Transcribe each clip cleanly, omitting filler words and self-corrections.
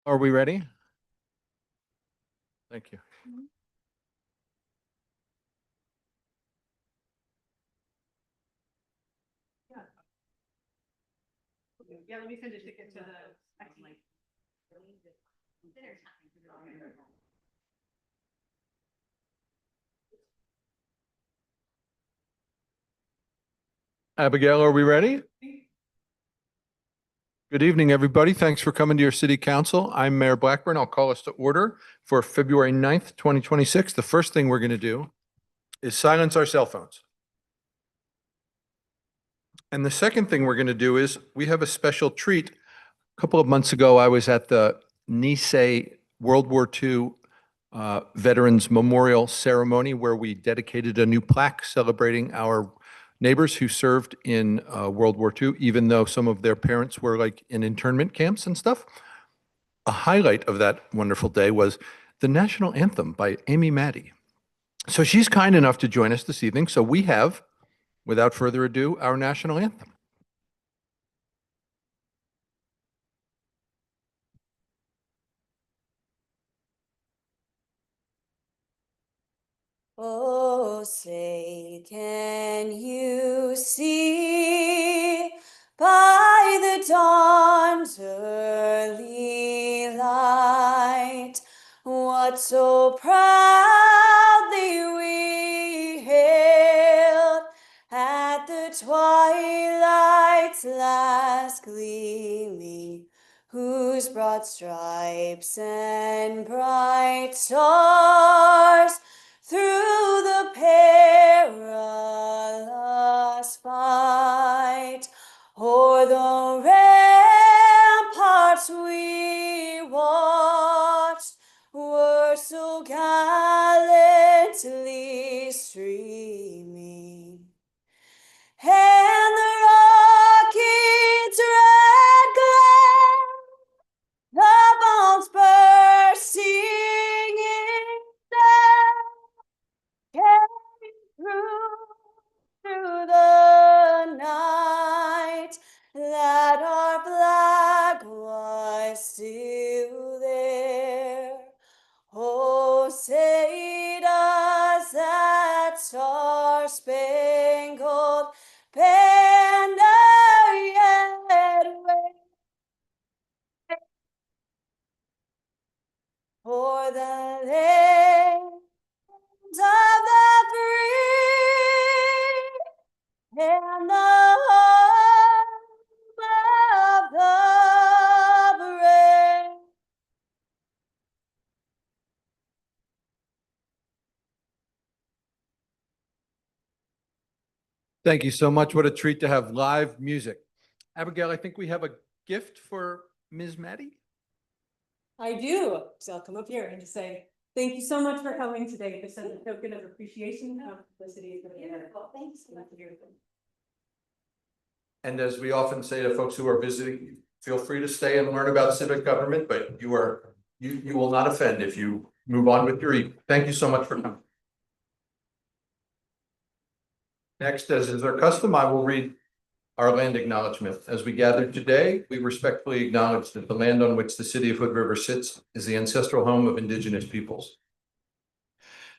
Are we ready? Thank you. Yeah, let me finish to get to the excellent. Abigail, are we ready? Good evening, everybody. Thanks for coming to your city council. I'm Mayor Blackburn. I'll call us to order for February 9th, 2026. The first thing we're going to do is silence our cell phones. And the second thing we're going to do is we have a special treat. A couple of months ago, I was at the Nisei World War II Veterans Memorial Ceremony where we dedicated a new plaque celebrating our neighbors who served in World War II, even though some of their parents were like in internment camps and stuff. A highlight of that wonderful day was the national anthem by Amy Maddie. So she's kind enough to join us this evening. So we have, without further ado, our national anthem. Oh, say, can you see by the dawn's early light what so proudly we hailed at the twilight's last gleaming, whose broad stripes and bright stars through the perilous fight o'er the ramparts we watched were so gallantly streaming, and the rocket's red glare, the bombs bursting in there, carried through the night, that our flag was still there. Oh, say does that star-spangled banner yet wave o'er the land of the free and the home of the brave? Thank you so much. What a treat to have live music. Abigail, I think we have a gift for Ms. Maddie. I do. So I'll come up here and just say, thank you so much for coming today. This is a token of appreciation of the city. Thanks. And as we often say to folks who are visiting, feel free to stay and learn about civic government, but you will not offend if you move on with your evening. Thank you so much for coming. Next, as is our custom, I will read our land acknowledgement. As we gather today, we respectfully acknowledge that the land on which the city of Hood River sits is the ancestral home of indigenous peoples.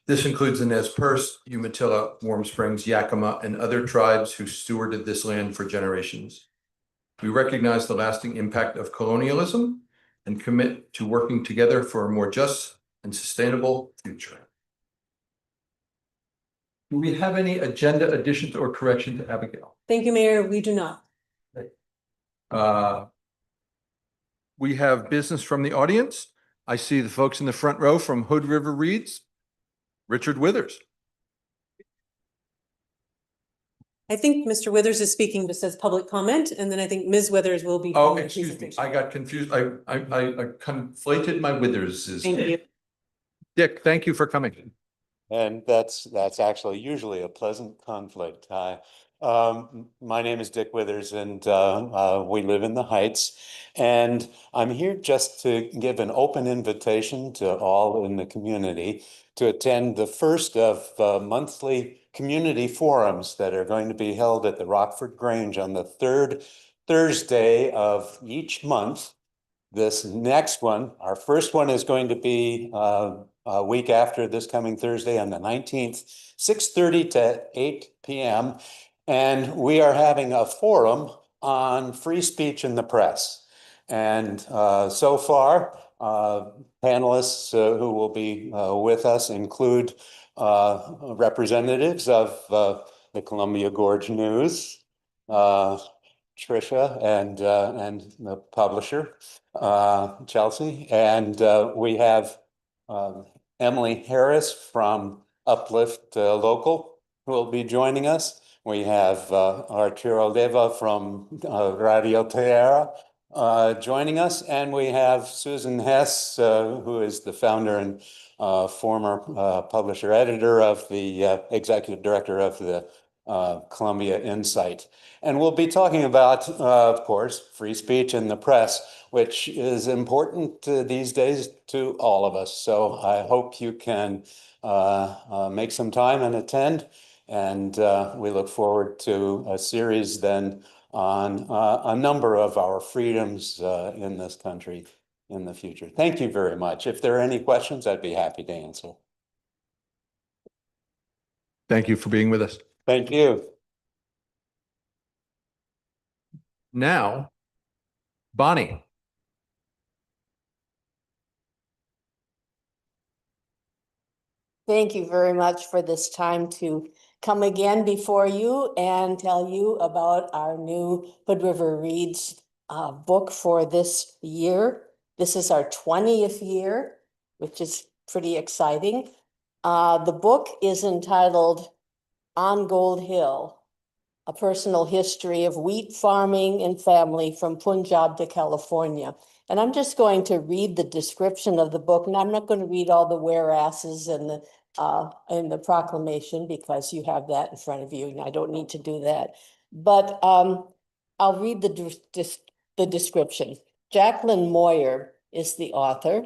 This includes the Nez Perce, Umatilla, Warm Springs, Yakima, and other tribes who stewarded this land for generations. We recognize the lasting impact of colonialism and commit to working together for a more just and sustainable future. Do we have any agenda additions or corrections to Abigail? Thank you, Mayor. We do not. We have business from the audience. I see the folks in the front row from Hood River Reads. Richard Withers. I think Mr. Withers is speaking just as public comment, and then I think Ms. Withers will be. Oh, doing the excuse me. presentation. I got confused. I conflated my Withers. Thank you. Dick, thank you for coming. And that's actually usually a pleasant conflict. My name is Dick Withers, and we live in the Heights. And I'm here just to give an open invitation to all in the community to attend the first of monthly community forums that are going to be held at the Rockford Grange on the third Thursday of each month. this next one, our first one is going to be a week after this coming Thursday on the 19th, 6:30 to 8 p.m. And we are having a forum on free speech in the press. And so far, panelists who will be with us include representatives of the Columbia Gorge News, Tricia and the publisher, Chelsea, and we have Emily Harris from Uplift Local who will be joining us. We have Arturo Leva from Radio Tierra joining us, and we have Susan Hess, who is the founder and former publisher editor of the executive director of the Columbia Insight. And we'll be talking about, of course, free speech in the press, which is important these days to all of us. So I hope you can make some time and attend. And we look forward to a series then on a number of our freedoms in this country in the future. Thank you very much. If there are any questions, I'd be happy to answer. Thank you for being with us. Thank you. Now, Bonnie. Thank you very much for this time to come again before you and tell you about our new Hood River Reads book for this year. This is our 20th year, which is pretty exciting. The book is entitled On Gold Hill, A Personal History of Wheat Farming and Family from Punjab to California. And I'm just going to read the description of the book, and I'm not going to read all the whereases and the proclamation because you have that in front of you, and I don't need to do that. But I'll read the description. Jacqueline Moyer is the author.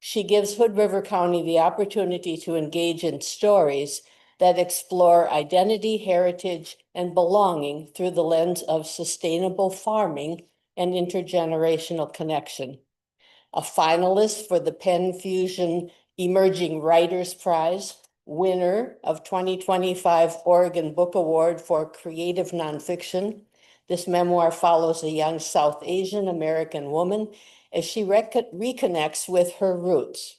She gives Hood River County the opportunity to engage in stories that explore identity, heritage, and belonging through the lens of sustainable farming and intergenerational connection. A finalist for the Penn Fusion Emerging Writers Prize, winner of 2025 Oregon Book Award for Creative Nonfiction. This memoir follows a young South Asian American woman as she reconnects with her roots,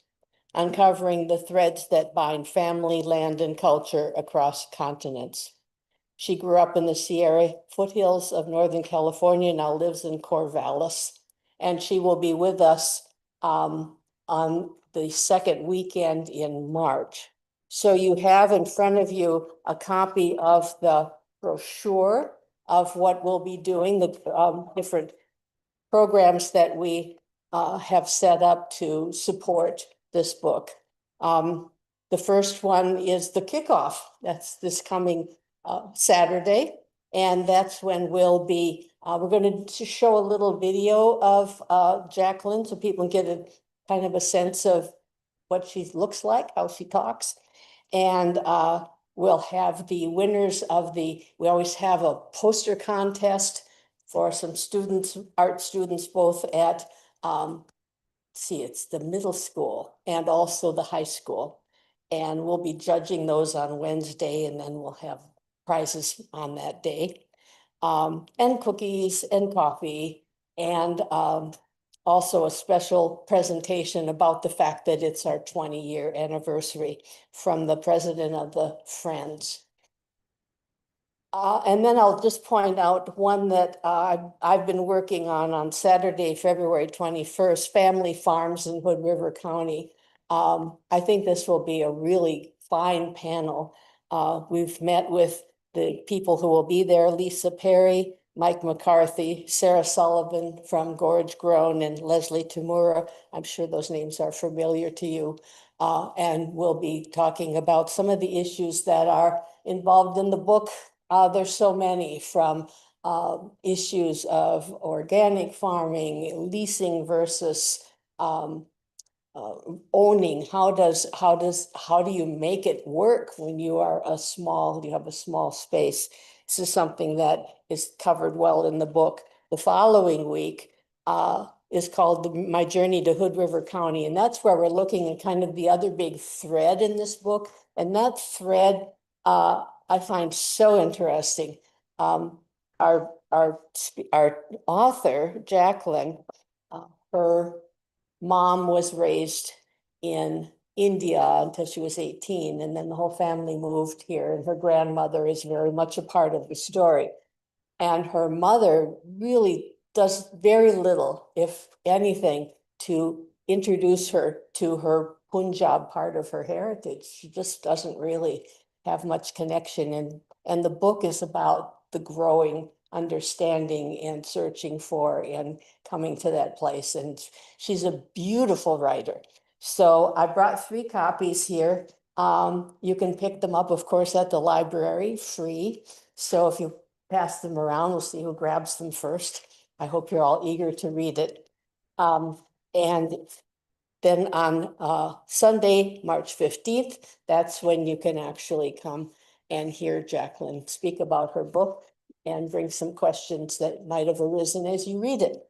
uncovering the threads that bind family, land, and culture across continents. She grew up in the Sierra foothills of Northern California, now lives in Corvallis, and she will be with us on the second weekend in March. So you have in front of you a copy of the brochure of what we'll be doing, the different programs that we have set up to support this book. The first one is the kickoff. That's this coming Saturday. And that's when we'll be, we're going to show a little video of Jacqueline so people can get a kind of a sense of what she looks like, how she talks. And we'll have the winners of we always have a poster contest for some students, art students, both at, it's the middle school and also the high school. And we'll be judging those on Wednesday, and then we'll have prizes on that day. And cookies and coffee, and also a special presentation about the fact that it's our 20-year anniversary from the president of the Friends. And then I'll just point out one that I've been working on Saturday, February 21st, Family Farms in Hood River County. I think this will be a really fine panel. We've met with the people who will be there, Lisa Perry, Mike McCarthy, Sarah Sullivan from Gorge Grown, and Leslie Tamura. I'm sure those names are familiar to you. And we'll be talking about some of the issues that are involved in the book. There's so many, from issues of organic farming, leasing versus owning. How do you make it work when you have a small space? This is something that is covered well in the book. The following week, is called My Journey to Hood River County. And that's where we're looking at kind of the other big thread in this book. And that thread I find so interesting. Our author, Jacqueline, her mom was raised in India until she was 18, and then the whole family moved here, and her grandmother is very much a part of the story. And her mother really does very little, if anything, to introduce her to her Punjab part of her heritage. She just doesn't really have much connection. And the book is about the growing understanding and searching for and coming to that place. And she's a beautiful writer. So I brought 3 copies here. You can pick them up, of course, at the library, free. So if you pass them around, we'll see who grabs them first. I hope you're all eager to read it. And then on Sunday, March 15th, that's when you can actually come and hear Jacqueline speak about her book and bring some questions that might have arisen as you read it.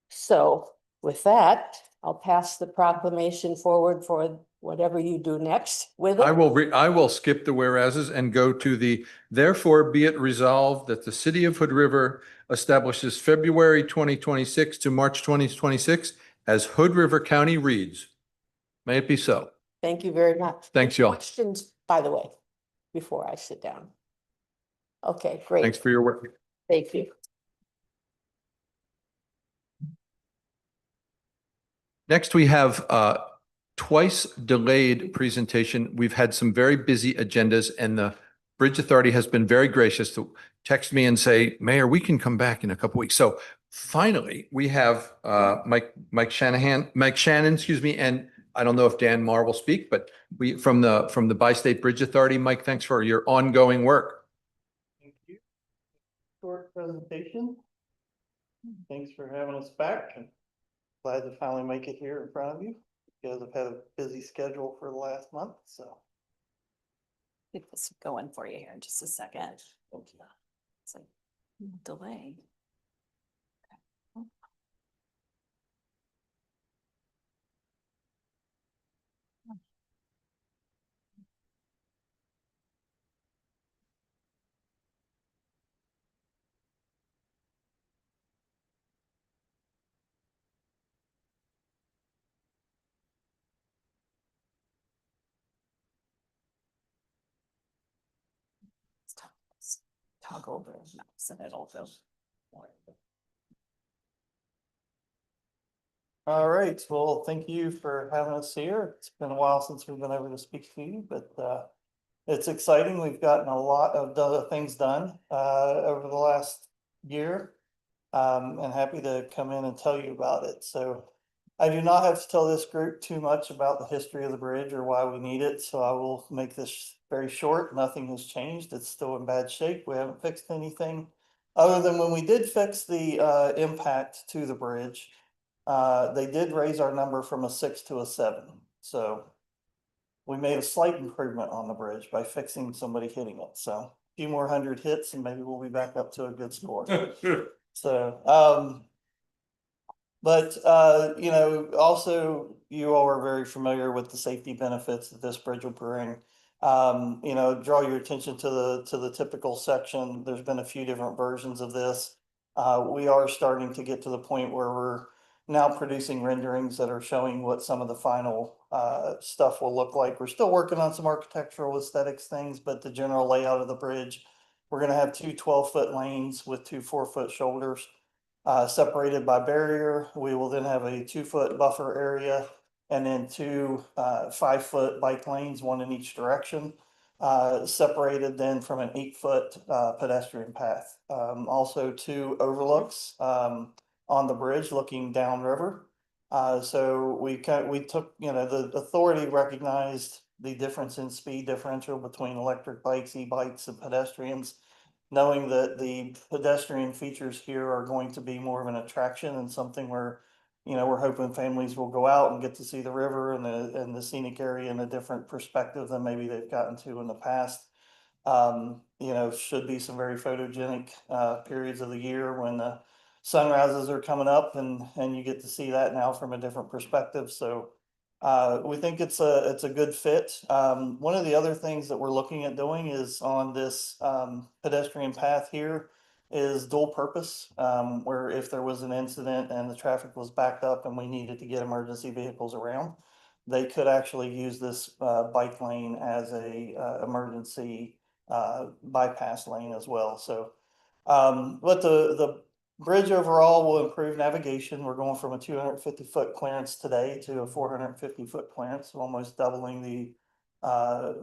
So with that, I'll pass the proclamation forward for whatever you do next with it. I will skip the whereases and go to the, therefore be it resolved that the city of Hood River establishes February 2026 to March 2026 as Hood River County reads. May it be so. Thank you very much. Thanks, Any y'all. Questions, by the way, before I sit down. Okay, great. Thanks for your work. Thank you. Next, we have twice delayed presentation. We've had some very busy agendas, and the Bridge Authority has been very gracious to text me and say, Mayor, we can come back in a couple weeks. So finally, we have Mike Shannon, excuse me, and I don't know if Dan Marr will speak, but we from the Bi-State Bridge Authority. Mike, thanks for your ongoing work. Thank you. Short presentation. Thanks for having us back, and glad to finally make it here in front of you. You guys have had a busy schedule for the last month, so. Get this going for you here in just a second. It's like delay. Toggle over the mouse and it'll go. All right, well, thank you for having us here. It's been a while since we've been able to speak to you, but it's exciting. We've gotten a lot of other things done over the last year. And happy to come in and tell you about it. So I do not have to tell this group too much about the history of the bridge or why we need it, so I will make this very short. Nothing has changed. It's still in bad shape. We haven't fixed anything other than when we did fix the impact to the bridge. They did raise our number from a 6 to a 7. So we made a slight improvement on the bridge by fixing somebody hitting it. So a few more 100 hits and maybe we'll be back up to a good score. So, but, you know, also you all are very familiar with the safety benefits that this bridge will bring. You know, draw your attention to the typical section. There's been a few different versions of this. We are starting to get to the point where we're now producing renderings that are showing what some of the final stuff will look like. We're still working on some architectural aesthetics things, but the general layout of the bridge, we're going to have 2 12-foot lanes with 2 4-foot shoulders. Separated by barrier. We will then have a 2-foot buffer area and then 2 5-foot bike lanes, 1 in each direction, separated then from an 8-foot pedestrian path. Also 2 overlooks on the bridge looking downriver. So we took, you know, the authority recognized the difference in speed differential between electric bikes, e-bikes, and pedestrians, knowing that the pedestrian features here are going to be more of an attraction and something where, you know, we're hoping families will go out and get to see the river and the scenic area in a different perspective than maybe they've gotten to in the past. You know, should be some very photogenic periods of the year when the sunrises are coming up and you get to see that now from a different perspective. So we think it's a good fit. One of the other things that we're looking at doing is on this pedestrian path here is dual purpose, where if there was an incident and the traffic was backed up and we needed to get emergency vehicles around, they could actually use this bike lane as a emergency bypass lane as well. So but the bridge overall will improve navigation. We're going from a 250-foot clearance today to a 450-foot clearance, almost doubling the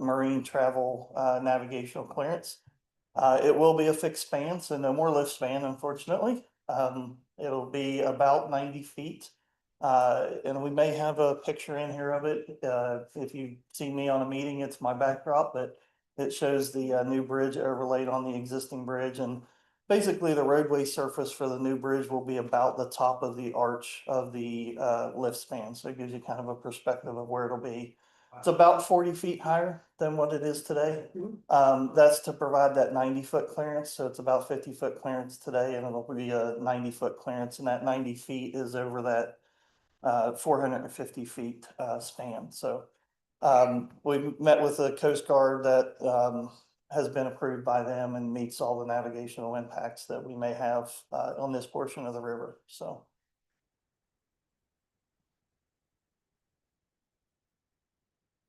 marine travel navigational clearance. It will be a fixed span, so no more lift span, unfortunately. It'll be about 90 feet. And we may have a picture in here of it. If you see me on a meeting, it's my backdrop, but it shows the new bridge overlaid on the existing bridge. And basically the roadway surface for the new bridge will be about the top of the arch of the lift span. So it gives you kind of a perspective of where it'll be. It's about 40 feet higher than what it is today. That's to provide that 90-foot clearance. So it's about 50-foot clearance today, and it'll be a 90-foot clearance. And that 90 feet is over that 450 feet span. So we met with the Coast Guard that has been approved by them and meets all the navigational impacts that we may have on this portion of the river. So.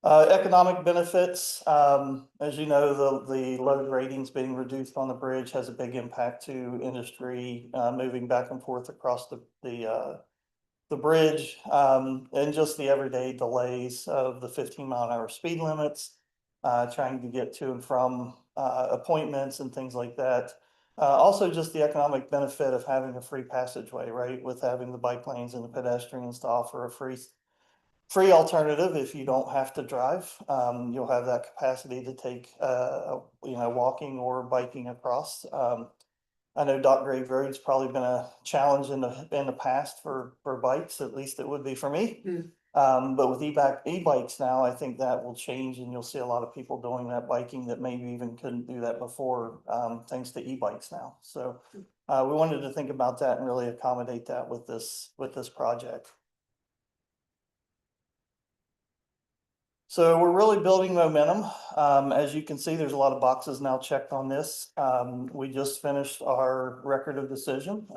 Economic benefits, as you know, the load ratings being reduced on the bridge has a big impact to industry moving back and forth across the bridge, and just the everyday delays of the 15-mile-an-hour speed limits, trying to get to and from appointments and things like that. Also just the economic benefit of having a free passageway, right? With having the bike lanes and the pedestrians to offer a free alternative if you don't have to drive. You'll have that capacity to take, walking or biking across. I know Dock Grave Road's probably been a challenge in the past for bikes, at least it would be for me. But with e-bikes now, I think that will change and you'll see a lot of people doing that biking that maybe even couldn't do that before, thanks to e-bikes now. So we wanted to think about that and really accommodate that with this project. So we're really building momentum. As you can see, there's a lot of boxes now checked on this. We just finished our record of decision.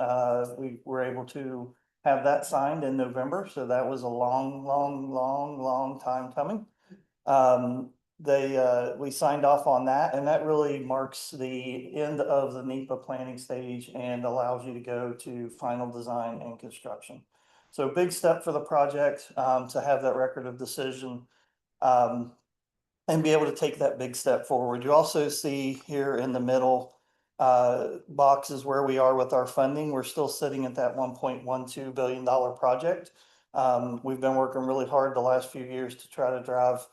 We were able to have that signed in November. So that was a long time coming. We signed off on that, and that really marks the end of the NEPA planning stage and allows you to go to final design and construction. So big step for the project to have that record of decision. And be able to take that big step forward. You also see here in the middle boxes where we are with our funding. We're still sitting at that $1.12 billion project. We've been working really hard the last few years to try to drive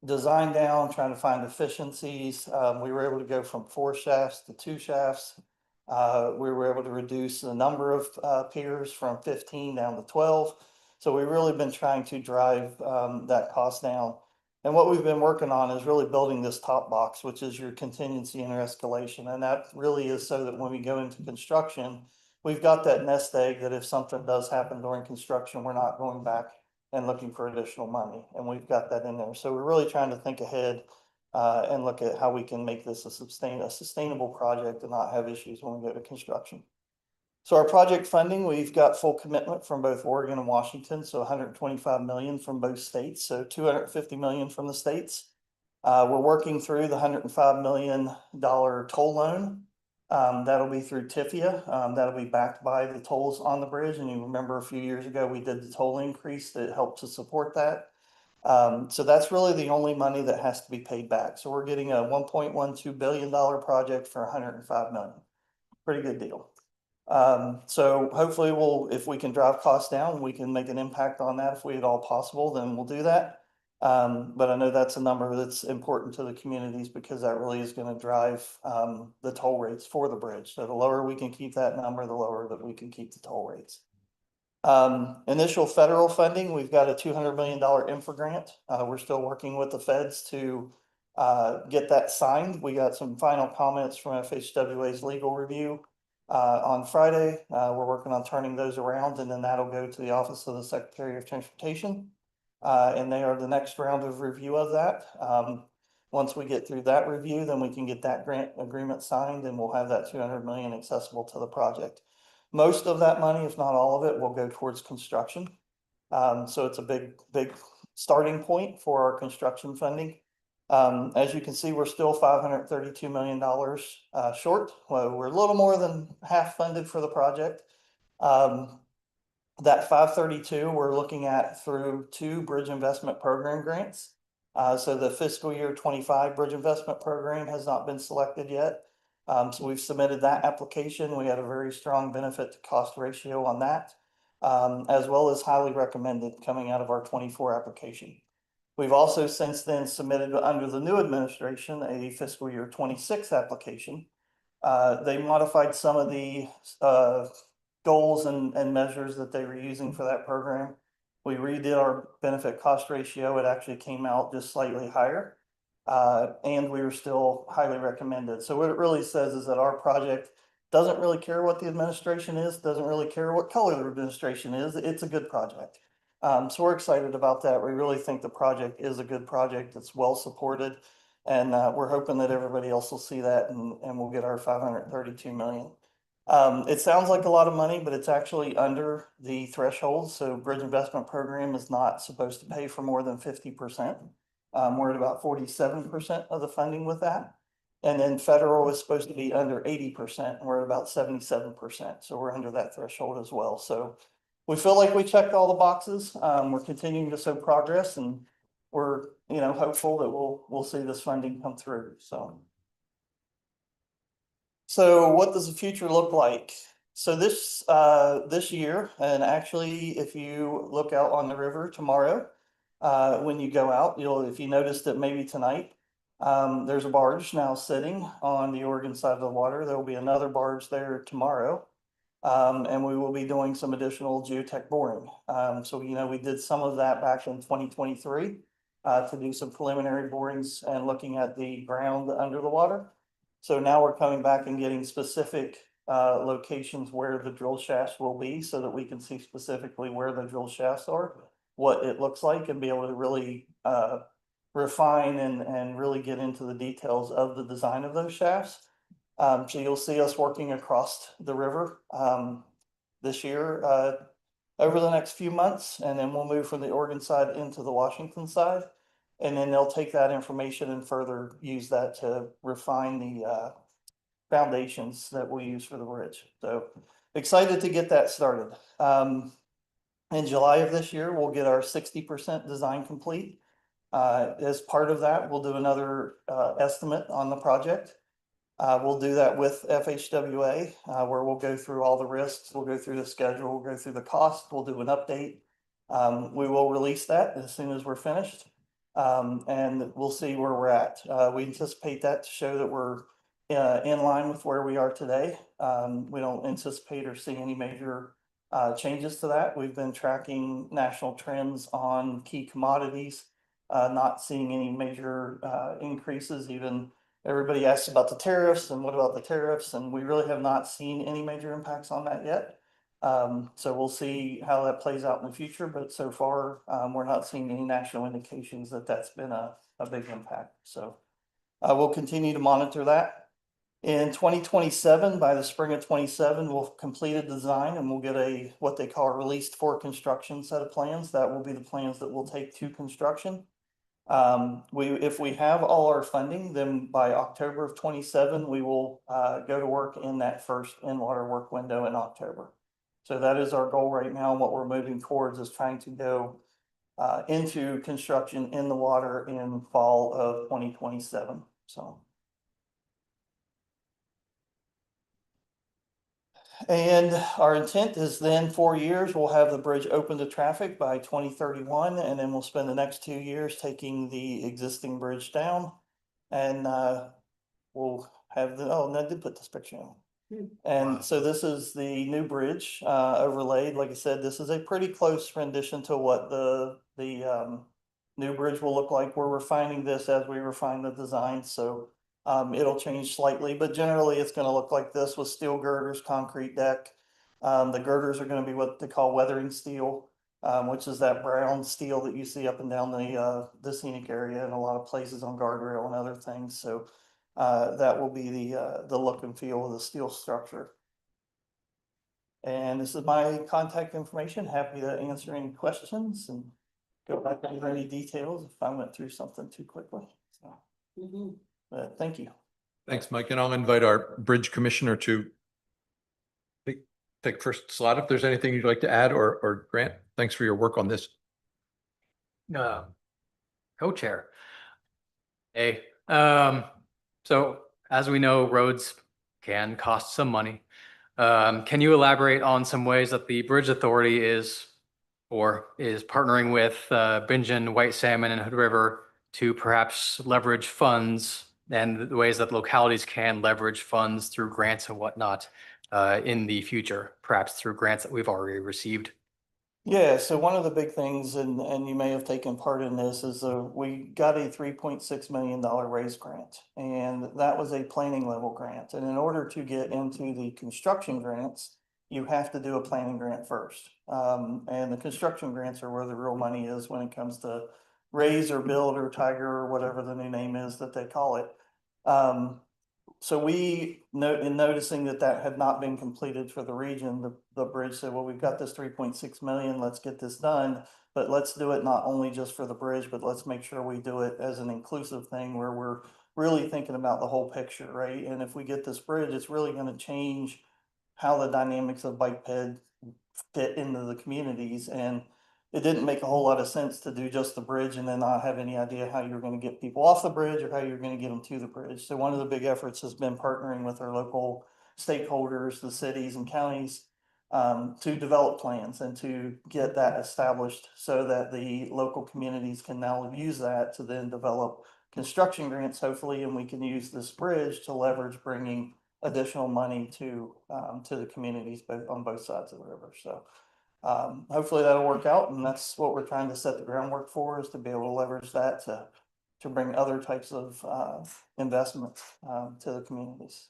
design down, trying to find efficiencies. We were able to go from 4 shafts to 2 shafts. We were able to reduce the number of piers from 15 down to 12. So we've really been trying to drive that cost down. And what we've been working on is really building this top box, which is your contingency and escalation. And that really is so that when we go into construction, we've got that nest egg that if something does happen during construction, we're not going back and looking for additional money. And we've got that in there. So we're really trying to think ahead and look at how we can make this a sustainable project and not have issues when we go to construction. So our project funding, we've got full commitment from both Oregon and Washington. So 125 million from both states. So 250 million from the states. We're working through the $105 million toll loan. That'll be through TIFIA. That'll be backed by the tolls on the bridge. And you remember a few years ago, we did the toll increase that helped to support that. So that's really the only money that has to be paid back. So we're getting a $1.12 billion project for 105 million. Pretty good deal. So hopefully if we can drive costs down, we can make an impact on that. If we at all possible, then we'll do that. But I know that's a number that's important to the communities because that really is going to drive the toll rates for the bridge. So the lower we can keep that number, the lower that we can keep the toll rates. Initial federal funding, we've got a $200 million infra grant. We're still working with the feds to get that signed. We got some final comments from FHWA's legal review. on Friday. We're working on turning those around, and then that'll go to the Office of the Secretary of Transportation. And they are the next round of review of that. Once we get through that review, then we can get that grant agreement signed, and we'll have that 200 million accessible to the project. Most of that money, if not all of it, will go towards construction. So it's a big starting point for our construction funding. As you can see, we're still $532 million short. Well, we're a little more than half funded for the project. That 532 we're looking at through 2 bridge investment program grants. So the fiscal year 25 bridge investment program has not been selected yet. So we've submitted that application. We had a very strong benefit to cost ratio on that, as well as highly recommended coming out of our 24 application. We've also since then submitted under the new administration a fiscal year 26 application. They modified some of the goals and measures that they were using for that program. We redid our benefit cost ratio. It actually came out just slightly higher. And we were still highly recommended. So what it really says is that our project doesn't really care what the administration is, doesn't really care what color the administration is. It's a good project. So we're excited about that. We really think the project is a good project. It's well supported. And we're hoping that everybody else will see that and we'll get our 532 million. It sounds like a lot of money, but it's actually under the threshold. So Bridge Investment Program is not supposed to pay for more than 50%. We're at about 47% of the funding with that. And then federal is supposed to be under 80%. We're at about 77%. So we're under that threshold as well. So we feel like we checked all the boxes. We're continuing to show progress, and we're, hopeful that we'll see this funding come through. So what does the future look like? So this year, and actually, if you look out on the river tomorrow, when you go out, if you notice that maybe tonight, there's a barge now sitting on the Oregon side of the water. There will be another barge there tomorrow. And we will be doing some additional geotech boring. So, we did some of that back in 2023 to do some preliminary borings and looking at the ground under the water. So now we're coming back and getting specific locations where the drill shafts will be so that we can see specifically where the drill shafts are, what it looks like, and be able to really refine and really get into the details of the design of those shafts. So you'll see us working across the river this year over the next few months, and then we'll move from the Oregon side into the Washington side. And then they'll take that information and further use that to refine the foundations that we use for the bridge. So excited to get that started. In July of this year, we'll get our 60% design complete. As part of that, we'll do another estimate on the project. We'll do that with FHWA, where we'll go through all the risks, we'll go through the schedule, we'll go through the cost, we'll do an update. We will release that as soon as we're finished. And we'll see where we're at. We anticipate that to show that we're in line with where we are today. We don't anticipate or see any major changes to that. We've been tracking national trends on key commodities, not seeing any major increases. Even everybody asks about the tariffs and what about the tariffs, and we really have not seen any major impacts on that yet. So we'll see how that plays out in the future, but so far we're not seeing any national indications that that's been a big impact. So we'll continue to monitor that. In 2027, by the spring of 27, we'll complete a design and we'll get what they call a released for construction set of plans. That will be the plans that we'll take to construction. If we have all our funding, then by October of 27, we will go to work in that first in-water work window in October. So that is our goal right now. And what we're moving towards is trying to go into construction in the water in fall of 2027. And our intent is then 4 years, we'll have the bridge open to traffic by 2031, and then we'll spend the next 2 years taking the existing bridge down. And we'll have I did put this picture on. And so this is the new bridge overlaid. Like I said, this is a pretty close rendition to what the new bridge will look like. We're refining this as we refine the design. So It'll change slightly, but generally it's gonna look like this with steel girders, concrete deck. The girders are gonna be what they call weathering steel, which is that brown steel that you see up and down the scenic area in a lot of places on guardrail and other things. So that will be the look and feel of the steel structure. And this is my contact information. Happy to answer any questions and go back over any details if I went through something too quickly. So, but thank you. Thanks, Mike. And I'll invite our bridge commissioner to take first slot if there's anything you'd like to add, or Grant, thanks for your work on this. Co-chair. Hey, so as we know, roads can cost some money. Can you elaborate on some ways that the Bridge Authority is partnering with Bingen, White Salmon, and Hood River to perhaps leverage funds, and the ways that localities can leverage funds through grants and whatnot in the future, perhaps through grants that we've already received? Yeah, so one of the big things, and you may have taken part in this, is we got a $3.6 million raise grant. And that was a planning level grant. And in order to get into the construction grants, you have to do a planning grant first. And the construction grants are where the real money is when it comes to raise or build or tiger or whatever the new name is that they call it. So we note in noticing that that had not been completed for the region, the bridge said, well, we've got this 3.6 million, let's get this done. But let's do it not only just for the bridge, but let's make sure we do it as an inclusive thing where we're really thinking about the whole picture, right? And if we get this bridge, it's really going to change how the dynamics of bike ped fit into the communities. And it didn't make a whole lot of sense to do just the bridge and then not have any idea how you're going to get people off the bridge or how you're going to get them to the bridge. So one of the big efforts has been partnering with our local stakeholders, the cities and counties, to develop plans and to get that established so that the local communities can now use that to then develop construction grants, hopefully, and we can use this bridge to leverage bringing additional money to the communities on both sides of the river. So hopefully that'll work out, and that's what we're trying to set the groundwork for, is to be able to leverage that to bring other types of investments to the communities.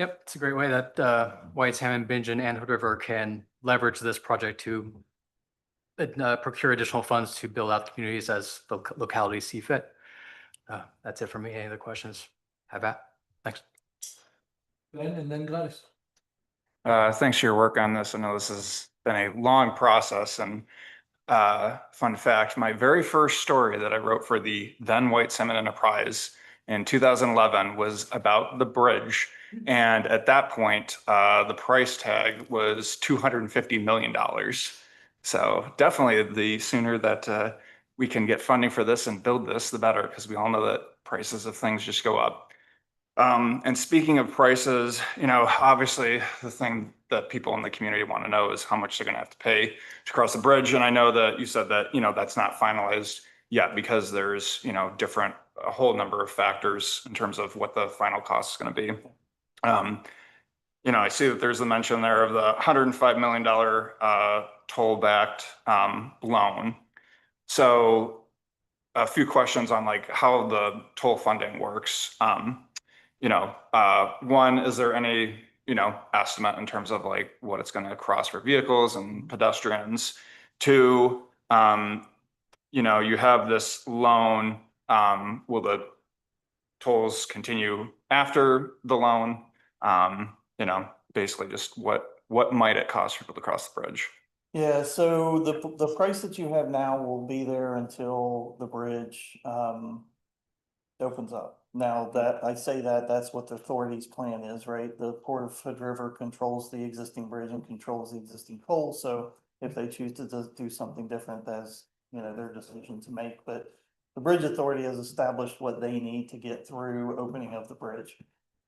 Yep, it's a great way that White Salmon, Bingen, and Hood River can leverage this project to procure additional funds to build out the communities as the localities see fit. That's it for me. Any other questions? Have at. Thanks. Ben and then Gladys. Thanks for your work on this. I know this has been a long process, and fun fact, my very first story that I wrote for the then White Salmon Enterprise in 2011 was about the bridge. And at that point, the price tag was $250 million. So definitely the sooner that we can get funding for this and build this, the better, because we all know that prices of things just go up. And speaking of prices, you know, obviously the thing that people in the community want to know is how much they're going to have to pay to cross the bridge. And I know that you said that, you know, that's not finalized yet because there's, you know, a whole number of factors in terms of what the final cost is going to be. You know, I see that there's a mention there of the $105 million toll-backed loan. So a few questions on like how the toll funding works. You know, one, is there any, you know, estimate in terms of like what it's going to cost for vehicles and pedestrians? Two, you know, you have this loan, will the tolls continue after the loan? You know, basically just what might it cost people to cross the bridge? Yeah, so the price that you have now will be there until the bridge opens up. Now that I say that, that's what the authority's plan is, right? The Port of Hood River controls the existing bridge and controls the existing toll. So if they choose to do something different, that's, you know, their decision to make. But the Bridge Authority has established what they need to get through opening of the bridge.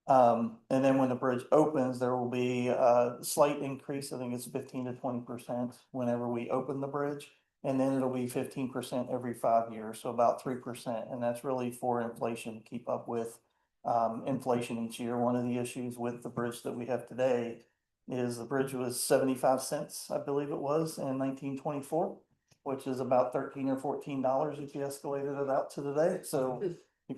And then when the bridge opens, there will be a slight increase. I think it's 15 to 20% whenever we open the bridge. And then it'll be 15% every 5 years, so about 3%. And that's really for inflation, to keep up with inflation each year. One of the issues with the bridge that we have today is the bridge was 75 cents, I believe it was, in 1924, which is about $13 or $14 if you escalated it out to today. So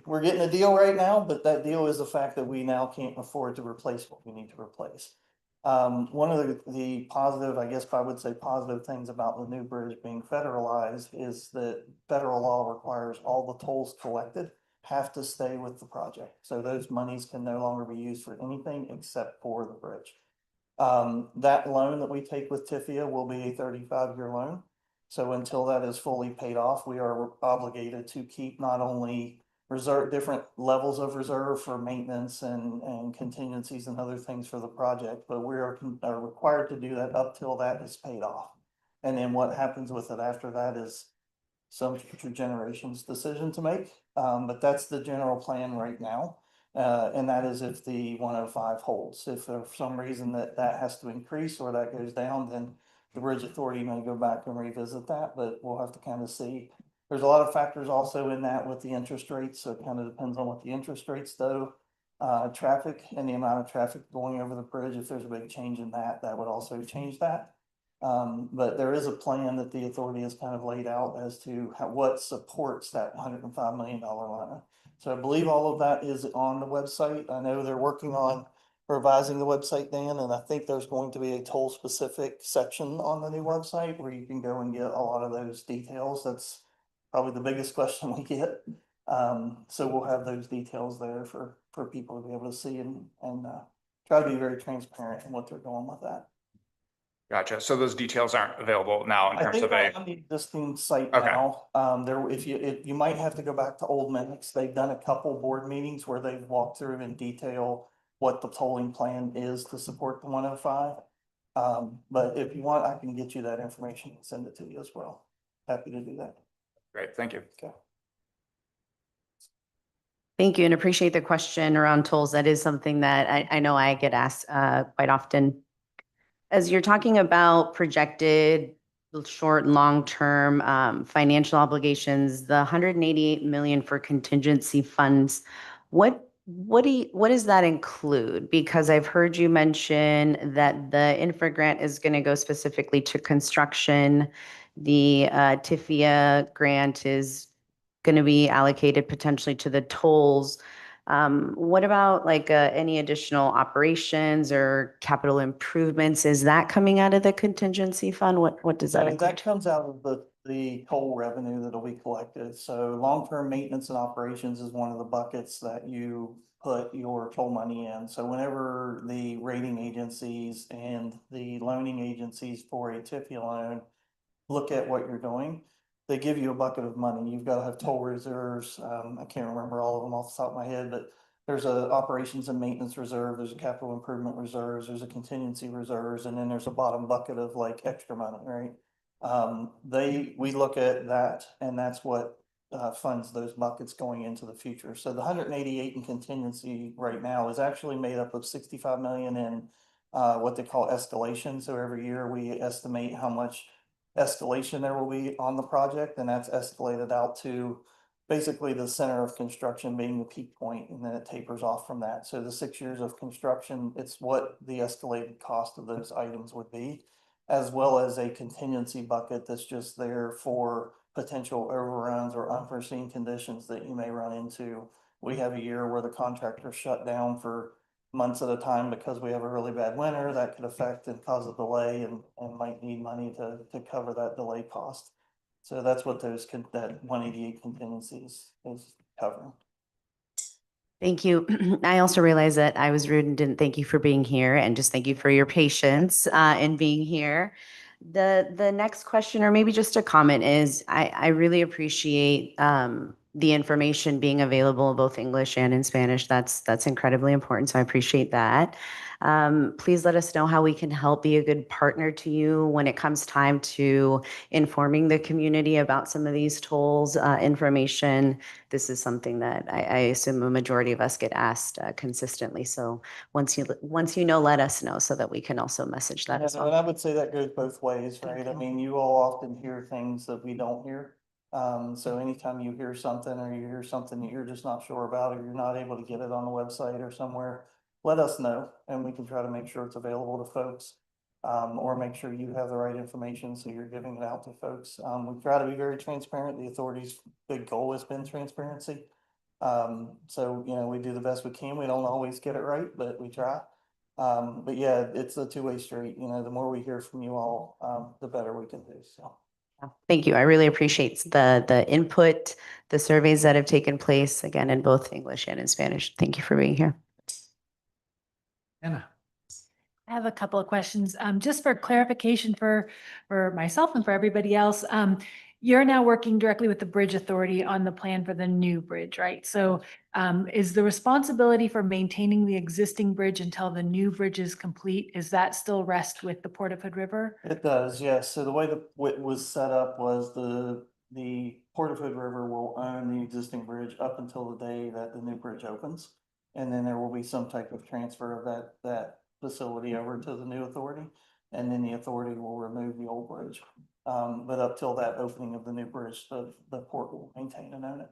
we're getting a deal right now, but that deal is the fact that we now can't afford to replace what we need to replace. One of the positive, I guess I would say positive things about the new bridge being federalized is that federal law requires all the tolls collected have to stay with the project. So those monies can no longer be used for anything except for the bridge. That loan that we take with TIFIA will be a 35-year loan. So until that is fully paid off, we are obligated to keep not only reserve, different levels of reserve for maintenance and contingencies and other things for the project, but we are required to do that up till that is paid off. And then what happens with it after that is some future generation's decision to make. But that's the general plan right now. And that is if the 105 holds. If for some reason that has to increase or that goes down, then the bridge authority may go back and revisit that, but we'll have to kind of see. There's a lot of factors also in that with the interest rates, so it kind of depends on what the interest rates do. Traffic and the amount of traffic going over the bridge, if there's a big change in that, that would also change that. But there is a plan that the authority has kind of laid out as to what supports that $105 million line. So I believe all of that is on the website. I know they're working on revising the website, Dan, and I think there's going to be a toll specific section on the new website where you can go and get a lot of those details. That's probably the biggest question we get. So we'll have those details there for people to be able to see and try to be very transparent in what they're doing with that. Gotcha. So those details aren't available now in I terms think of a, on the existing site Okay. now, if you might have to go back to old minutes, they've done a couple board meetings where they've walked through in detail what the tolling plan is to support the 105. But if you want, I can get you that information and send it to you as well. Happy to do that. great, thank you. Okay. Thank you and appreciate the question around tolls. That is something that I know I get asked quite often. As you're talking about projected short and long-term financial obligations, the 188 million for contingency funds, what does that include? Because I've heard you mention that the infra grant is going to go specifically to construction. The TIFIA grant is going to be allocated potentially to the tolls. What about like any additional operations or capital improvements? Is that coming out of the contingency fund? What does that So include? that comes out of the toll revenue that'll be collected. So long-term maintenance and operations is one of the buckets that you put your toll money in. So whenever the rating agencies and the loaning agencies for a TIFIA loan look at what you're doing, they give you a bucket of money. You've got to have toll reserves. I can't remember all of them off the top of my head, but there's a operations and maintenance reserve, there's a capital improvement reserves, there's a contingency reserves, and then there's a bottom bucket of like extra money, right? We look at that and that's what funds those buckets going into the future. So the 188 in contingency right now is actually made up of 65 million in what they call escalation. So every year we estimate how much escalation there will be on the project, and that's escalated out to basically the center of construction being the peak point, and then it tapers off from that. So the 6 years of construction, it's what the escalated cost of those items would be, as well as a contingency bucket that's just there for potential overruns or unforeseen conditions that you may run into. We have a year where the contractor shut down for months at a time because we have a really bad winter that could affect and cause a delay and might need money to cover that delay cost. So that's what that 188 contingencies is covering. Thank you. I also realize that I was rude and didn't thank you for being here, and just thank you for your patience in being here. The next question, or maybe just a comment, is I really appreciate the information being available both English and in Spanish. That's incredibly important. So I appreciate that. Please let us know how we can help be a good partner to you when it comes time to informing the community about some of these tolls information. This is something that I assume a majority of us get asked consistently. So once you know, let us know so that we can also message that as And well. I would say that goes both ways, right? I mean, you all often hear things that we don't hear. So anytime you hear something or you hear something that you're just not sure about, or you're not able to get it on the website or somewhere, let us know and we can try to make sure it's available to folks. Or make sure you have the right information so you're giving it out to folks. We try to be very transparent. The authority's big goal has been transparency. So, you know, we do the best we can. We don't always get it right, but we try. But yeah, it's a two-way street. You know, the more we hear from you all, the better we can do, so. Thank you. I really appreciate the input, the surveys that have taken place, again, in both English and in Spanish. Thank you for being here. Anna. I have a couple of questions, just for clarification for myself and for everybody else. You're now working directly with the Bridge Authority on the plan for the new bridge, right? So, is the responsibility for maintaining the existing bridge until the new bridge is complete, is that still rest with the Port of Hood River? It does, yes. So the way that it was set up was the Port of Hood River will own the existing bridge up until the day that the new bridge opens. And then there will be some type of transfer of that facility over to the new authority. And then the authority will remove the old bridge. But up till that opening of the new bridge, the port will maintain and own it.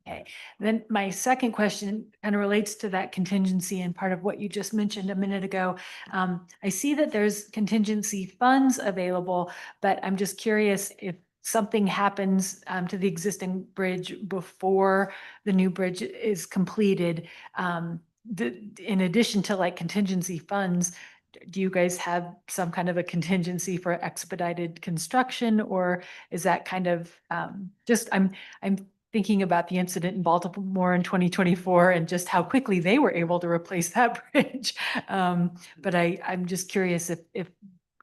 Okay, then my second question kind of relates to that contingency and part of what you just mentioned a minute ago. I see that there's contingency funds available, but I'm just curious if something happens to the existing bridge before the new bridge is completed. In addition to like contingency funds, do you guys have some kind of a contingency for expedited construction, or is that kind of just I'm thinking about the incident in Baltimore in 2024 and just how quickly they were able to replace that bridge. But I'm just curious if,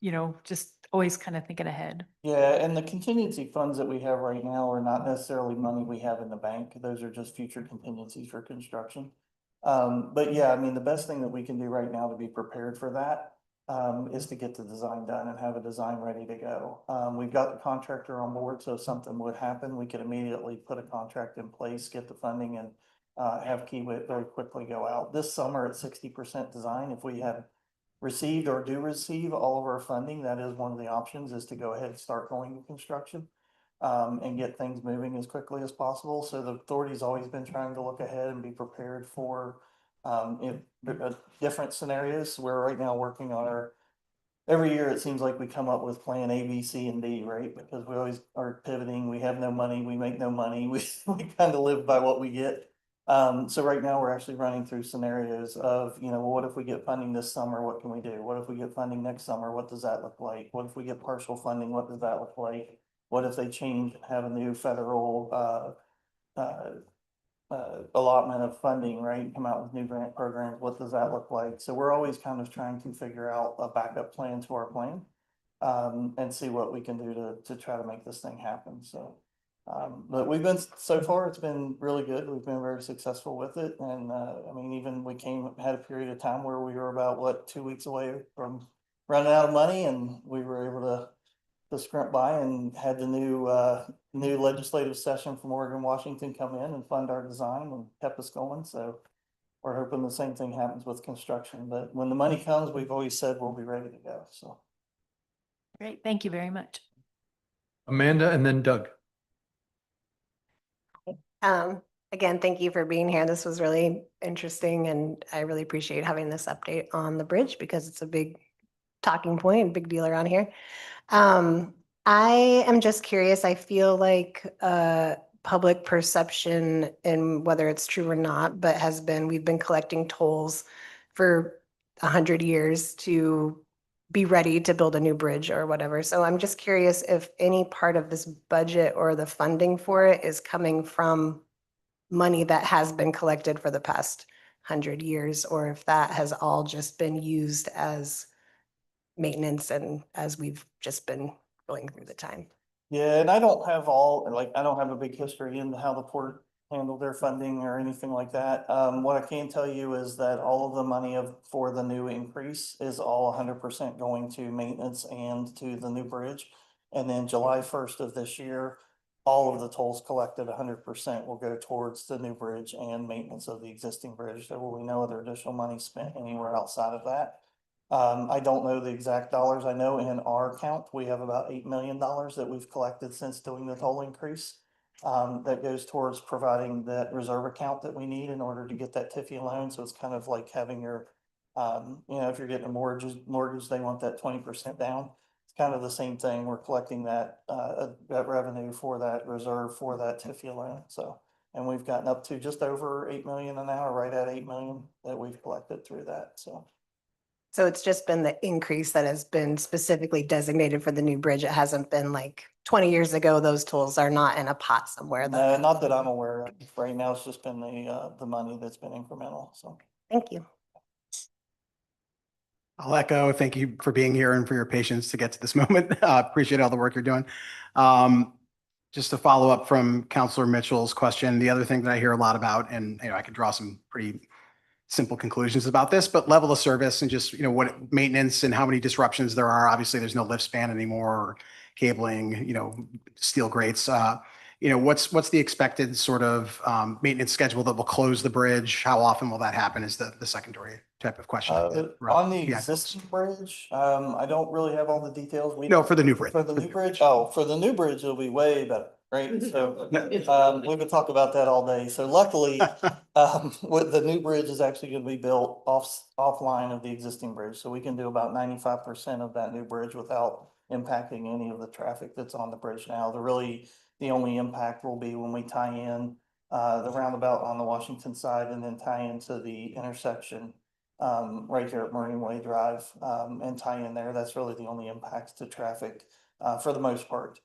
you know, just always kind of thinking ahead. Yeah, and the contingency funds that we have right now are not necessarily money we have in the bank. Those are just future contingencies for construction. But yeah, I mean, the best thing that we can do right now to be prepared for that is to get the design done and have a design ready to go. We've got the contractor on board, so if something would happen, we could immediately put a contract in place, get the funding, and have Kiewit very quickly go out. This summer at 60% design, if we have received or do receive all of our funding, that is one of the options, is to go ahead and start going to construction and get things moving as quickly as possible. So the authority's always been trying to look ahead and be prepared for different scenarios. We're right now working on every year it seems like we come up with plan A, B, C, and D, right? Because we always are pivoting. We have no money, we make no money. We kind of live by what we get. So right now we're actually running through scenarios of, you know, well, what if we get funding this summer? What can we do? What if we get funding next summer? What does that look like? What if we get partial funding? What does that look like? What if they change and have a new federal allotment of funding, right? Come out with new grant programs. What does that look like? So we're always kind of trying to figure out a backup plan to our plan and see what we can do to try to make this thing happen. So, but so far, it's been really good. We've been very successful with it. And I mean, even we had a period of time where we were about 2 weeks away from running out of money, and we were able to scrimp by and had the new legislative session from Oregon, Washington come in and fund our design and kept us going. So we're hoping the same thing happens with construction, but when the money comes, we've always said we'll be ready to go. So. Great, thank you very much. Amanda and then Doug. Again, thank you for being here. This was really interesting, and I really appreciate having this update on the bridge because it's a big talking point, big deal around here. I am just curious. I feel like public perception, and whether it's true or not, but we've been collecting tolls for 100 years to be ready to build a new bridge or whatever. So I'm just curious if any part of this budget or the funding for it is coming from money that has been collected for the past 100 years, or if that has all just been used as maintenance and as we've just been going through the time. Yeah, and I don't have a big history in how the port handled their funding or anything like that. What I can tell you is that all of the money for the new increase is all 100% going to maintenance and to the new bridge. And then July 1st of this year, all of the tolls collected 100% will go towards the new bridge and maintenance of the existing bridge. There will be no other additional money spent anywhere outside of that. I don't know the exact dollars. I know in our account, we have about $8 million that we've collected since doing the toll increase. That goes towards providing that reserve account that we need in order to get that TIFIA loan. So it's kind of like having your, if you're getting a mortgage, they want that 20% down. It's kind of the same thing. We're collecting that revenue for that reserve for that TIFIA loan. So, And we've gotten up to just over 8 million an hour, right at 8 million that we've collected through that, so. So it's just been the increase that has been specifically designated for the new bridge. It hasn't been like 20 years ago, those tools are not in a pot somewhere. No, not that I'm aware of. Right now, it's just been the money that's been incremental, so. Thank you. I'll echo, thank you for being here and for your patience to get to this moment. Appreciate all the work you're doing. Just to follow up from Counselor Mitchell's question, the other thing that I hear a lot about, and I could draw some pretty simple conclusions about this, but level of service and just, what maintenance and how many disruptions there are. Obviously, there's no lift span anymore, or cabling, steel grates. What's the expected sort of maintenance schedule that will close the bridge? How often will that happen is the secondary type of question. On the Yeah. existing bridge, I don't really have all the details. No, for the new bridge. For the new bridge? Oh, for the new bridge, it'll be way better, right? So, we could talk about that all day. So luckily, with the new bridge is actually gonna be built offline of the existing bridge. So we can do about 95% of that new bridge without impacting any of the traffic that's on the bridge now. The only impact will be when we tie in, the roundabout on the Washington side and then tie into the intersection right here at Marine Way Drive, and tie in there. That's really the only impacts to traffic, for the most part.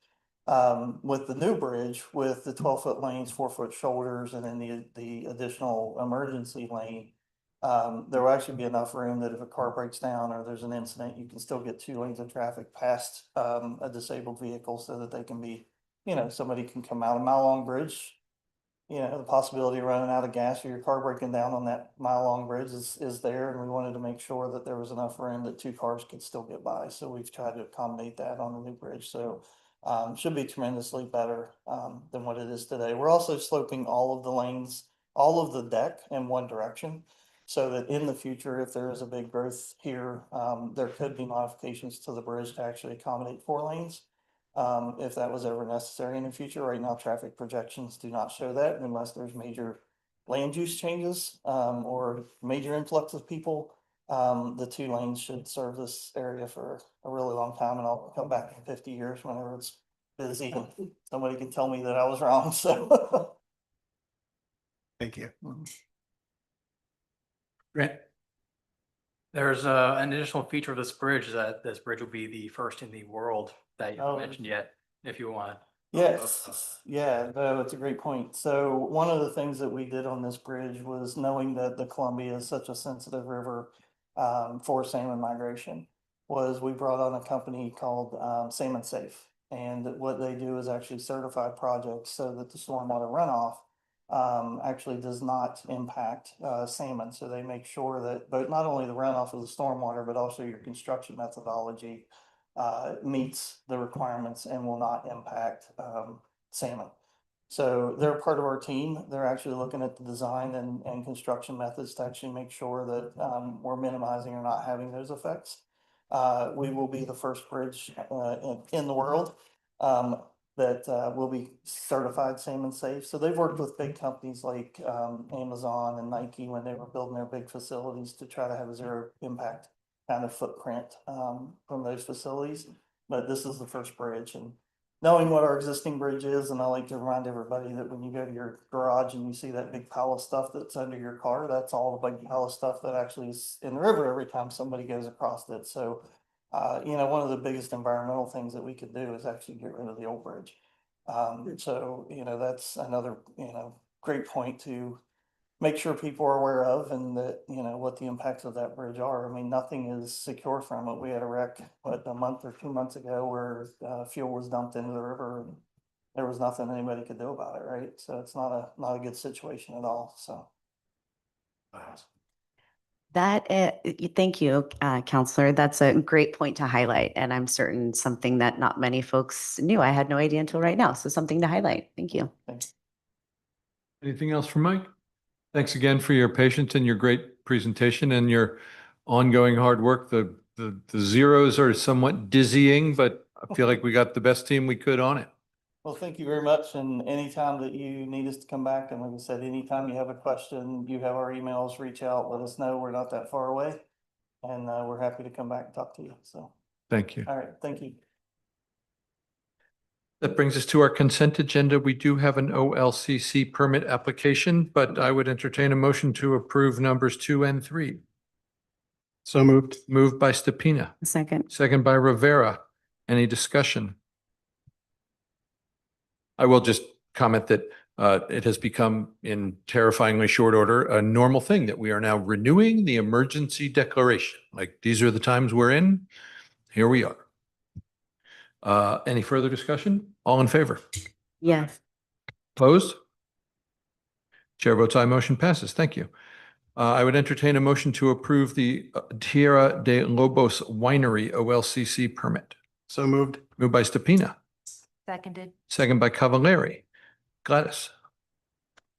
With the new bridge, with the 12-foot lanes, 4-foot shoulders, and then the additional emergency lane, there will actually be enough room that if a car breaks down or there's an incident, you can still get 2 lanes of traffic past, a disabled vehicle so that they can be, somebody can come out. A mile-long bridge, the possibility of running out of gas or your car breaking down on that mile-long bridge is there, and we wanted to make sure that there was enough room that 2 cars could still get by. So we've tried to accommodate that on the new bridge. So should be tremendously better than what it is today. We're also sloping all of the lanes, all of the deck in one direction, so that in the future, if there is a big growth here, there could be modifications to the bridge to actually accommodate 4 lanes. If that was ever necessary in the future. Right now, traffic projections do not show that unless there's major land use changes, or major influx of people. The 2 lanes should serve this area for a really long time, and I'll come back in 50 years whenever it's busy and somebody can tell me that I was wrong, so. Thank you. Grant? There's an additional feature of this bridge, that this bridge will be the first in the world that you Oh. haven't mentioned yet, if you want. Yes, yeah, no, it's a great point. So one of the things that we did on this bridge was knowing that the Columbia is such a sensitive river for salmon migration, was we brought on a company called Salmon Safe. And what they do is actually certify projects so that the stormwater runoff actually does not impact salmon. So they make sure that, but not only the runoff of the stormwater, but also your construction methodology meets the requirements and will not impact salmon. So they're part of our team. They're actually looking at the design and construction methods to actually make sure that we're minimizing or not having those effects. We will be the first bridge in the world that will be certified salmon safe. So they've worked with big companies like Amazon and Nike when they were building their big facilities to try to have a zero impact kind of footprint from those facilities. But this is the first bridge, and knowing what our existing bridge is, and I like to remind everybody that when you go to your garage and you see that big pile of stuff that's under your car, that's all the big pile of stuff that actually is in the river every time somebody goes across it. So one of the biggest environmental things that we could do is actually get rid of the old bridge. So that's another great point to make sure people are aware of, and that, what the impacts of that bridge are. I mean, nothing is secure from it. We had a wreck, a month or 2 months ago where fuel was dumped into the river and there was nothing anybody could do about it, right? So it's not a good situation at all, so. Thank you, Counselor. That's a great point to highlight, and I'm certain something that not many folks knew. I had no idea until right now, so something to highlight. Thank you. Thanks. Anything else from Mike? Thanks again for your patience and your great presentation and your ongoing hard work. The zeros are somewhat dizzying, but I feel like we got the best team we could on it. Well, thank you very much. And anytime that you need us to come back, and like I said, anytime you have a question, you have our emails, reach out, let us know. We're not that far away. And we're happy to come back and talk to you. So, Thank you. all right. Thank you. That brings us to our consent agenda. We do have an OLCC permit application, but I would entertain a motion to approve numbers 2 and 3. So moved. Moved by Stepina, Second. second by Rivera. Any discussion? I will just comment that it has become, in terrifyingly short order, a normal thing that we are now renewing the emergency declaration. Like, these are the times we're in. Here we are. Any further discussion? All in favor? Yes. Opposed? Chair votes aye, motion passes. Thank you. I would entertain a motion to approve the Tierra de Lobos Winery OLCC permit. So moved. Moved by Stepina, Seconded. second by Cavallari. Gladys?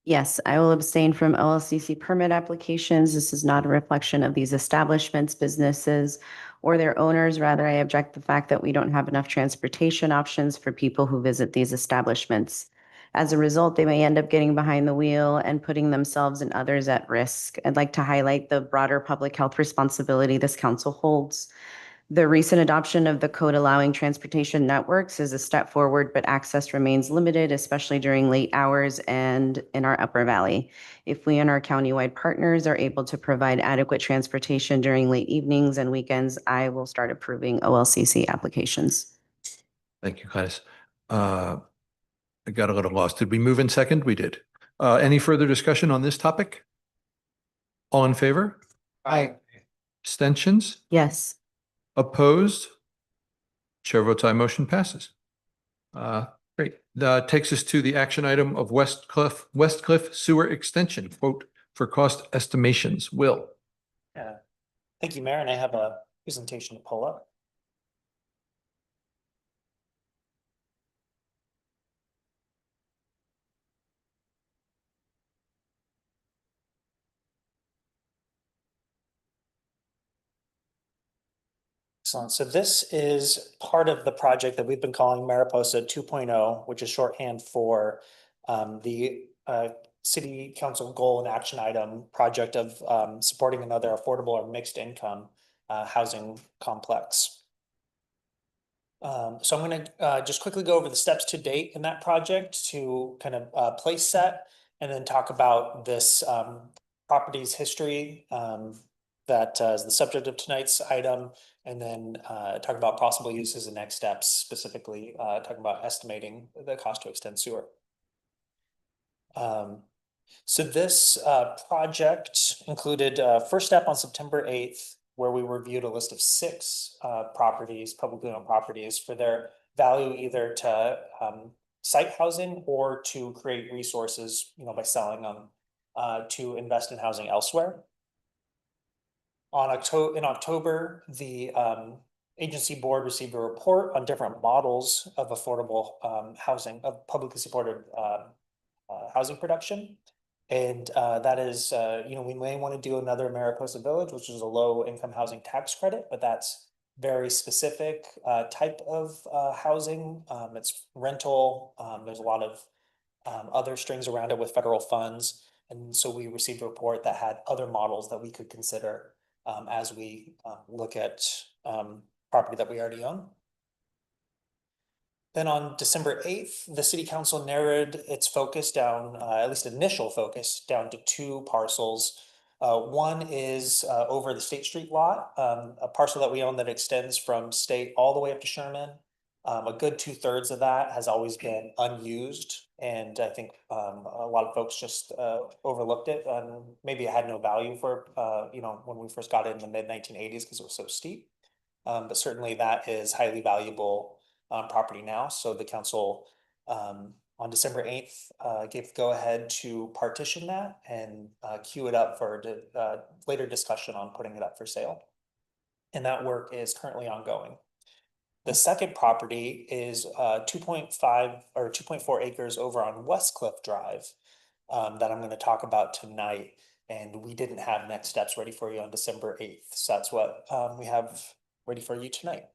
Yes, I will abstain from OLCC permit applications. This is not a reflection of these establishments, businesses, or their owners. Rather, I object the fact that we don't have enough transportation options for people who visit these establishments. As a result, they may end up getting behind the wheel and putting themselves and others at risk. I'd like to highlight the broader public health responsibility this council holds. The recent adoption of the code allowing transportation networks is a step forward, but access remains limited, especially during late hours and in our upper valley. If we and our countywide partners are able to provide adequate transportation during late evenings and weekends, I will start approving OLCC applications. Thank you, Gladys. I got a little lost. Did we move in second? We did. Any further discussion on this topic? All in favor? Aye. Abstentions? Yes. Opposed? Chair votes aye, motion passes. Great. That takes us to the action item of Westcliff Sewer Extension, quote, for cost estimations. Will? Thank you, Mayor, and I have a presentation to pull up. Excellent. So this is part of the project that we've been calling Mariposa 2.0, which is shorthand for the city council goal and action item project of supporting another affordable or mixed income housing complex. So I'm going to just quickly go over the steps to date in that project to kind of place set, and then talk about this property's history that is the subject of tonight's item, and then talk about possible uses and next steps, specifically talking about estimating the cost to extend sewer. So this project included first step on September 8th, where we reviewed a list of 6 properties, publicly owned properties, for their value either to site housing or to create resources, by selling them to invest in housing elsewhere. In October, the agency board received a report on different models of affordable housing, of publicly supported housing production. And that is, we may want to do another Mariposa Village, which is a low income housing tax credit, but that's very specific type of housing. It's rental. There's a lot of other strings around it with federal funds. And so we received a report that had other models that we could consider as we look at property that we already own. Then on December 8th, the city council narrowed its focus down, at least initial focus, down to 2 parcels. One is over the State Street lot, a parcel that we own that extends from State all the way up to Sherman. A good 2/3 of that has always been unused. And I think a lot of folks just overlooked it, and maybe it had no value for, when we first got it in the mid-1980s because it was so steep. But certainly that is highly valuable property now. So the council on December 8th gave the go ahead to partition that and queue it up for later discussion on putting it up for sale. And that work is currently ongoing. The second property is 2.5 or 2.4 acres over on Westcliff Drive that I'm going to talk about tonight. And we didn't have next steps ready for you on December 8th. So that's what we have ready for you tonight.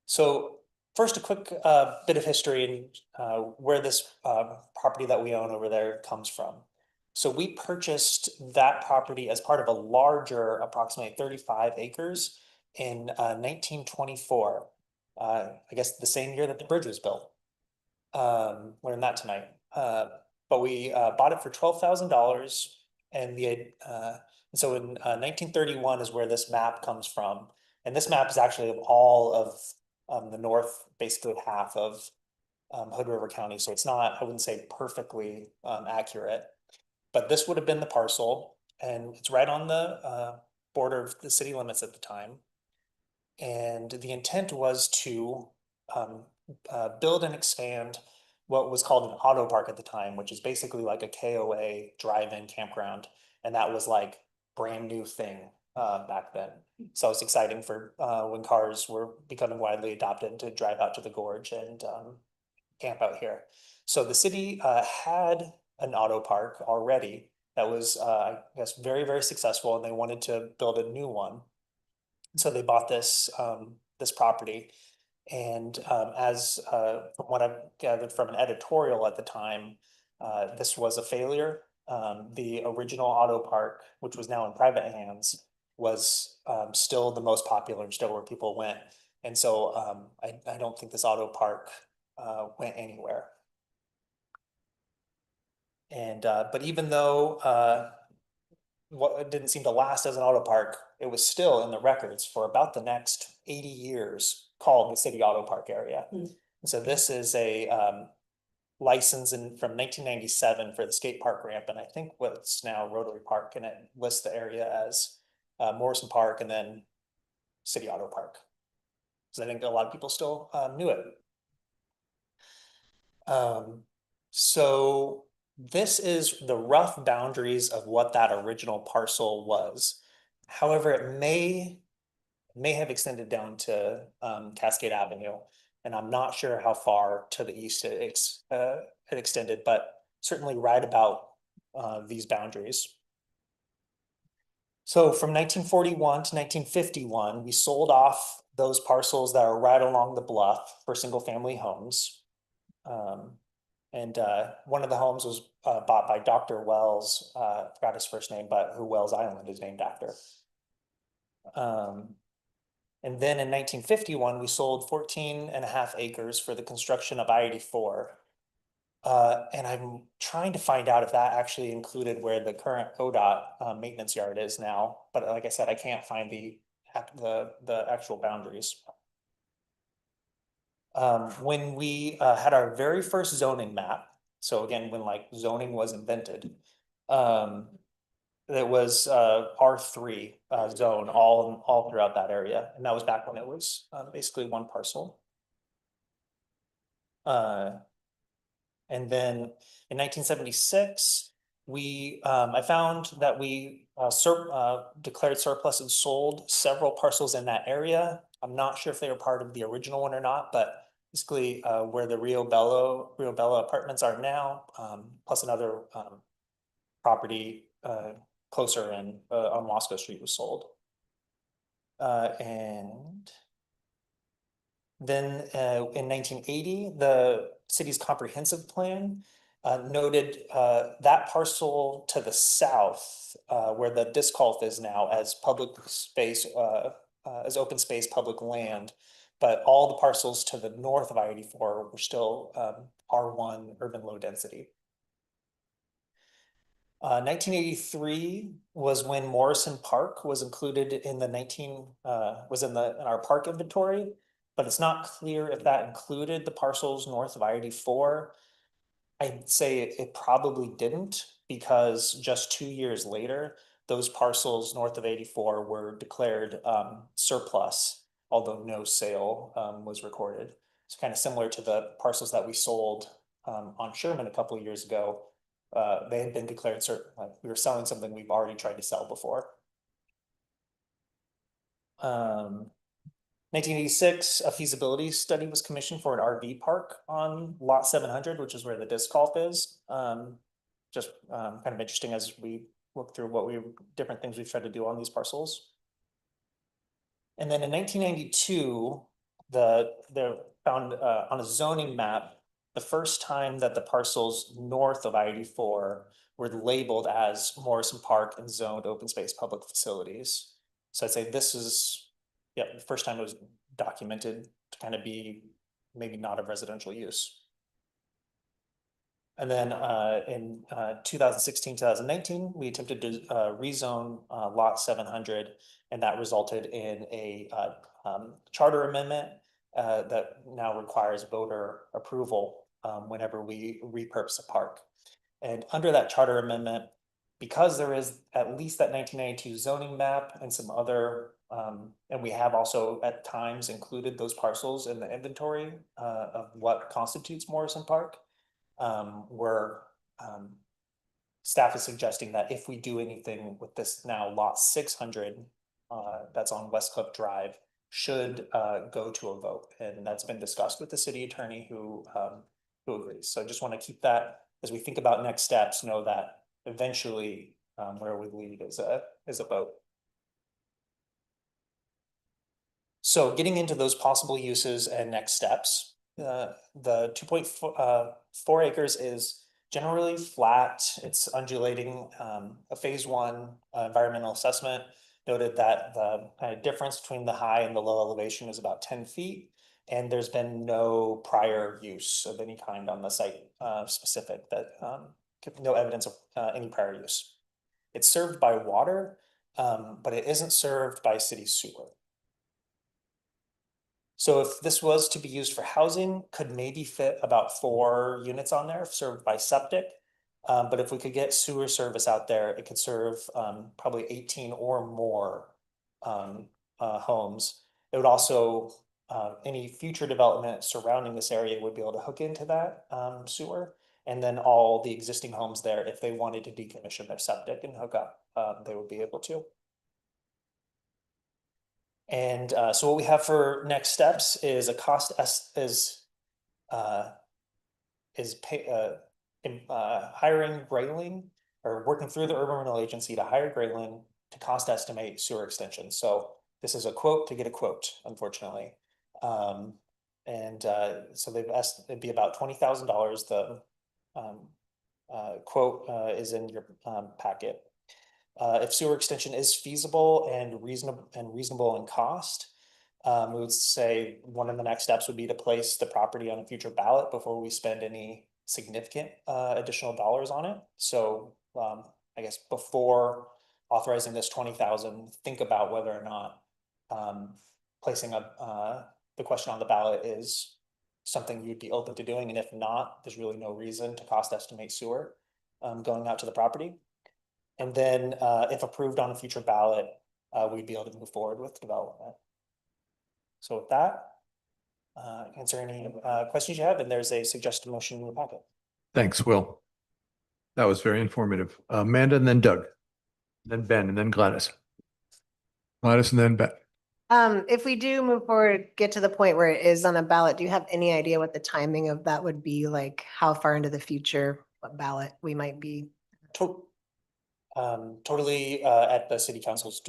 So first, a quick bit of history and where this property that we own over there comes from. So we purchased that property as part of a larger, approximately 35 acres in 1924. I guess the same year that the bridge was built. Learned that tonight. But we bought it for $12,000, and so in 1931 is where this map comes from. And this map is actually of all of the north, basically half of Hood River County. So it's not, I wouldn't say perfectly accurate, but this would have been the parcel, and it's right on the border of the city limits at the time. And the intent was to build and expand what was called an auto park at the time, which is basically like a KOA drive-in campground. And that was like brand new thing back then. So it's exciting for when cars were becoming widely adopted to drive out to the gorge and camp out here. So the city had an auto park already that was, I guess, very, very successful, and they wanted to build a new one. So they bought this this property. And as from what I've gathered from an editorial at the time, this was a failure. The original auto park, which was now in private hands, was still the most popular, still where people went. And so I don't think this auto park went anywhere. And but even though what it didn't seem to last as an auto park, it was still in the records for about the next 80 years called the City Auto Park area. And so this is a license from 1997 for the skate park ramp, and I think what's now Rotary Park, and it lists the area as Morrison Park and then City Auto Park. So I think a lot of people still knew it. So this is the rough boundaries of what that original parcel was. However, it may have extended down to Cascade Avenue, and I'm not sure how far to the east it extended, but certainly right about these boundaries. So from 1941 to 1951, we sold off those parcels that are right along the bluff for single family homes. And one of the homes was bought by Dr. Wells, forgot his first name, but who Wells Island is named after. And then in 1951, we sold 14.5 acres for the construction of I-84. And I'm trying to find out if that actually included where the current ODOT maintenance yard is now. But like I said, I can't find the actual boundaries. When we had our very first zoning map, so again, when like zoning was invented, it was R3 zone all throughout that area, and that was back when it was basically one parcel. And then in 1976, I found that we declared surplus and sold several parcels in that area. I'm not sure if they were part of the original one or not, but basically where the Rio Bella apartments are now, plus another property closer in on Moscow Street was sold. And then in 1980, the city's comprehensive plan noted that parcel to the south, where the disc golf is now, as public space, as open space public land, but all the parcels to the north of I-84 were still R1 urban low density. 1983 was when Morrison Park was included in in our park inventory, but it's not clear if that included the parcels north of I-84. I'd say it probably didn't, because just 2 years later, those parcels north of 84 were declared surplus, although no sale was recorded. It's kind of similar to the parcels that we sold on Sherman a couple of years ago. They had been declared certain, like we were selling something we've already tried to sell before. 1986, a feasibility study was commissioned for an RV park on lot 700, which is where the disc golf is. Just kind of interesting as we look through different things we've tried to do on these parcels. And then in 1992, they found on a zoning map the first time that the parcels north of I-84 were labeled as Morrison Park and zoned open space public facilities. So I'd say this is, the first time it was documented kind of be maybe not a residential use. And then in 2016, 2019, we attempted to rezone lot 700, and that resulted in a charter amendment that now requires voter approval whenever we repurpose a park. And under that charter amendment, because there is at least that 1992 zoning map and some other, and we have also at times included those parcels in the inventory of what constitutes Morrison Park. Staff is suggesting that if we do anything with this now lot 600, that's on West Cliff Drive, should go to a vote, and that's been discussed with the city attorney who agrees. So I just want to keep that as we think about next steps, know that eventually where we lead is a vote. So getting into those possible uses and next steps, the 2.4 acres is generally flat. It's undulating. A phase 1 environmental assessment noted that the kind of difference between the high and the low elevation is about 10 feet. And there's been no prior use of any kind on the site specific that no evidence of any prior use. It's served by water, but it isn't served by city sewer. So if this was to be used for housing, could maybe fit about 4 units on there served by septic. But if we could get sewer service out there, it could serve probably 18 or more homes. It would also, any future development surrounding this area would be able to hook into that sewer. And then all the existing homes there, if they wanted to decommission their septic and hook up, they would be able to. And so what we have for next steps is a cost hiring Grayling, or working through the urban renewal agency to hire Grayling to cost estimate sewer extension. So this is a quote to get a quote, unfortunately. So they've asked it'd be about $20,000. The quote is in your packet. If sewer extension is feasible and reasonable in cost, we would say one of the next steps would be to place the property on a future ballot before we spend any significant additional dollars on it. So I guess before authorizing this 20,000, think about whether or not placing the question on the ballot is something you'd be open to doing, and if not, there's really no reason to cost estimate sewer going out to the property. And then if approved on a future ballot, we'd be able to move forward with development. So with that, answer any questions you have, and there's a suggested motion in the packet. Thanks, Will. That was very informative. Amanda and then Doug, then Ben, and then Gladys. Gladys and then Ben. If we do move forward, get to the point where it is on a ballot, do you have any idea what the timing of that would be? Like how far into the future, what ballot we might be? Totally at the city council's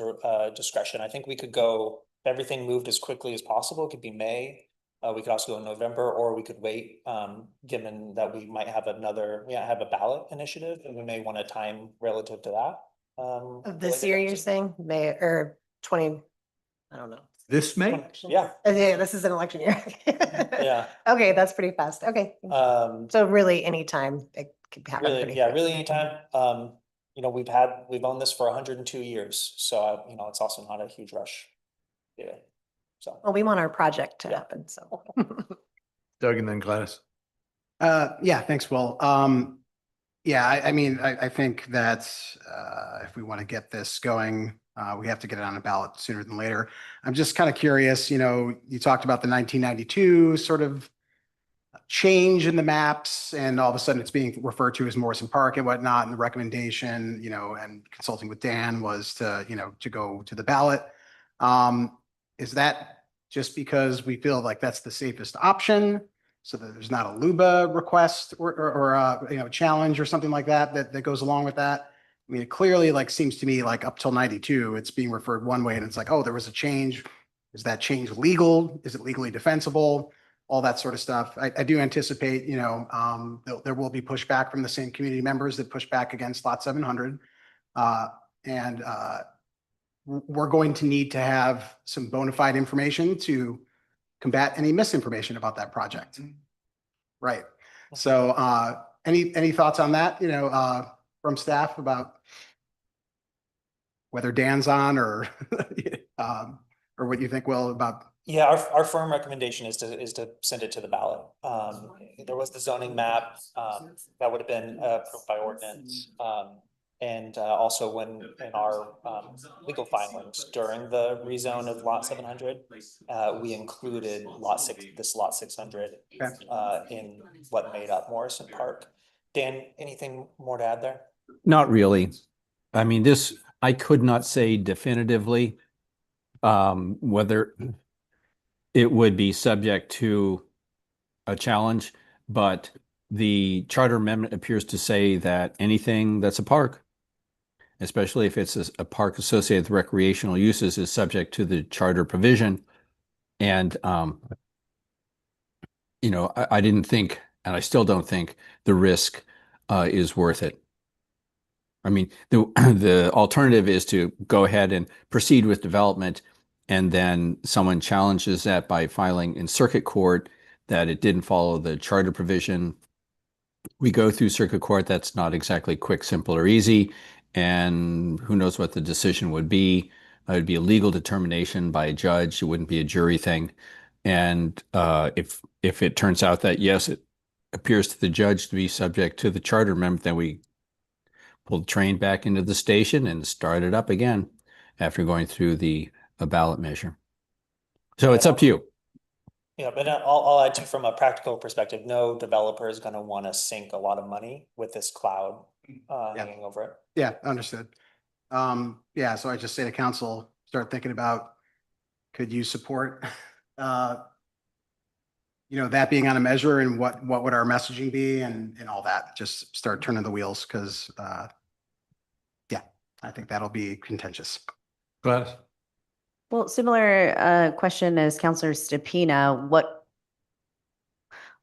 discretion. I think we could go, if everything moved as quickly as possible, it could be May. We could also go in November, or we could wait, given that we might have have a ballot initiative, and we may want to time relative to that. Of this year, you're saying May or 20, I don't know. This May? Yeah. Yeah, this is an election year. Yeah. Okay, that's pretty fast. Okay. So really anytime it could happen. Really, pretty yeah, quick. really anytime. You know, we've owned this for 102 years, so you know, it's also not a huge rush. Yeah. So. Well, we want our project to happen, so. Doug and then Gladys. Yeah, thanks, Will. Yeah, I mean, I think that if we want to get this going, we have to get it on a ballot sooner than later. I'm just kind of curious, you know, you talked about the 1992 sort of change in the maps, and all of a sudden it's being referred to as Morrison Park and whatnot, and the recommendation, you know, and consulting with Dan was to, you know, to go to the ballot. Is that just because we feel like that's the safest option, so that there's not a LUBA request or you know, challenge or something like that that goes along with that? I mean, it clearly like seems to me like up till 92, it's being referred one way, and it's like, oh, there was a change. Is that change legal? Is it legally defensible? All that sort of stuff. I do anticipate, you know, there will be pushback from the same community members that push back against lot 700. We're going to need to have some bona fide information to combat any misinformation about that project. Right. So any thoughts on that, from staff about whether Dan's on or or what you think, Will, about? Yeah, our firm recommendation is to send it to the ballot. There was the zoning map, that would have been approved by ordinance. And also when in our legal filings during the rezone of lot 700, we included this lot 600 in what made up Morrison Park. Dan, anything more to add there? Not really. I mean, I could not say definitively whether it would be subject to a challenge, but the charter amendment appears to say that anything that's a park, especially if it's a park associated with recreational uses, is subject to the charter provision. And, I didn't think, and I still don't think, the risk is worth it. I mean, the alternative is to go ahead and proceed with development, and then someone challenges that by filing in circuit court that it didn't follow the charter provision. We go through circuit court. That's not exactly quick, simple, or easy. And who knows what the decision would be. It would be a legal determination by a judge. It wouldn't be a jury thing. And if it turns out that, yes, it appears to the judge to be subject to the charter amendment, then we pull the train back into the station and start it up again after going through a ballot measure. So it's up to you. Yeah, but I'll add to, from a practical perspective, no developer is going to want to sink a lot of money with this cloud hanging over it. Yeah, understood. Yeah, so I just say to council, start thinking about, could you support, that being on a measure, and what would our messaging be, and all that. Just start turning the wheels, because yeah, I think that'll be contentious. Gladys? Well, similar question as Counselor Stepina, what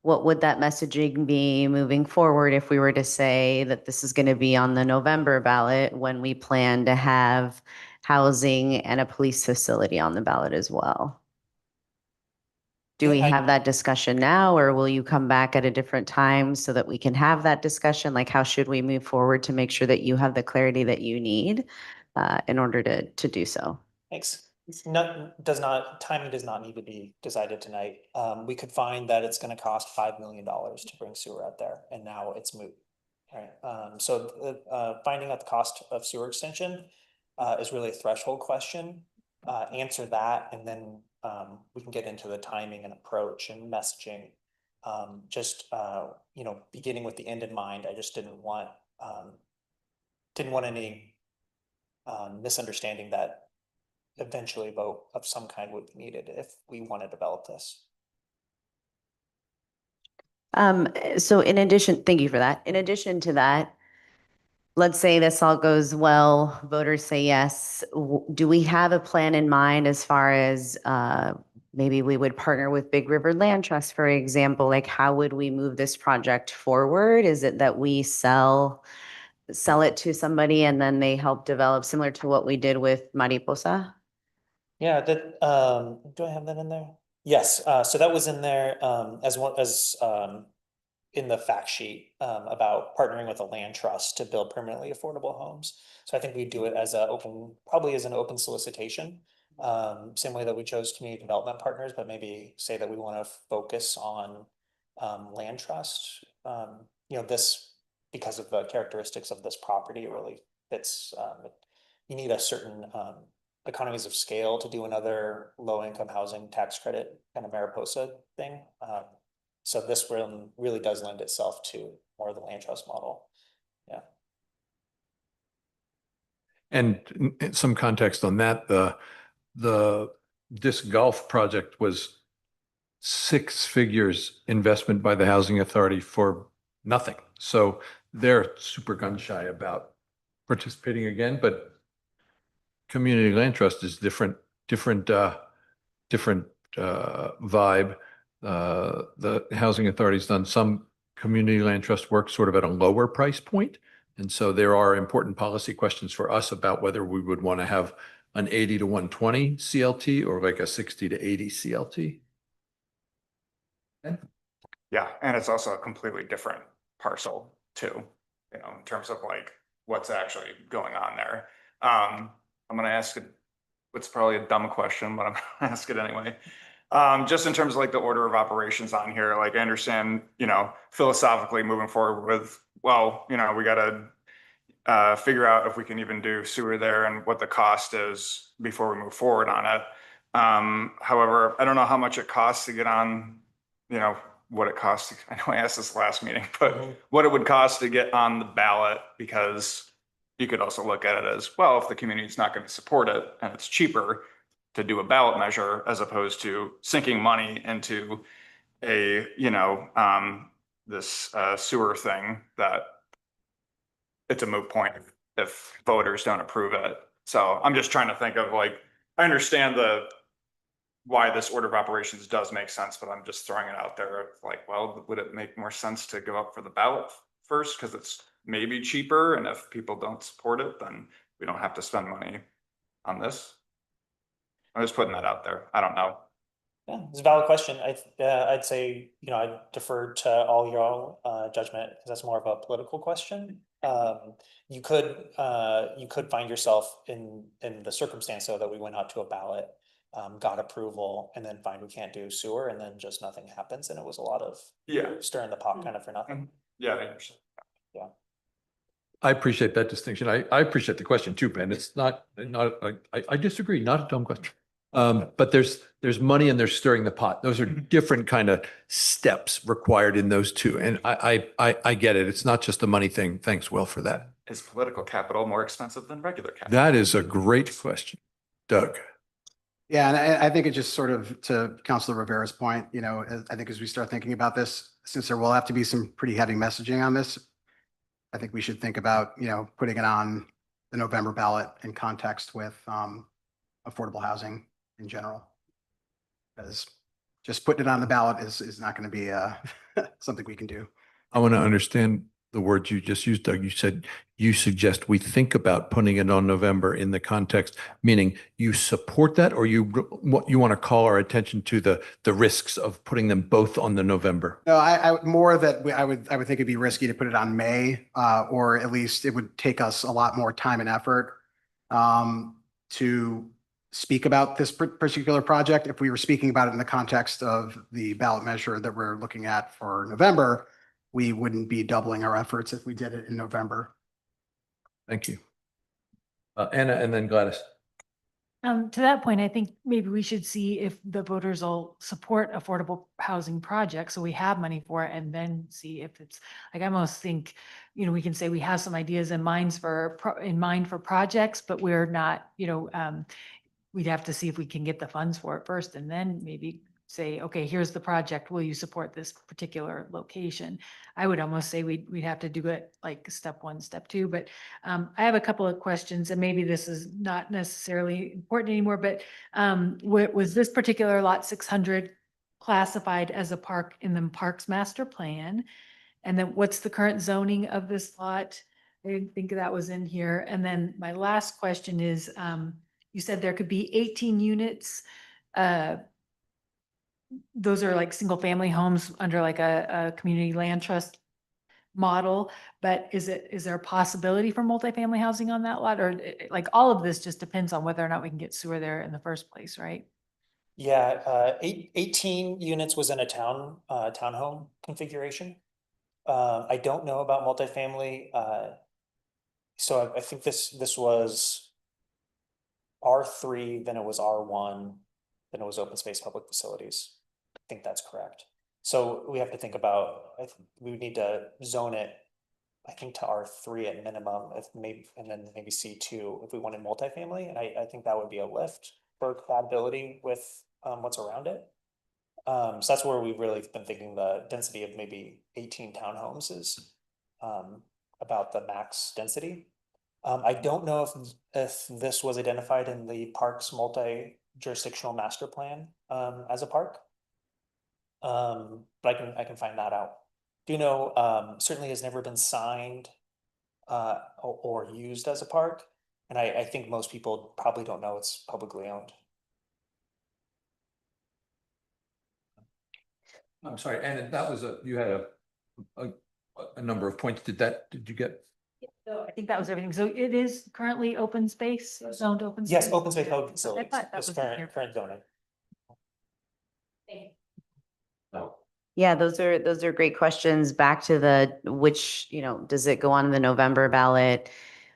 would that messaging be moving forward if we were to say that this is going to be on the November ballot when we plan to have housing and a police facility on the ballot as well? Do we have that discussion now, or will you come back at a different time so that we can have that discussion? Like, how should we move forward to make sure that you have the clarity that you need in order to do so? Thanks. Timing does not need to be decided tonight. We could find that it's going to cost $5 million to bring sewer out there, and now it's moot. Right. So finding out the cost of sewer extension is really a threshold question. Answer that, and then we can get into the timing and approach and messaging. Beginning with the end in mind. I just didn't want any misunderstanding that eventually a vote of some kind would be needed if we want to develop this. So in addition, thank you for that. In addition to that, let's say this all goes well, voters say yes. Do we have a plan in mind as far as maybe we would partner with Big River Land Trust, for example? Like, how would we move this project forward? Is it that we sell it to somebody and then they help develop, similar to what we did with Mariposa? Yeah, that do I have that in there? Yes, so that was in there as in the fact sheet about partnering with a land trust to build permanently affordable homes. So I think we do it as probably as an open solicitation, same way that we chose community development partners, but maybe say that we want to focus on land trust. This, because of the characteristics of this property, it really fits. You need a certain economies of scale to do another low-income housing tax credit kind of Mariposa thing. So this one really does lend itself to more of the land trust model. Yeah. And some context on that, the disc golf project was 6 figures investment by the Housing Authority for nothing. So they're super gun shy about participating again, but Community Land Trust is different vibe. The Housing Authority's done some Community Land Trust work sort of at a lower price point. And so there are important policy questions for us about whether we would want to have an 80 to 120 CLT or like a 60 to 80 CLT. Yeah, and it's also a completely different parcel too, you know, in terms of like what's actually going on there. I'm gonna ask it, what's probably a dumb question, but I'm gonna ask it anyway. Just in terms of like the order of operations on here, like I understand, you know, philosophically moving forward with, well, you know, we gotta figure out if we can even do sewer there and what the cost is before we move forward on it. However, I don't know how much it costs to get on, you know, what it costs. I know I asked this last meeting, but what it would cost to get on the ballot, because you could also look at it as, well, if the community is not going to support it and it's cheaper to do a ballot measure as opposed to sinking money into a, you know, this sewer thing, that it's a moot point if voters don't approve it. So I'm just trying to think of like, I understand why this order of operations does make sense, but I'm just throwing it out there of like, well, would it make more sense to go up for the ballot first? Because it's maybe cheaper, and if people don't support it, then we don't have to spend money on this. I'm just putting that out there. I don't know. Yeah, it's a valid question. I'd say, you know, I'd defer to all your judgment, because that's more of a political question. You could find yourself in the circumstance though that we went out to a ballot, got approval, and then find we can't do sewer, and then just nothing happens, and it was a lot of stirring the pot kind of for nothing. Yeah, I understand. Yeah. I appreciate that distinction. I appreciate the question too, Ben. It's not, I disagree, not a dumb question. But there's money and there's stirring the pot. Those are different kind of steps required in those two. And I get it. It's not just a money thing. Thanks, Will, for that. Is political capital more expensive than regular capital? That is a great question. Doug. Yeah, and I think it just sort of, to Councilor Rivera's point, you know, I think as we start thinking about this, since there will have to be some pretty heavy messaging on this, I think we should think about, you know, putting it on the November ballot in context with affordable housing in general. Because just putting it on the ballot is not going to be something we can do. I want to understand the words you just used, Doug. You said you suggest we think about putting it on November in the context, meaning you support that, or what you want to call our attention to the risks of putting them both on the November? No, I more that I would think it'd be risky to put it on May, or at least it would take us a lot more time and effort to speak about this particular project. If we were speaking about it in the context of the ballot measure that we're looking at for November, we wouldn't be doubling our efforts if we did it in November. Thank you. Anna, and then Gladys. To that point, I think maybe we should see if the voters will support affordable housing projects, so we have money for it, and then see if it's, like, I almost think, you know, we can say we have some ideas in mind for projects, but we're not, you know, we'd have to see if we can get the funds for it first, and then maybe say, okay, here's the project. Will you support this particular location? I would almost say we'd have to do it like step one, step two, but I have a couple of questions, and maybe this is not necessarily important anymore, but was this particular lot 600 classified as a park in the Parks Master Plan? And then what's the current zoning of this lot? I didn't think that was in here. And then my last question is, you said there could be 18 units. Those are like single family homes under like a community land trust model, but is there a possibility for multifamily housing on that lot? Or like all of this just depends on whether or not we can get sewer there in the first place, right? Yeah, 18 units was in a townhome configuration. I don't know about multifamily. So I think this was R3, then it was R1, then it was open space public facilities. I think that's correct. So we have to think about, we would need to zone it, I think, to R3 at minimum, and then maybe C2 if we wanted multifamily. And I think that would be a lift for compatibility with what's around it. So that's where we've really been thinking the density of maybe 18 townhomes is about the max density. I don't know if this was identified in the parks multi-jurisdictional master plan as a park. But I can find that out. Do you know, certainly has never been signed or used as a park. And I think most people probably don't know it's publicly owned. I'm sorry, and that was you had a number of points. Did you get? So I think that was everything. So it is currently open space, zoned open space? Yes, open space code I facilities, thought that is was in here. current zoning. Yeah, those are great questions. Back to the which, does it go on the November ballot?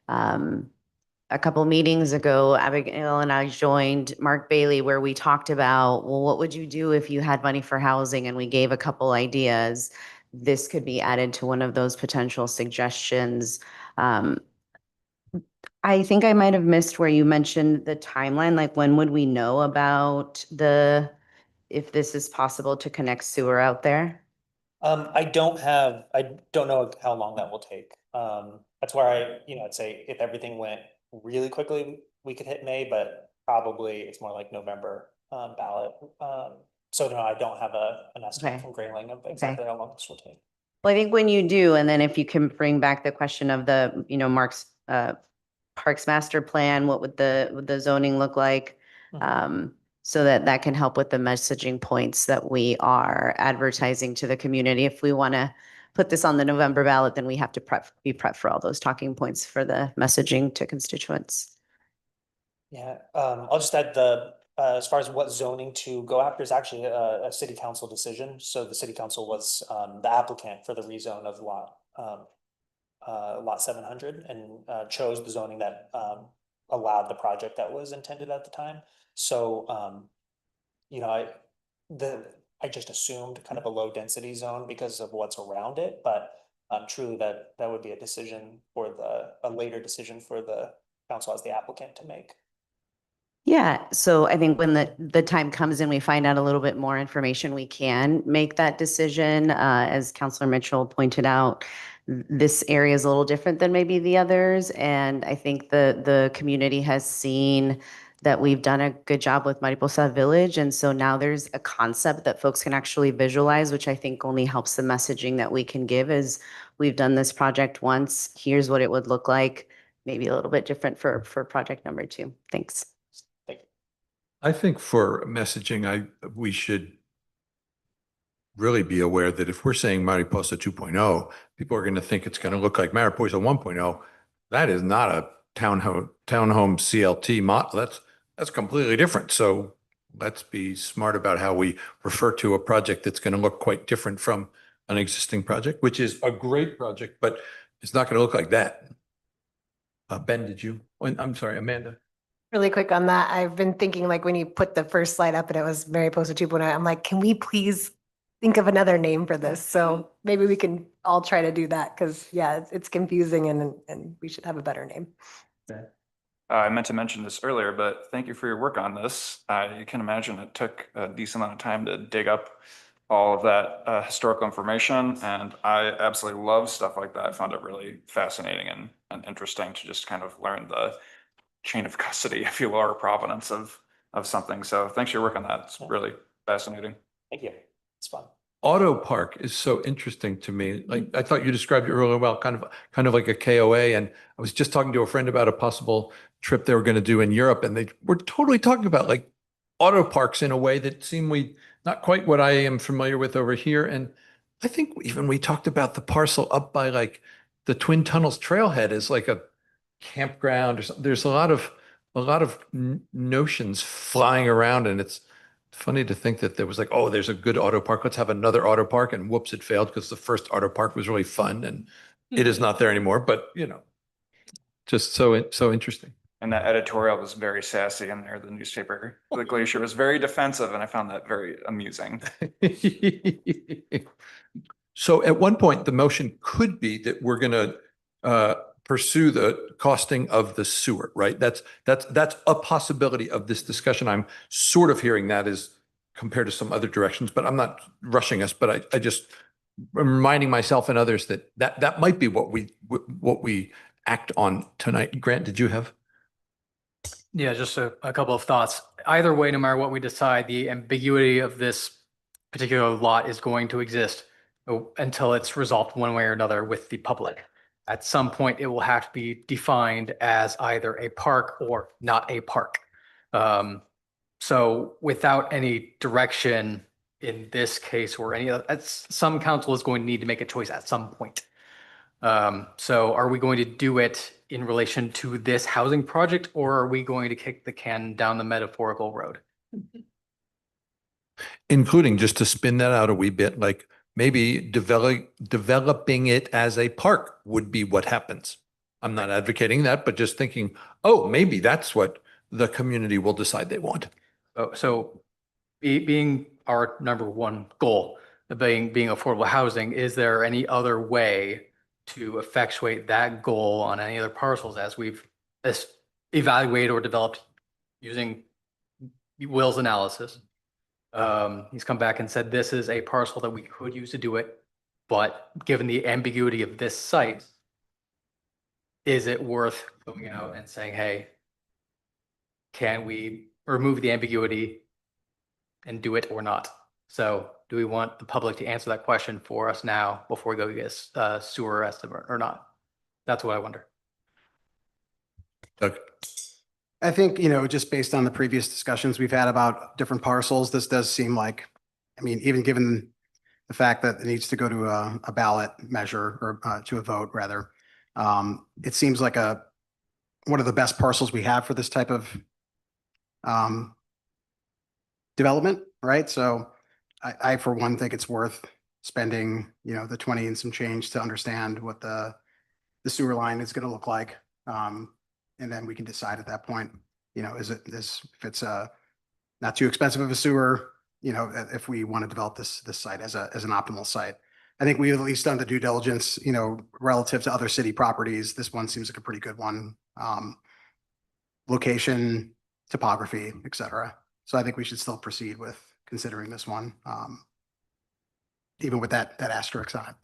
A couple meetings ago, Abigail and I joined Mark Bailey where we talked about, well, what would you do if you had money for housing? And we gave a couple ideas. This could be added to one of those potential suggestions. I think I might have missed where you mentioned the timeline, like when would we know about if this is possible to connect sewer out there? I don't know how long that will take. That's where I'd say if everything went really quickly, we could hit May, but probably it's more like November, ballot. So no, I don't have an estimate Okay. from Grayling of exactly how long this will take. Well, I think when you do, and then if you can bring back the question of the, Mark's Parks Master Plan, what would the zoning look like? So that can help with the messaging points that we are advertising to the community. If we want to put this on the November ballot, then we have to be prepped for all those talking points for the messaging to constituents. Yeah, I'll just add as far as what zoning to go after is actually a city council decision. So the city council was the applicant for the rezone of lot 700 and chose the zoning that allowed the project that was intended at the time. So, I just assumed kind of a low density zone because of what's around it, but truly that would be a decision for a later decision for the council as the applicant to make. Yeah, so I think when the time comes and we find out a little bit more information, we can make that decision. As Councilor Mitchell pointed out, this area is a little different than maybe the others. And I think the community has seen that we've done a good job with Mariposa Village. And so now there's a concept that folks can actually visualize, which I think only helps the messaging that we can give is we've done this project once. Here's what it would look like. Maybe a little bit different for project number 2. Thanks. I think for messaging, we should really be aware that if we're saying Mariposa 2.0, people are going to think it's going to look like Mariposa 1.0. That is not a townhome CLT model. That's completely different. So let's be smart about how we refer to a project that's going to look quite different from an existing project, which is a great project, but it's not going to look like that. Ben, I'm sorry, Amanda. Really quick on that. I've been thinking like when you put the first slide up and it was Mariposa 2.0, I'm like, can we please think of another name for this? So maybe we can all try to do that because yeah, it's confusing and we should have a better name. I meant to mention this earlier, but thank you for your work on this. You can imagine it took a decent amount of time to dig up all of that historical information. And I absolutely love stuff like that. I found it really fascinating and interesting to just kind of learn the chain of custody, if you will, or provenance of something. So thanks for your work on that. It's really fascinating. Thank you. It's fun. Auto park is so interesting to me. Like I thought you described it really well, kind of like a KOA. And I was just talking to a friend about a possible trip they were going to do in Europe, and they were totally talking about like auto parks in a way that seemed not quite what I am familiar with over here. And I think even we talked about the parcel up by like the Twin Tunnels trailhead as like a campground or something. There's a lot of notions flying around, and it's funny to think that there was like, oh, there's a good auto park. Let's have another auto park, and whoops, it failed because the first auto park was really fun, and it is not there anymore. But just so interesting. And that editorial was very sassy in there. The newspaper, the Glacier, was very defensive, and I found that very amusing. So at one point, the motion could be that we're going to pursue the costing of the sewer, right? That's a possibility of this discussion. I'm sort of hearing that as compared to some other directions, but I'm not rushing us. But I just am reminding myself and others that might be what we act on tonight. Grant, did you have? Yeah, just a couple of thoughts. Either way, no matter what we decide, the ambiguity of this particular lot is going to exist until it's resolved one way or another with the public. At some point, it will have to be defined as either a park or not a park. So without any direction, in this case or any other, some council is going to need to make a choice at some point. So are we going to do it in relation to this housing project, or are we going to kick the can down the metaphorical road? Including, just to spin that out a wee bit, like maybe developing it as a park would be what happens. I'm not advocating that, but just thinking, oh, maybe that's what the community will decide they want. So being our number one goal, being affordable housing, is there any other way to effectuate that goal on any other parcels as we've evaluated or developed using Will's analysis? He's come back and said, this is a parcel that we could use to do it, but given the ambiguity of this site, is it worth going out and saying, hey, can we remove the ambiguity and do it or not? So do we want the public to answer that question for us now before we go get a sewer estimate or not? That's what I wonder. Doug? I think, just based on the previous discussions we've had about different parcels, this does seem like, even given the fact that it needs to go to a ballot measure or to a vote rather, it seems like one of the best parcels we have for this type of development, right? So I for one think it's worth spending, the 20 and some change to understand what the sewer line is going to look like. And then we can decide at that point, if it's not too expensive of a sewer, if we want to develop this site as an optimal site. I think we've at least done the due diligence, relative to other city properties. This one seems like a pretty good one. Location, topography, et cetera. So I think we should still proceed with considering this one, even with that asterisk on it.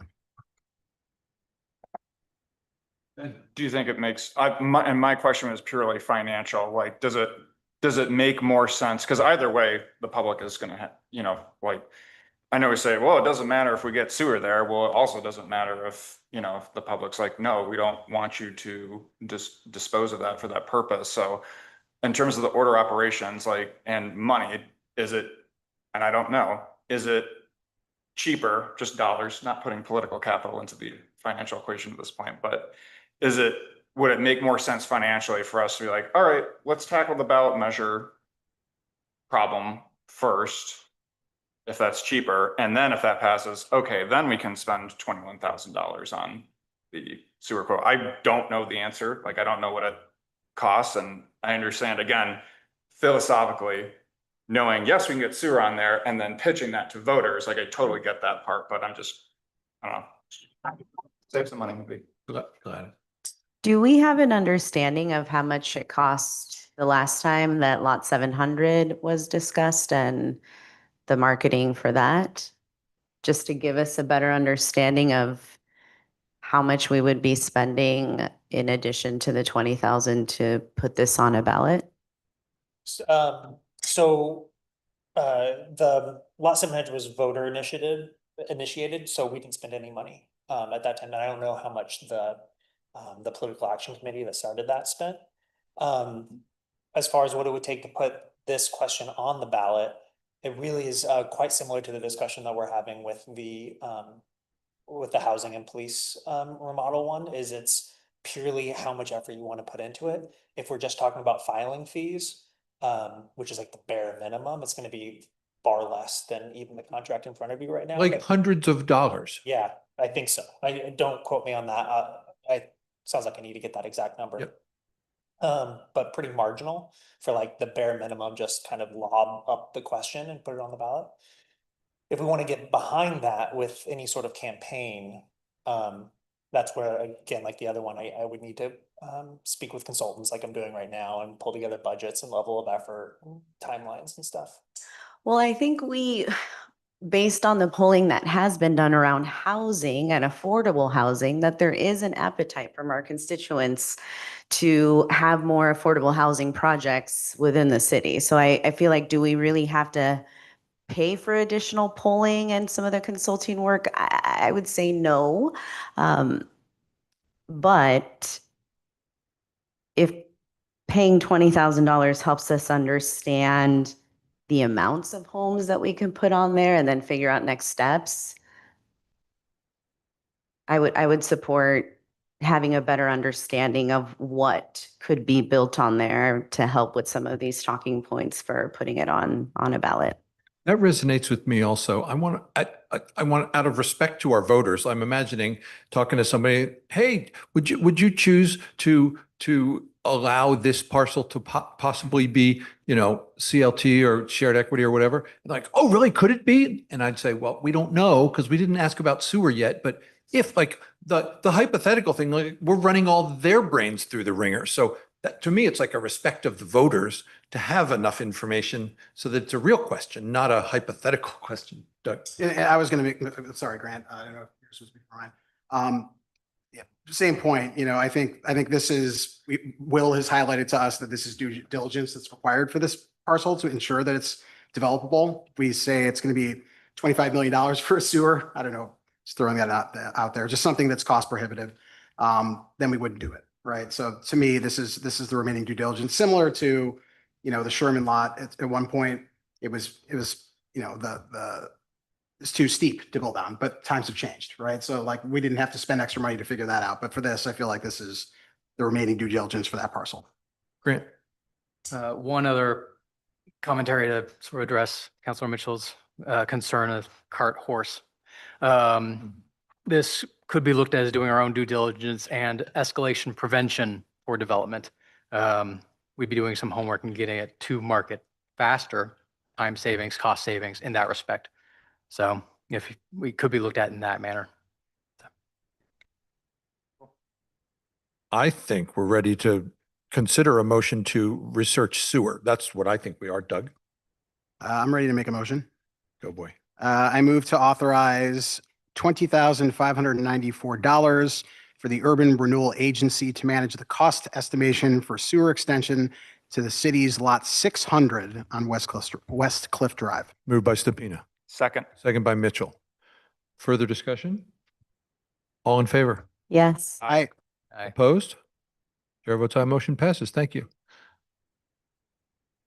Do you think it makes, and my question was purely financial, like, does it make more sense? Because either way, the public is going to, I know we say, well, it doesn't matter if we get sewer there. Well, it also doesn't matter if, if the public's like, no, we don't want you to just dispose of that for that purpose. So in terms of the order operations, and money, is it, and I don't know, is it cheaper, just dollars, not putting political capital into the financial equation at this point, but would it make more sense financially for us to be like, all right, let's tackle the ballot measure problem first, if that's cheaper, and then if that passes, okay, then we can spend $21,000 on the sewer quote. I don't know the answer. I don't know what it costs, and I understand, again, philosophically, knowing, yes, we can get sewer on there, and then pitching that to voters, I totally get that part, but I don't know, save some money maybe. Glad. Do we have an understanding of how much it cost the last time that Lot 700 was discussed and the marketing for that? Just to give us a better understanding of how much we would be spending in addition to the 20,000 to put this on a ballot? The Lot 700 was voter initiated, so we didn't spend any money at that time. And I don't know how much the political action committee that started that spent. As far as what it would take to put this question on the ballot, it really is quite similar to the discussion that we're having with the housing and police remodel one. It's purely how much effort you want to put into it. If we're just talking about filing fees, which is the bare minimum, it's going to be far less than even the contract in front of you right now. Hundreds of dollars. Yeah, I think so. I don't quote me on that. Sounds like I need to get that exact number. Yep. But pretty marginal for the bare minimum, just kind of lob up the question and put it on the ballot. If we want to get behind that with any sort of campaign, that's where, again, the other one, I would need to speak with consultants like I'm doing right now and pull together budgets and level of effort, timelines and stuff. Well, I think based on the polling that has been done around housing and affordable housing, that there is an appetite from our constituents to have more affordable housing projects within the city. So I feel like, do we really have to pay for additional polling and some of the consulting work? I would say no. But if paying $20,000 helps us understand the amounts of homes that we can put on there and then figure out next steps. I would support having a better understanding of what could be built on there to help with some of these talking points for putting it on a ballot. That resonates with me also. I want, out of respect to our voters, I'm imagining talking to somebody, hey, would you choose to allow this parcel to possibly be, CLT or shared equity or whatever? Like, oh, really? Could it be? And I'd say, well, we don't know because we didn't ask about sewer yet. But if like the hypothetical thing, like we're running all their brains through the ringer. So that, to me, it's like a respect of the voters to have enough information so that it's a real question, not a hypothetical question. Doug. And I was going to make, sorry, Grant, I don't know if yours was before mine. Yeah, same point. I think this is, Will has highlighted to us that this is due diligence that's required for this parcel to ensure that it's developable. We say it's going to be $25 million for a sewer. I don't know, just throwing that out there, just something that's cost prohibitive. Then we wouldn't do it, right? So to me, this is the remaining due diligence, similar to the Sherman lot. At one point, it was it's too steep to build on, but times have changed, right? So like we didn't have to spend extra money to figure that out. But for this, I feel like this is the remaining due diligence for that parcel. Grant. One other commentary to sort of address Councilor Mitchell's concern of cart horse. This could be looked at as doing our own due diligence and escalation prevention for development. We'd be doing some homework and getting it to market faster, time savings, cost savings in that respect. So if we could be looked at in that manner. I think we're ready to consider a motion to research sewer. That's what I think we are, Doug. I'm ready to make a motion. Go boy. I move to authorize $20,594 for the Urban Renewal Agency to manage the cost estimation for sewer extension to the city's lot 600 on West Cliff Drive. Moved by Stepina. Second. Second by Mitchell. Further discussion? All in favor? Yes. Aye. Opposed? Chair votes aye, motion passes. Thank you.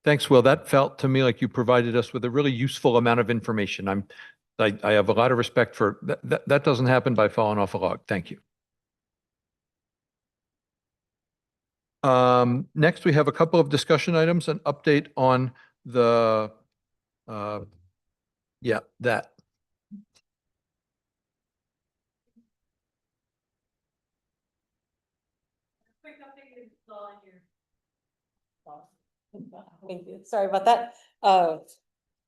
Thanks, Will. That felt to me like you provided us with a really useful amount of information. I have a lot of respect for that. That doesn't happen by falling off a log. Thank you. Next, we have a couple of discussion items, an update on the, that. Thank you. Sorry about that.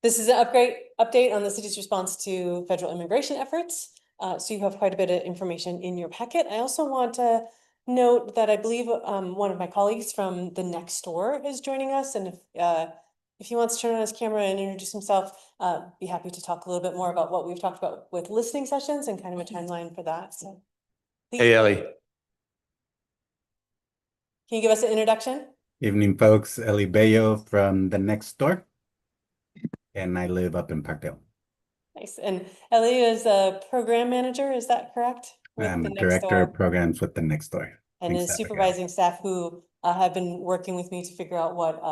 This is an update on the city's response to federal immigration efforts. So you have quite a bit of information in your packet. I also want to note that I believe one of my colleagues from the next door is joining us, and if he wants to turn on his camera and introduce himself, be happy to talk a little bit more about what we've talked about with listening sessions and kind of a timeline for that. So, Hey, Ellie. Can you give us an introduction? Evening, folks. Eli Bello from the next door, and I live up in Parkdale. Nice. And Ellie is a program manager, is that correct? I'm director of programs with the next door. And is supervising staff who have been working with me to figure out what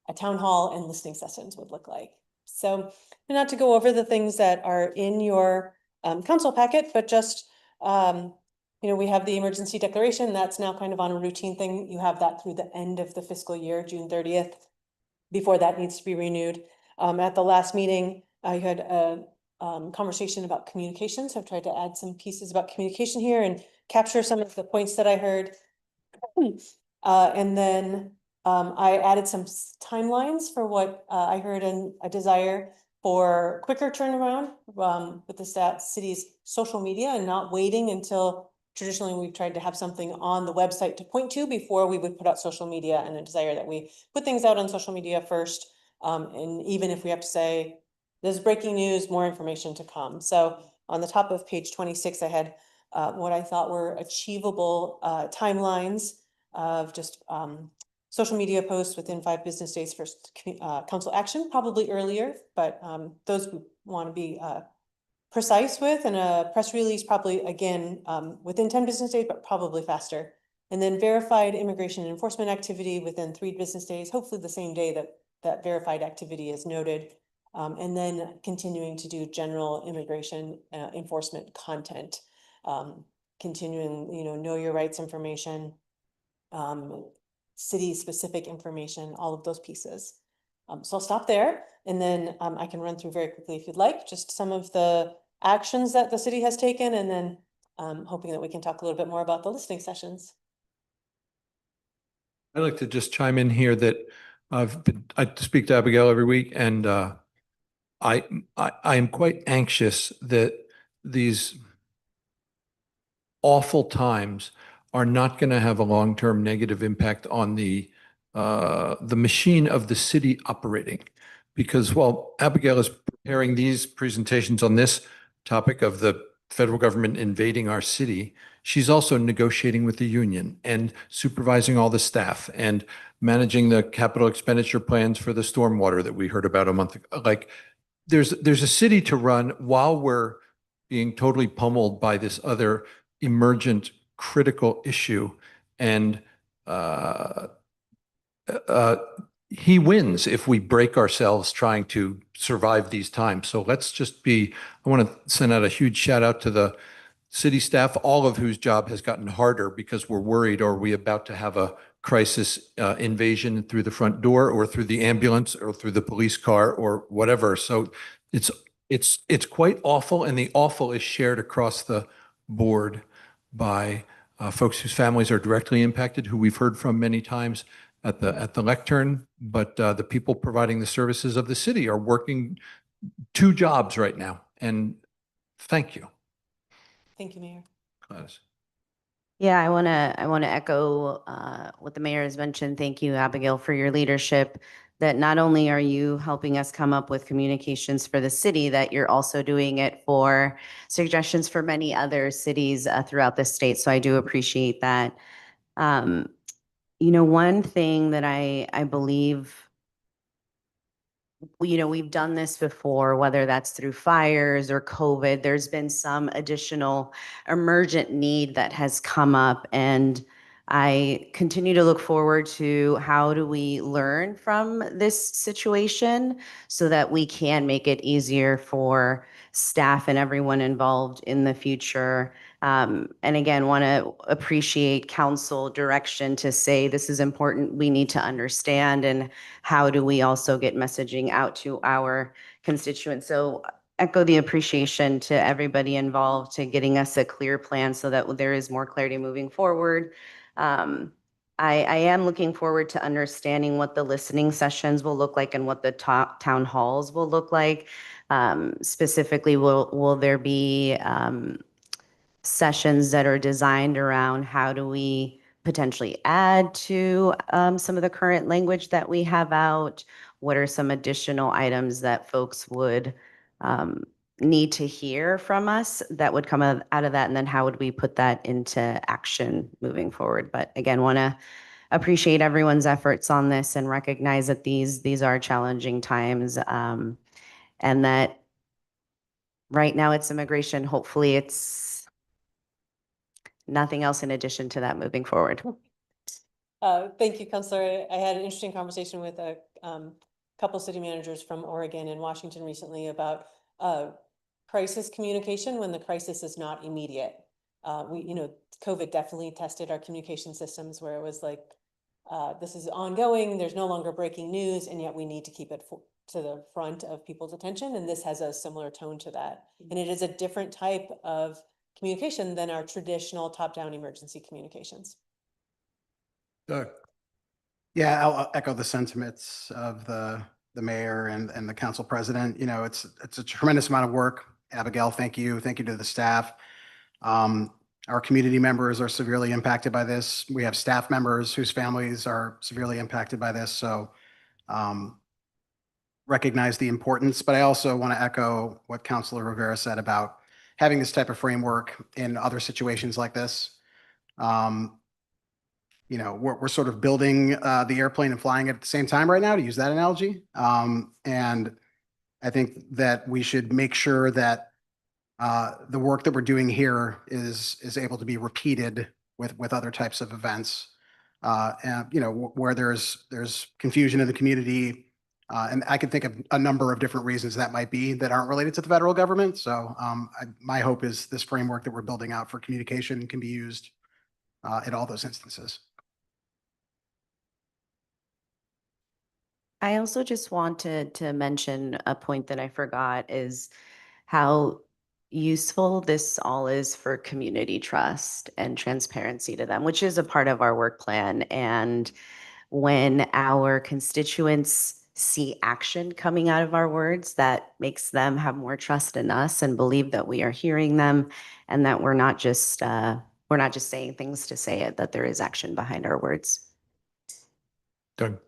a town hall and listening sessions would look like. So not to go over the things that are in your council packet, but just we have the emergency declaration that's now kind of on a routine thing. You have that through the end of the fiscal year, June 30th, before that needs to be renewed. At the last meeting, I had a conversation about communication. So I've tried to add some pieces about communication here and capture some of the points that I heard. And then I added some timelines for what I heard and a desire for quicker turnaround with the city's social media and not waiting until traditionally we've tried to have something on the website to point to before we would put out social media, and a desire that we put things out on social media first. And even if we have to say, there's breaking news, more information to come. So on the top of page 26, I had what I thought were achievable timelines of just social media posts within 5 business days for council action, probably earlier, but those we want to be precise with, and a press release probably again within 10 business days, but probably faster. And then verified immigration and enforcement activity within 3 business days, hopefully the same day that that verified activity is noted. And then continuing to do general immigration enforcement content, continuing, know your rights information, city-specific information, all of those pieces. So I'll stop there, and then I can run through very quickly if you'd like, just some of the actions that the city has taken, and then hoping that we can talk a little bit more about the listening sessions. I'd like to just chime in here that I speak to Abigail every week, and I am quite anxious that these awful times are not going to have a long-term negative impact on the machine of the city operating. Because while Abigail is preparing these presentations on this topic of the federal government invading our city, she's also negotiating with the union and supervising all the staff and managing the capital expenditure plans for the stormwater that we heard about a month ago. Like, there's a city to run while we're being totally pummeled by this other emergent critical issue. And he wins if we break ourselves trying to survive these times. So let's just I want to send out a huge shout out to the city staff, all of whose job has gotten harder because we're worried, or we about to have a crisis invasion through the front door or through the ambulance or through the police car or whatever. So it's quite awful, and the awful is shared across the board by folks whose families are directly impacted, who we've heard from many times at the lectern, but the people providing the services of the city are working 2 jobs right now. And thank you. Thank you, Mayor. Gladys. Yeah, I want to echo what the mayor has mentioned. Thank you, Abigail, for your leadership. That not only are you helping us come up with communications for the city, that you're also doing it for suggestions for many other cities throughout the state. So I do appreciate that. One thing that I believe, we've done this before, whether that's through fires or COVID, there's been some additional emergent need that has come up. And I continue to look forward to how do we learn from this situation so that we can make it easier for staff and everyone involved in the future. And again, want to appreciate council direction to say this is important, we need to understand, and how do we also get messaging out to our constituents. So echo the appreciation to everybody involved to getting us a clear plan so that there is more clarity moving forward. I am looking forward to understanding what the listening sessions will look like and what the town halls will look like. Specifically, will there be sessions that are designed around how do we potentially add to some of the current language that we have out? What are some additional items that folks would need to hear from us that would come out of that? And then how would we put that into action moving forward? But again, want to appreciate everyone's efforts on this and recognize that these are challenging times, and that right now it's immigration. Hopefully it's nothing else in addition to that moving forward. Thank you, Councilor. I had an interesting conversation with a couple city managers from Oregon and Washington recently about crisis communication when the crisis is not immediate. COVID definitely tested our communication systems where it was like, this is ongoing, there's no longer breaking news, and yet we need to keep it to the front of people's attention. And this has a similar tone to that. And it is a different type of communication than our traditional top-down emergency communications. Doug. Yeah, I'll echo the sentiments of the mayor and the council president. It's a tremendous amount of work. Abigail, thank you. Thank you to the staff. Our community members are severely impacted by this. We have staff members whose families are severely impacted by this. So recognize the importance, but I also want to echo what Councilor Rivera said about having this type of framework in other situations like this. We're sort of building the airplane and flying it at the same time right now, to use that analogy. And I think that we should make sure that the work that we're doing here is able to be repeated with other types of events. And where there's confusion in the community, And I can think of a number of different reasons that might be that aren't related to the federal government. So my hope is this framework that we're building out for communication can be used in all those instances. I also just wanted to mention a point that I forgot is how useful this all is for community trust and transparency to them, which is a part of our work plan. And when our constituents see action coming out of our words, that makes them have more trust in us and believe that we are hearing them and that we're not just saying things to say it, that there is action behind our words. Doug.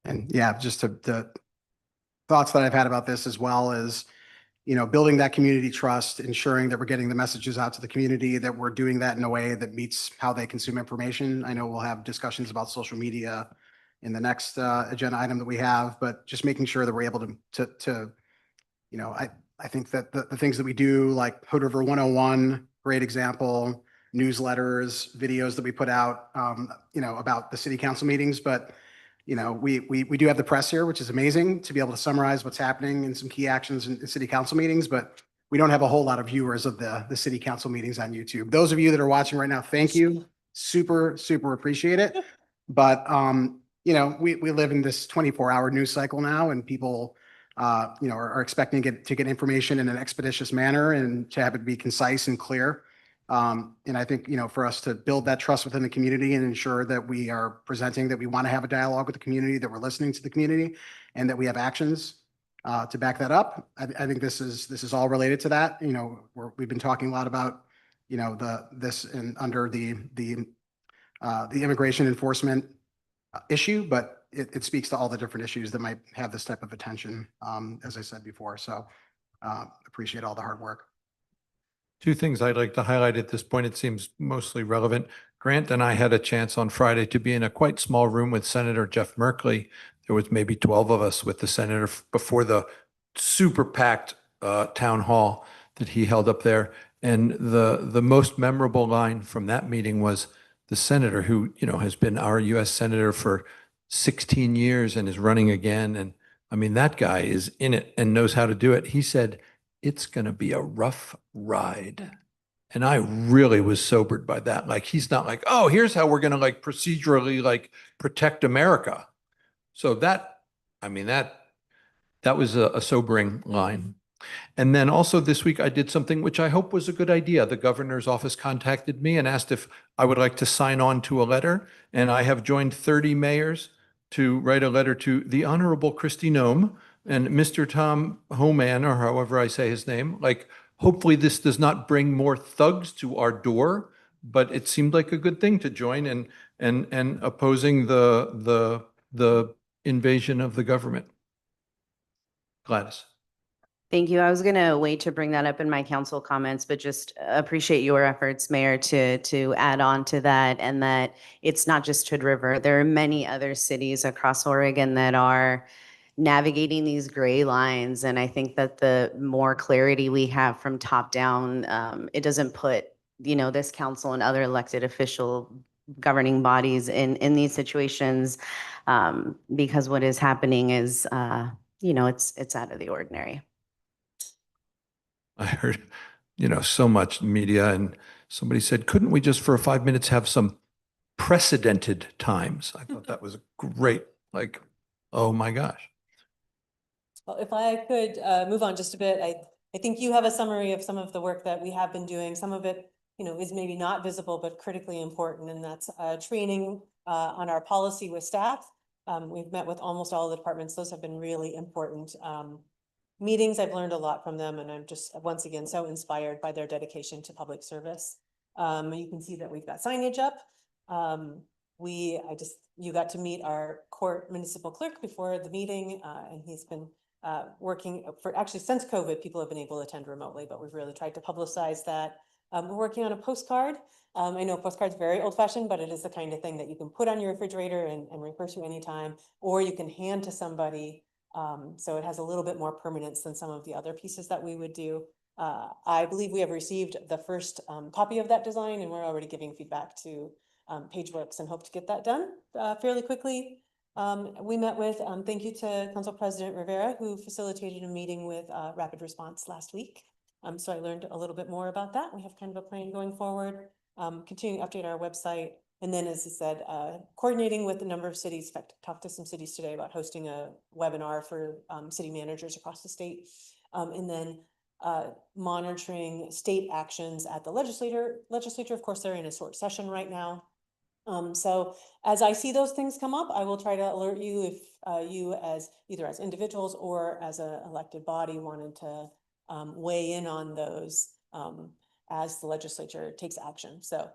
And yeah, just the thoughts that I've had about this as well is, building that community trust, ensuring that we're getting the messages out to the community, that we're doing that in a way that meets how they consume information. I know we'll have discussions about social media in the next agenda item that we have, but just making sure that we're able to I think that the things that we do, like Hood River 101, great example, newsletters, videos that we put out, about the city council meetings, but we do have the press here, which is amazing to be able to summarize what's happening and some key actions in city council meetings, but we don't have a whole lot of viewers of the city council meetings on YouTube. Those of you that are watching right now, thank you. Super, super appreciate it. But, we live in this 24-hour news cycle now, and people, are expecting to get information in an expeditious manner and to have it be concise and clear. And I think, for us to build that trust within the community and ensure that we are presenting, that we want to have a dialogue with the community, that we're listening to the community, and that we have actions to back that up. I think this is all related to that. We've been talking a lot about, this and under the immigration enforcement issue, but it speaks to all the different issues that might have this type of attention, as I said before. So appreciate all the hard work. Two things I'd like to highlight at this point. It seems mostly relevant. Grant and I had a chance on Friday to be in a quite small room with Senator Jeff Merkley. There was maybe 12 of us with the senator before the super packed town hall that he held up there. And the most memorable line from that meeting was the senator who, has been our U.S. senator for 16 years and is running again. And I mean, that guy is in it and knows how to do it. He said, "It's going to be a rough ride." And I really was sobered by that. Like, he's not like, "Oh, here's how we're going to procedurally protect America." So that was a sobering line. And then also this week, I did something which I hope was a good idea. The governor's office contacted me and asked if I would like to sign on to a letter. And I have joined 30 mayors to write a letter to the Honorable Kristi Noem and Mr. Tom Homan, or however I say his name. Hopefully this does not bring more thugs to our door, but it seemed like a good thing to join and opposing the invasion of the government. Gladys. Thank you. I was going to wait to bring that up in my council comments, but just appreciate your efforts, Mayor, to add on to that, and that it's not just Hood River. There are many other cities across Oregon that are navigating these gray lines. And I think that the more clarity we have from top down, it doesn't put, this council and other elected official governing bodies in these situations, because what is happening is, it's out of the ordinary. I heard, so much media, and somebody said, "Couldn't we just for 5 minutes have some precedented times?" I thought that was great. Oh my gosh. Well, if I could move on just a bit, I think you have a summary of some of the work that we have been doing. Some of it, is maybe not visible, but critically important, and that's training on our policy with staff. We've met with almost all the departments. Those have been really important meetings. I've learned a lot from them, and I'm just once again so inspired by their dedication to public service. You can see that we've got signage up. You got to meet our court municipal clerk before the meeting, and he's been working for actually since COVID. People have been able to attend remotely, but we've really tried to publicize that. We're working on a postcard. I know postcard's very old-fashioned, but it is the kind of thing that you can put on your refrigerator and refer to anytime, or you can hand to somebody. So it has a little bit more permanence than some of the other pieces that we would do. I believe we have received the first copy of that design, and we're already giving feedback to PageWorks and hope to get that done fairly quickly. We met with, thank you to Council President Rivera, who facilitated a meeting with Rapid Response last week. So I learned a little bit more about that. We have kind of a plan going forward, continuing to update our website. And then, as I said, coordinating with a number of cities. In fact, talked to some cities today about hosting a webinar for city managers across the state. And then monitoring state actions at the legislature. Of course, they're in a short session right now. So as I see those things come up, I will try to alert you if you as either as individuals or as an elected body wanted to weigh in on those as the legislature takes action. So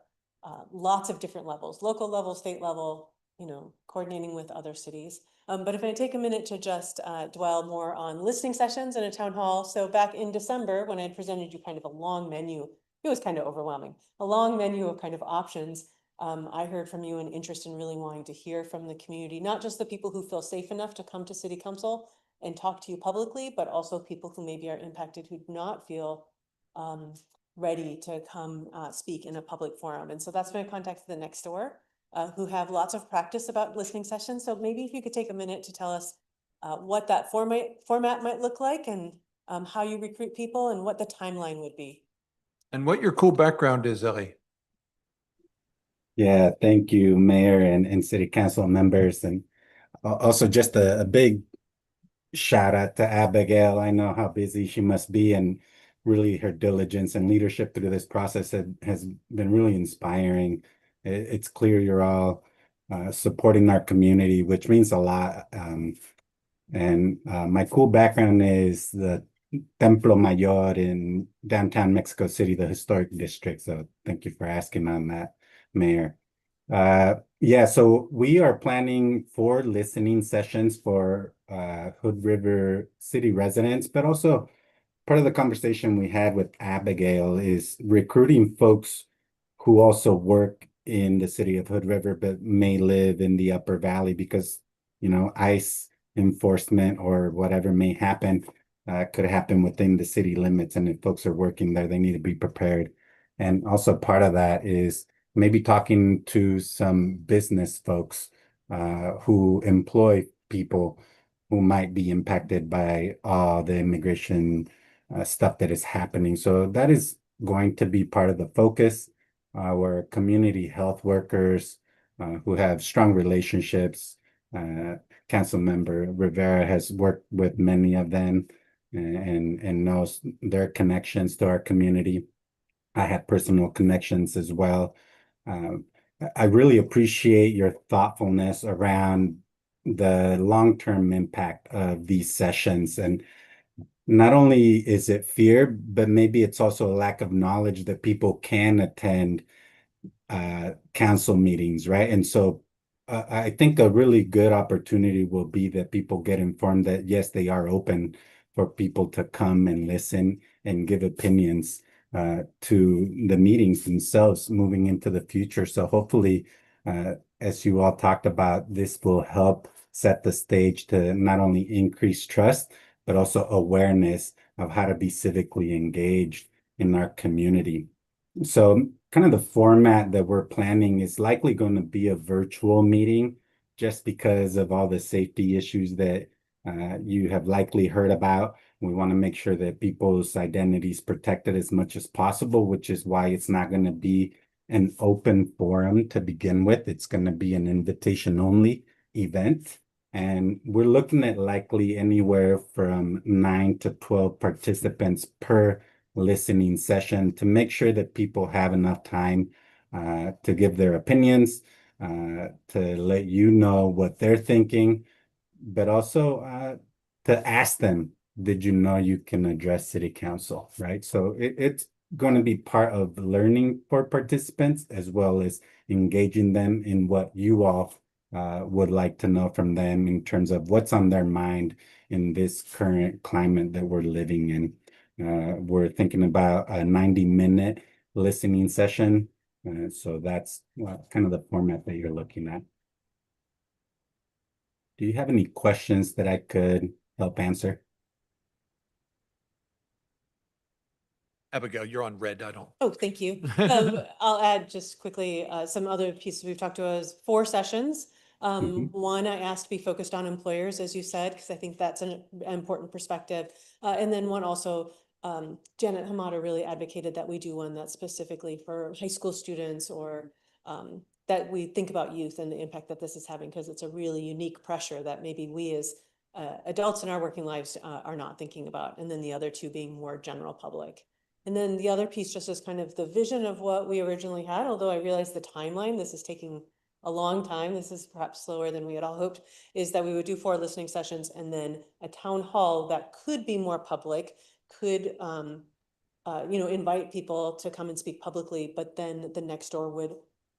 lots of different levels, local level, state level, coordinating with other cities. But if I take a minute to just dwell more on listening sessions in a town hall. So back in December, when I presented you kind of a long menu, it was kind of overwhelming, a long menu of kind of options. I heard from you an interest in really wanting to hear from the community, not just the people who feel safe enough to come to city council and talk to you publicly, but also people who maybe are impacted who do not feel ready to come speak in a public forum. And so that's when I contacted the Next Door, who have lots of practice about listening sessions. So maybe if you could take a minute to tell us what that format might look like and how you recruit people and what the timeline would be. And what your cool background is, Ellie. Yeah, thank you, Mayor and City Council members. And also just a big shout out to Abigail. I know how busy she must be, and really her diligence and leadership through this process has been really inspiring. It's clear you're all supporting our community, which means a lot. And my cool background is the Templo Mayor in downtown Mexico City, the historic district. So thank you for asking on that, Mayor. Yeah, so we are planning 4 listening sessions for Hood River City residents, but also part of the conversation we had with Abigail is recruiting folks who also work in the city of Hood River, but may live in the Upper Valley because, ICE enforcement or whatever may happen could happen within the city limits. And if folks are working there, they need to be prepared. And also part of that is maybe talking to some business folks who employ people who might be impacted by all the immigration stuff that is happening. So that is going to be part of the focus. Our community health workers who have strong relationships. Council member Rivera has worked with many of them and knows their connections to our community. I have personal connections as well. I really appreciate your thoughtfulness around the long-term impact of these sessions. And not only is it fear, but maybe it's also a lack of knowledge that people can attend council meetings, right? And so I think a really good opportunity will be that people get informed that, yes, they are open for people to come and listen and give opinions to the meetings themselves moving into the future. So hopefully, as you all talked about, this will help set the stage to not only increase trust, but also awareness of how to be civically engaged in our community. So kind of the format that we're planning is likely going to be a virtual meeting just because of all the safety issues that you have likely heard about. We want to make sure that people's identity is protected as much as possible, which is why it's not going to be an open forum to begin with. It's going to be an invitation only event. And we're looking at likely anywhere from 9 to 12 participants per listening session to make sure that people have enough time to give their opinions, to let you know what they're thinking, but also to ask them, did you know you can address city council, right? So it's going to be part of learning for participants as well as engaging them in what you all would like to know from them in terms of what's on their mind in this current climate that we're living in. We're thinking about a 90-minute listening session. So that's kind of the format that you're looking at. Do you have any questions that I could help answer? Abigail, you're on red. I don't. Oh, thank you. I'll add just quickly some other pieces we've talked to us 4 sessions. One, I asked to be focused on employers, as you said, because I think that's an important perspective. And then one also, Janet Hamada really advocated that we do one that's specifically for high school students, or that we think about youth and the impact that this is having, because it's a really unique pressure that maybe we as adults in our working lives are not thinking about. And then the other two being more general public. And then the other piece just is kind of the vision of what we originally had, although I realize the timeline, this is taking a long time, this is perhaps slower than we had all hoped, is that we would do 4 listening sessions and then a town hall that could be more public, could invite people to come and speak publicly, but then the Nextdoor would,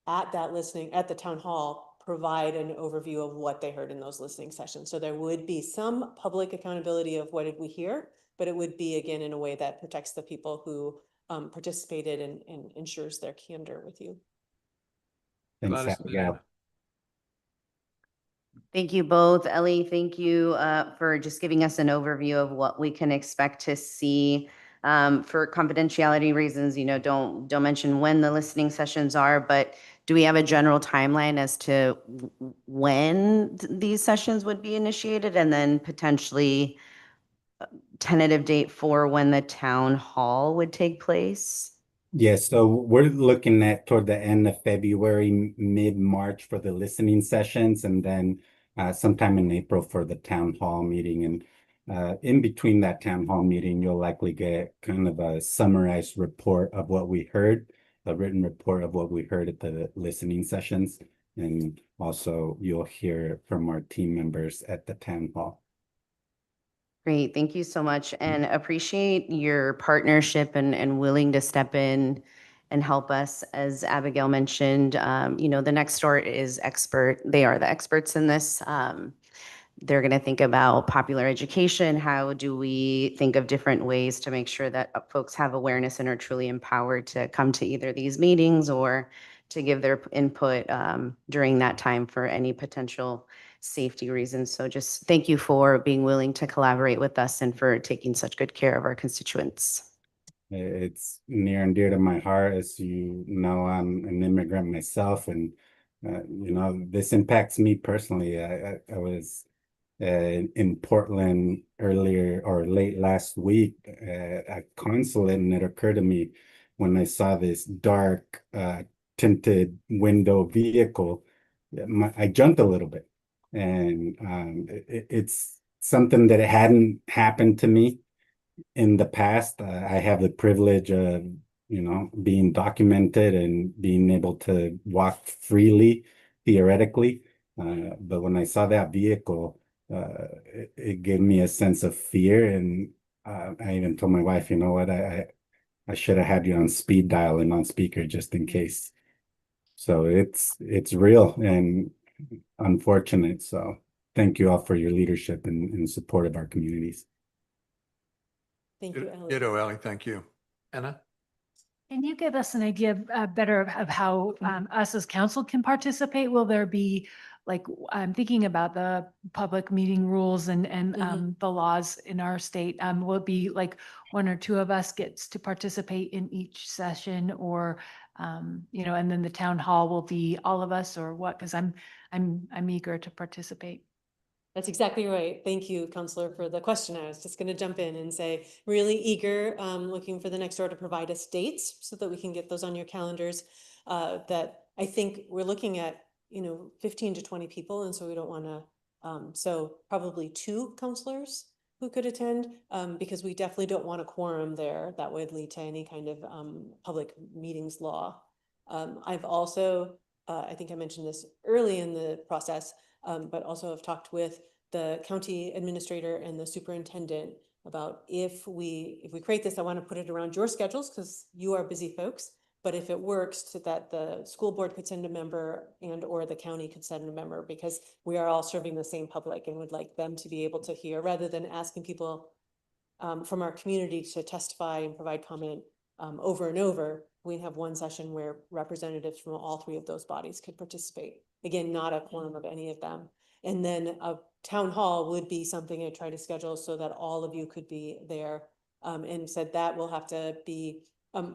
at the town hall, provide an overview of what they heard in those listening sessions. So there would be some public accountability of what did we hear, but it would be, again, in a way that protects the people who participated and ensures their candor with you. Thanks, Abigail. Thank you both. Ellie, thank you for just giving us an overview of what we can expect to see. For confidentiality reasons, don't mention when the listening sessions are, but do we have a general timeline as to when these sessions would be initiated, and then potentially tentative date for when the town hall would take place? Yes, so we're looking at toward the end of February, mid-March for the listening sessions, and then sometime in April for the town hall meeting. And in between that town hall meeting, you'll likely get kind of a summarized report of what we heard, a written report of what we heard at the listening sessions. And also you'll hear from our team members at the town hall. Great, thank you so much, and appreciate your partnership and willing to step in and help us. As Abigail mentioned, the Nextdoor is expert. They are the experts in this. They're going to think about popular education. How do we think of different ways to make sure that folks have awareness and are truly empowered to come to either these meetings or to give their input during that time for any potential safety reasons. So just thank you for being willing to collaborate with us and for taking such good care of our constituents. It's near and dear to my heart. As you know, I'm an immigrant myself, and this impacts me personally. I was in Portland earlier or late last week at a consulate, and it occurred to me when I saw this dark tinted window vehicle, I jumped a little bit. And it's something that hadn't happened to me in the past. I have the privilege of, being documented and being able to walk freely, theoretically. But when I saw that vehicle, it gave me a sense of fear. And I even told my wife, you know what, I should have had you on speed dial and on speaker just in case. So it's real and unfortunate. So thank you all for your leadership and support of our communities. Thank you, Ellie. Ditto, Ellie. Thank you. Anna? Can you give us an idea better of how us as council can participate? Will there be, like, I'm thinking about the public meeting rules and the laws in our state. Will it be like 1 or 2 of us gets to participate in each session, or and then the town hall will be all of us, or what? Because I'm eager to participate. That's exactly right. Thank you, Counselor, for the question. I was just going to jump in and say, really eager, looking for the Nextdoor to provide us dates so that we can get those on your calendars. That I think we're looking at, 15 to 20 people. And so we don't want to, so probably 2 counselors who could attend, because we definitely don't want a quorum there. That would lead to any kind of public meetings law. I've also, I think I mentioned this early in the process, but also I've talked with the county administrator and the superintendent about if we create this, I want to put it around your schedules because you are busy folks. But if it works, so that the school board could send a member and or the county could send a member, because we are all serving the same public and would like them to be able to hear, rather than asking people from our community to testify and provide comment over and over. We have one session where representatives from all 3 of those bodies could participate. Again, not a quorum of any of them. And then a town hall would be something I try to schedule so that all of you could be there. And said that will have to be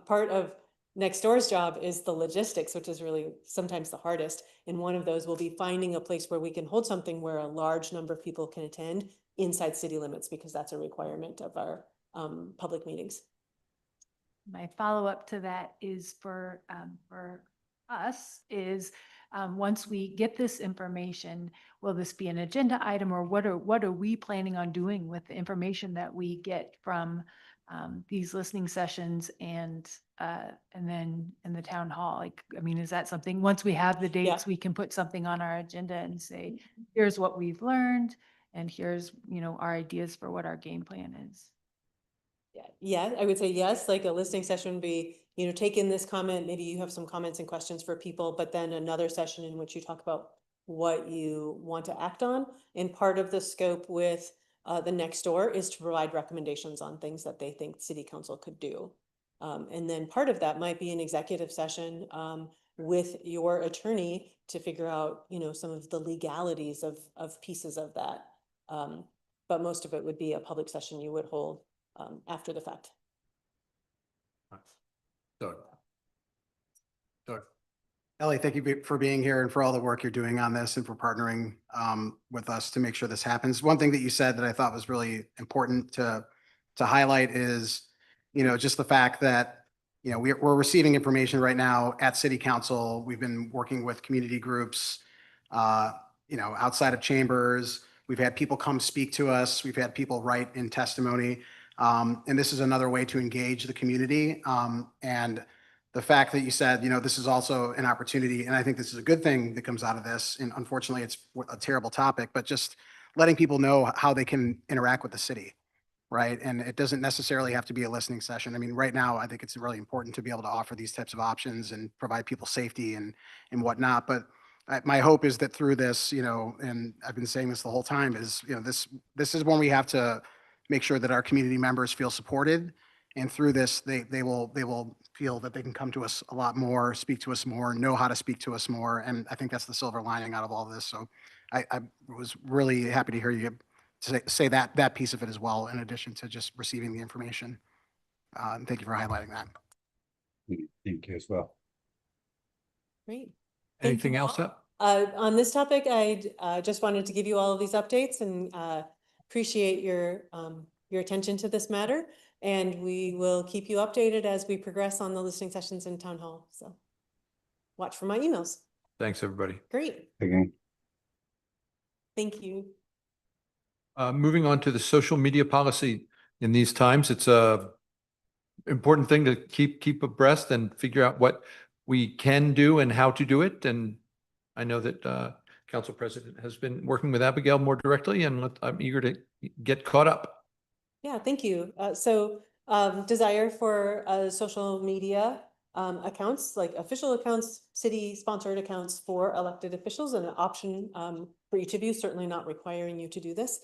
part of next door's job is the logistics, which is really sometimes the hardest. And one of those will be finding a place where we can hold something where a large number of people can attend inside city limits, because that's a requirement of our public meetings. My follow-up to that is for us is, once we get this information, will this be an agenda item, or what are we planning on doing with the information that we get from these listening sessions and then in the town hall? Like, I mean, is that something, once we have the dates, we can put something on our agenda and say, here's what we've learned, and here's, you know, our ideas for what our game plan is? Yeah, I would say yes, like a listening session would be, you know, take in this comment, maybe you have some comments and questions for people, but then another session in which you talk about what you want to act on. And part of the scope with the next door is to provide recommendations on things that they think city council could do. And then part of that might be an executive session with your attorney to figure out, you know, some of the legalities of pieces of that. But most of it would be a public session you would hold after the fact. Doug. Ellie, thank you for being here and for all the work you're doing on this and for partnering with us to make sure this happens. One thing that you said that I thought was really important to highlight is, you know, just the fact that, you know, we're receiving information right now at City Council. We've been working with community groups, you know, outside of chambers. We've had people come speak to us. We've had people write in testimony. And this is another way to engage the community. And the fact that you said, you know, this is also an opportunity, and I think this is a good thing that comes out of this. And unfortunately, it's a terrible topic, but just letting people know how they can interact with the city, right? And it doesn't necessarily have to be a listening session. I mean, right now, I think it's really important to be able to offer these types of options and provide people safety and whatnot. But my hope is that through this, you know, and I've been saying this the whole time, is, you know, this is when we have to make sure that our community members feel supported. And through this, they will feel that they can come to us a lot more, speak to us more, know how to speak to us more. And I think that's the silver lining out of all this. So I was really happy to hear you say that piece of it as well, in addition to just receiving the information. And thank you for highlighting that. Thank you as well. Great. Anything else up? On this topic, I just wanted to give you all of these updates and appreciate your attention to this matter. And we will keep you updated as we progress on the listening sessions in town hall. So watch for my emails. Thanks, everybody. Great. Again. Thank you. Moving on to the social media policy in these times, it's a important thing to keep abreast and figure out what we can do and how to do it. And I know that Council President has been working with Abigail more directly, and I'm eager to get caught up. Yeah, thank you. Desire for social media accounts, like official accounts, city sponsored accounts for elected officials, and an option for each of you, certainly not requiring you to do this.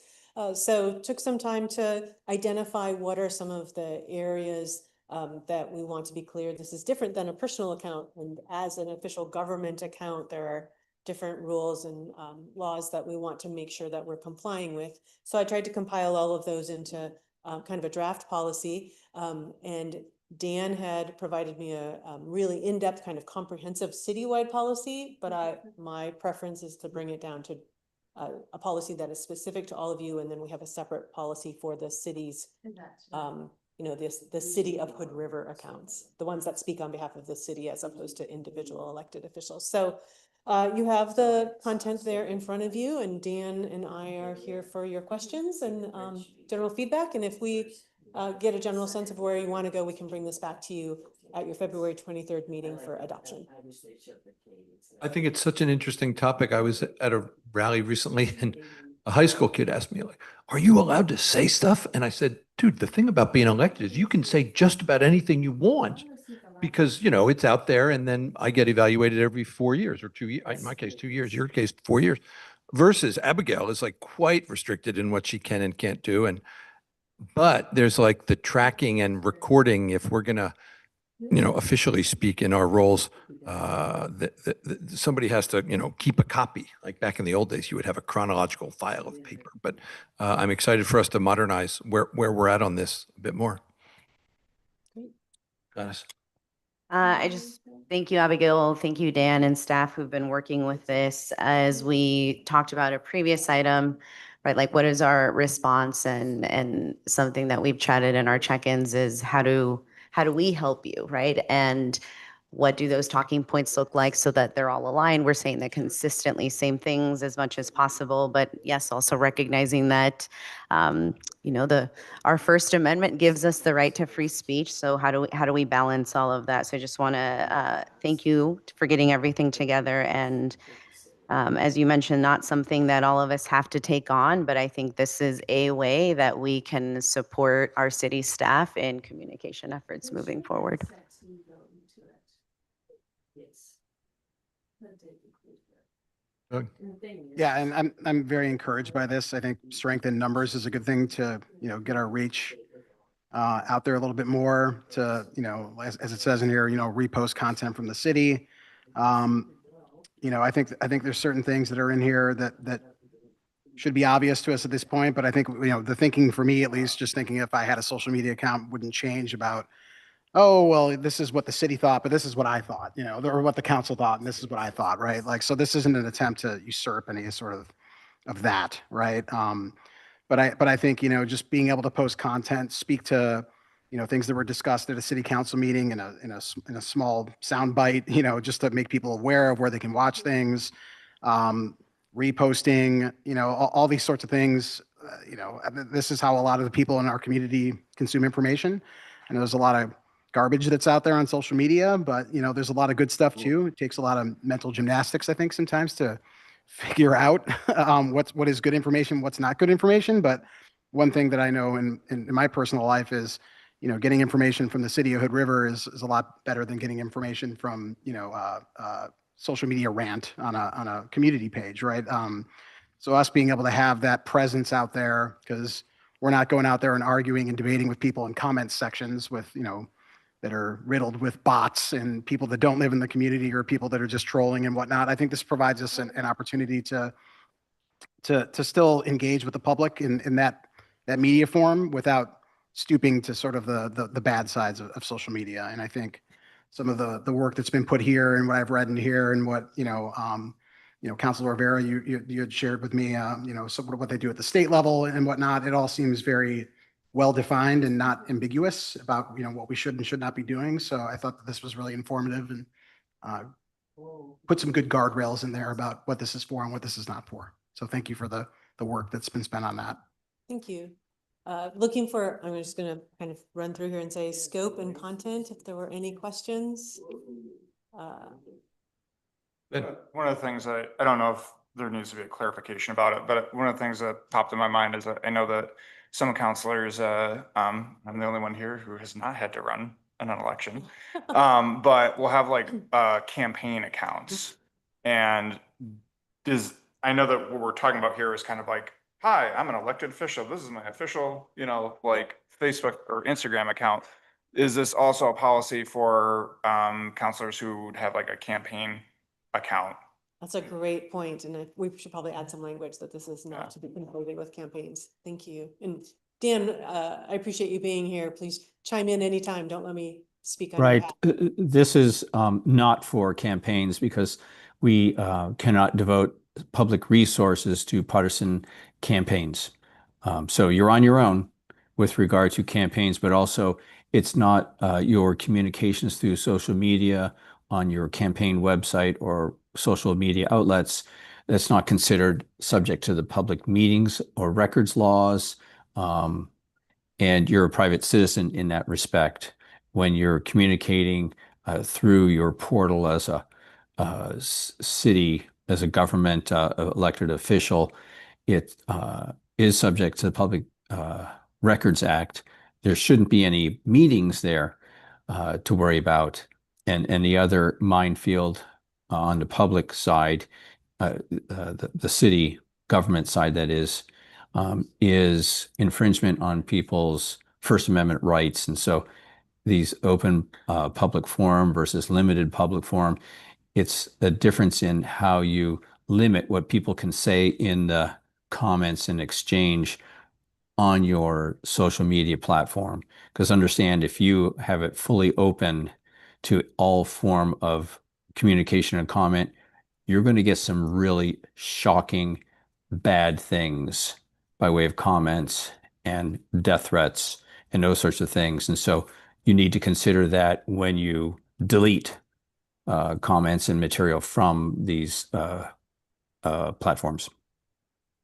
So took some time to identify what are some of the areas that we want to be clear. This is different than a personal account, and as an official government account, there are different rules and laws that we want to make sure that we're complying with. So I tried to compile all of those into kind of a draft policy. And Dan had provided me a really in-depth kind of comprehensive citywide policy, but my preference is to bring it down to a policy that is specific to all of you. And then we have a separate policy for the cities, you know, the city of Hood River accounts, the ones that speak on behalf of the city as opposed to individual elected officials. So you have the content there in front of you, and Dan and I are here for your questions and general feedback. And if we get a general sense of where you want to go, we can bring this back to you at your February 23rd meeting for adoption. I think it's such an interesting topic. I was at a rally recently and a high school kid asked me, like, are you allowed to say stuff? And I said, dude, the thing about being elected is you can say just about anything you want, because, you know, it's out there, and then I get evaluated every 4 years or 2 years, in my case, 2 years, your case, 4 years, versus Abigail is like quite restricted in what she can and can't do. But there's like the tracking and recording. If we're going to, you know, officially speak in our roles, somebody has to, you know, keep a copy. Like back in the old days, you would have a chronological file of paper, but I'm excited for us to modernize where we're at on this a bit more. Great. Gladys. I just, thank you, Abigail. Thank you, Dan and staff who've been working with this. As we talked about a previous item, right? Like what is our response, and something that we've chatted in our check-ins is how do we help you, right? And what do those talking points look like so that they're all aligned? We're saying that consistently same things as much as possible, but yes, also recognizing that, our First Amendment gives us the right to free speech. So how do we balance all of that? So I just want to thank you for getting everything together. And as you mentioned, not something that all of us have to take on, but I think this is a way that we can support our city staff in communication efforts moving forward. Yeah, and I'm very encouraged by this. I think strength in numbers is a good thing to, get our reach out there a little bit more to, as it says in here, repost content from the city. I think there's certain things that are in here that should be obvious to us at this point, but I think, the thinking for me, at least, just thinking if I had a social media account wouldn't change about, oh, well, this is what the city thought, but this is what I thought, or what the council thought, and this is what I thought, right? Like, so this isn't an attempt to usurp any sort of that, right? But I think, just being able to post content, speak to, things that were discussed at a city council meeting in a small sound bite, just to make people aware of where they can watch things, reposting, all these sorts of things. This is how a lot of the people in our community consume information. And there's a lot of garbage that's out there on social media, but there's a lot of good stuff too. It takes a lot of mental gymnastics, I think, sometimes to figure out what is good information, what's not good information. But one thing that I know in my personal life is, getting information from the city of Hood River is a lot better than getting information from, social media rant on a community page, right? So us being able to have that presence out there, because we're not going out there and arguing and debating with people in comment sections with, that are riddled with bots and people that don't live in the community or people that are just trolling and whatnot. I think this provides us an opportunity to still engage with the public in that media form without stooping to sort of the bad sides of social media. And I think some of the work that's been put here and what I've read in here and what, Councilor Rivera, you had shared with me, sort of what they do at the state level and whatnot, it all seems very well-defined and not ambiguous about, what we should and should not be doing. So I thought that this was really informative and put some good guardrails in there about what this is for and what this is not for. So thank you for the work that's been spent on that. Thank you. I'm just going to kind of run through here and say scope and content, if there were any questions. One of the things I don't know if there needs to be a clarification about it, but one of the things that popped in my mind is that I know that some counselors, I'm the only one here who has not had to run an election, but we'll have like campaign accounts. And I know that what we're talking about here is kind of like, hi, I'm an elected official. This is my official, like Facebook or Instagram account. Is this also a policy for counselors who would have like a campaign account? That's a great point. And we should probably add some language that this is not to be conflated with campaigns. Thank you. And Dan, I appreciate you being here. Please chime in anytime. Don't let me speak on your Right. behalf. This is not for campaigns because we cannot devote public resources to partisan campaigns. So you're on your own with regard to campaigns, but also it's not your communications through social media on your campaign website or social media outlets. That's not considered subject to the public meetings or records laws. And you're a private citizen in that respect. When you're communicating through your portal as a city, as a government elected official, it is subject to the Public Records Act. There shouldn't be any meetings there to worry about. And the other minefield on the public side, the city government side, that is infringement on people's First Amendment rights. And so these open public forum versus limited public forum, it's a difference in how you limit what people can say in the comments and exchange on your social media platform. Because understand, if you have it fully open to all form of communication and comment, you're going to get some really shocking bad things by way of comments and death threats and those sorts of things. And so you need to consider that when you delete comments and material from these platforms.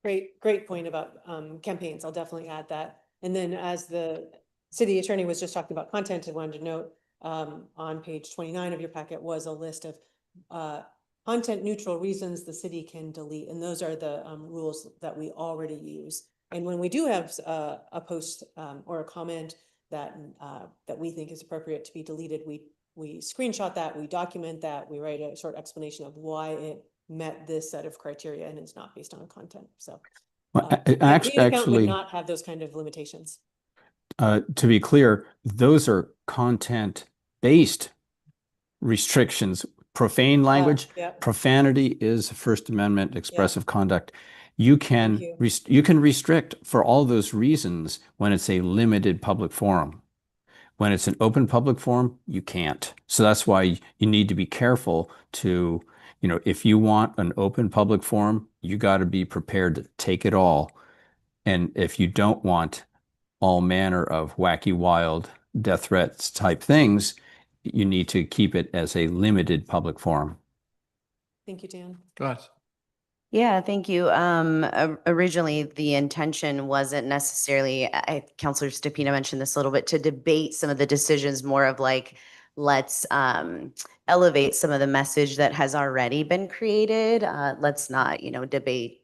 Great point about campaigns. I'll definitely add that. And then as the city attorney was just talking about content, I wanted to note on page 29 of your packet was a list of content neutral reasons the city can delete. And those are the rules that we already use. And when we do have a post or a comment that that we think is appropriate to be deleted, we screenshot that, we document that, we write a short explanation of why it met this set of criteria and is not based on content. So the account would not have those kind of limitations. To be clear, those are content-based restrictions. Profane language, yeah. profanity is First Amendment expressive conduct. You can Thank you can restrict for all those reasons when it's a limited public forum. When it's an open public forum, you can't. So that's why you need to be careful to, you know, if you want an open public forum, you got to be prepared to take it all. And if you don't want all manner of wacky, wild death threats type things, you need to keep it as a limited public forum. Thank you, Dan. Go ahead. Yeah, thank you. Originally, the intention wasn't necessarily, Councilor Stupina mentioned this a little bit, to debate some of the decisions, more of like, let's elevate some of the message that has already been created. Let's not, you know, debate.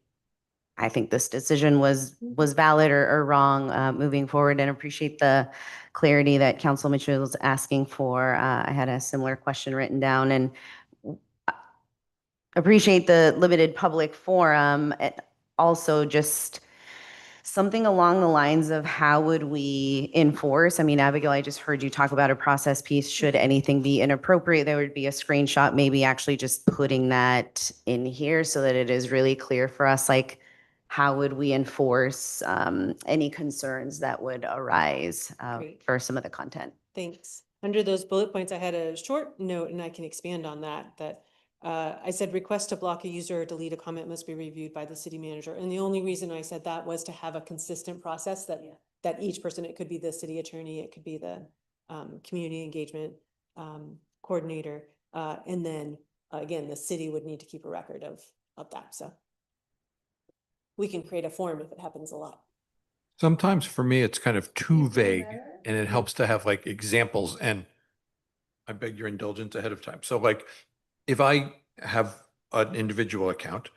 I think this decision was valid or wrong moving forward, and appreciate the clarity that Council Mitchell was asking for. I had a similar question written down, and appreciate the limited public forum. Also just something along the lines of how would we enforce? I mean, Abigail, I just heard you talk about a process piece. Should anything be inappropriate, there would be a screenshot, maybe actually just putting that in here so that it is really clear for us, like, how would we enforce any concerns that would arise for some of the content? Thanks. Under those bullet points, I had a short note, and I can expand on that. I said request to block a user or delete a comment must be reviewed by the city manager. And the only reason I said that was to have a consistent process that each person, it could be the city attorney, it could be the community engagement coordinator. And then again, the city would need to keep a record of that. So we can create a form if it happens a lot. Sometimes for me, it's kind of too vague, and it helps to have like examples, and I beg your indulgence ahead of time. So like, if I have an individual account,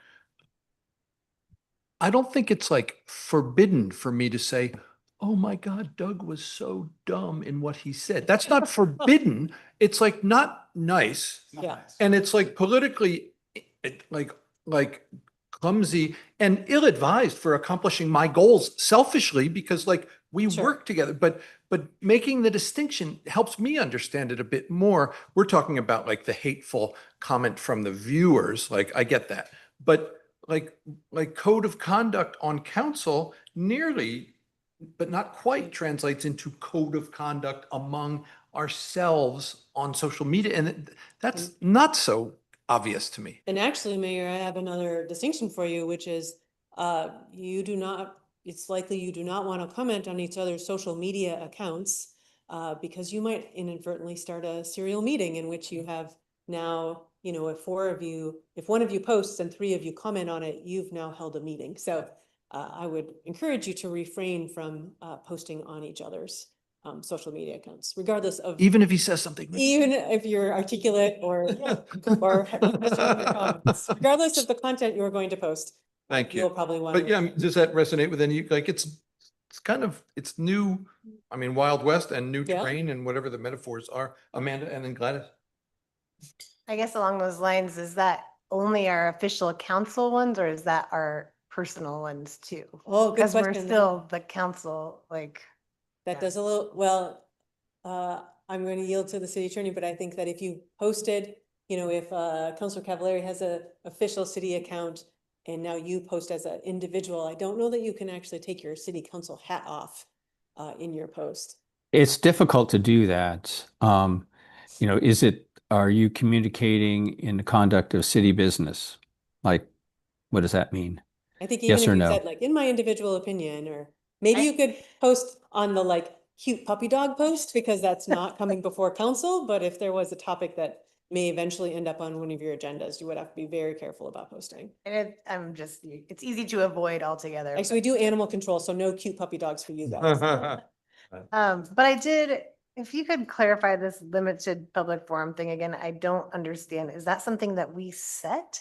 I don't think it's like forbidden for me to say, oh my God, Doug was so dumb in what he said. That's not forbidden. It's like not nice. Yeah. And it's like politically like clumsy and ill-advised for accomplishing my goals selfishly, because like we work together, but making the distinction helps me understand it a bit more. We're talking about like the hateful comment from the viewers. Like I get that, but like code of conduct on council nearly, but not quite, translates into code of conduct among ourselves on social media. And that's not so obvious to me. And actually, Mayor, I have another distinction for you, which is it's likely you do not want to comment on each other's social media accounts because you might inadvertently start a serial meeting in which you have now, you know, if one of you posts and 3 of you comment on it, you've now held a meeting. So I would encourage you to refrain from posting on each other's social media accounts, regardless of. Even if he says something. Even if you're articulate or regardless of the content you're going to post. Thank you. You'll probably want. But yeah, does that resonate with any, like it's kind of, it's new, I mean, Wild West and new terrain and whatever the metaphors are. Amanda and then Gladys. I guess along those lines, is that only our official council ones, or is that our personal ones too? Oh, good because we're question. still the council, like. That does a little, well, I'm going to yield to the city attorney, but I think that if you posted, you know, if Councilor Cavallari has a official city account and now you post as an individual, I don't know that you can actually take your city council hat off in your post. It's difficult to do that. are you communicating in the conduct of city business? Like, what does that mean? I think even Yes if or you no? said like, in my individual opinion, or maybe you could post on the like cute puppy dog post, because that's not coming before council, but if there was a topic that may eventually end up on one of your agendas, you would have to be very careful about posting. And it's easy to avoid altogether. Actually, we do animal control, so no cute puppy dogs for you guys. But if you could clarify this limited public forum thing again, I don't understand. Is that something that we set?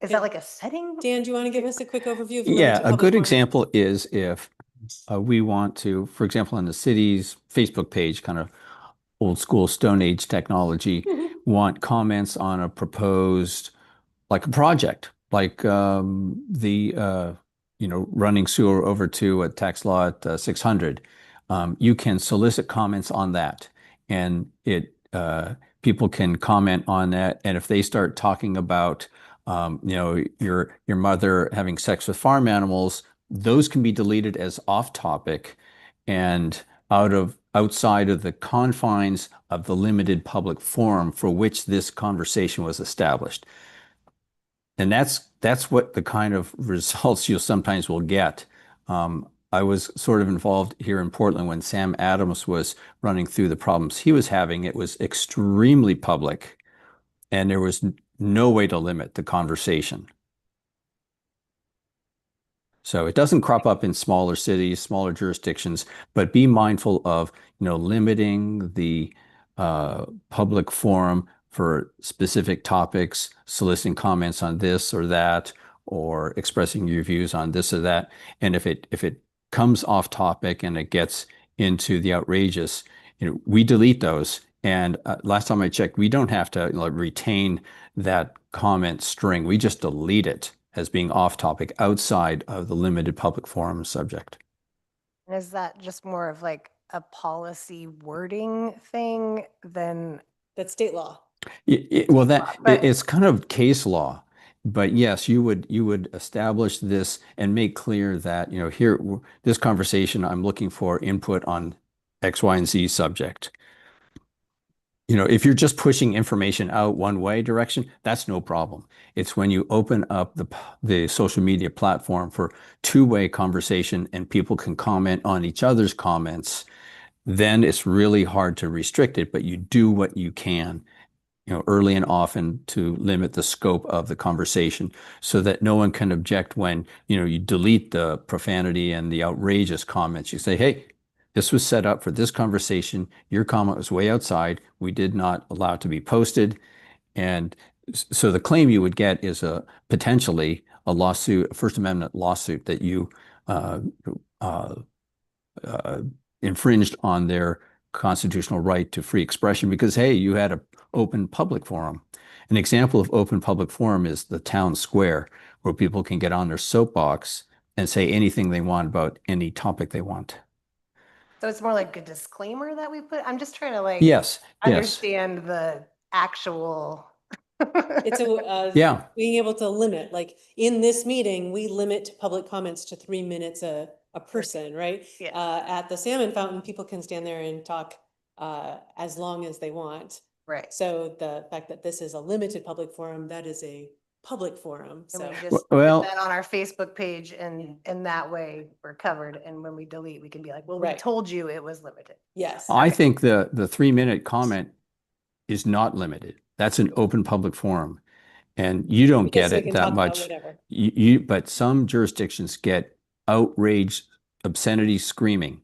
Is that like a setting? Dan, do you want to give us a quick overview of? Yeah, limited a public good forum? example is if we want to, for example, on the city's Facebook page, kind of old school Stone Age technology, want comments on a proposed, like a project, like running sewer over to a tax lot 600. You can solicit comments on that, and people can comment on that. And if they start talking about your mother having sex with farm animals, those can be deleted as off topic and outside of the confines of the limited public forum for which this conversation was established. And that's what the kind of results you sometimes will get. I was sort of involved here in Portland when Sam Adams was running through the problems he was having. It was extremely public, and there was no way to limit the conversation. So it doesn't crop up in smaller cities, smaller jurisdictions, but be mindful of, limiting the public forum for specific topics, soliciting comments on this or that, or expressing your views on this or that. And if it comes off topic and it gets into the outrageous, we delete those. And last time I checked, we don't have to retain that comment string. We just delete it as being off topic outside of the limited public forum subject. And is that just more of like a policy wording thing than? That's state law. Well, it's kind of case law, but yes, you would establish this and make clear that, here, this conversation, I'm looking for input on X, Y, and Z subject. If you're just pushing information out one way direction, that's no problem. It's when you open up the social media platform for two-way conversation and people can comment on each other's comments, then it's really hard to restrict it, but you do what you can, early and often to limit the scope of the conversation so that no one can object when, you delete the profanity and the outrageous comments. You say, hey, this was set up for this conversation. Your comment was way outside. We did not allow it to be posted. And so the claim you would get is potentially a lawsuit, a First Amendment lawsuit that you infringed on their constitutional right to free expression because, hey, you had an open public forum. An example of open public forum is the town square, where people can get on their soapbox and say anything they want about any topic they want. So it's more like a disclaimer that we put? I'm just trying to Yes. understand the actual. It's being able to limit, like in this meeting, we limit public comments to 3 minutes a person, right? Yeah. At the salmon fountain, people can stand there and talk as long as they want. Right. So the fact that this is a limited public forum, that is a public forum. And So we just put that on our Facebook page, and in that way we're covered. And when we delete, we can be like, well, we Right. told you it was limited. yes. I think the 3-minute comment is not limited. That's an open public forum. And you don't Because get we it can that talk about much. whatever. But some jurisdictions get outrage, obscenity, screaming.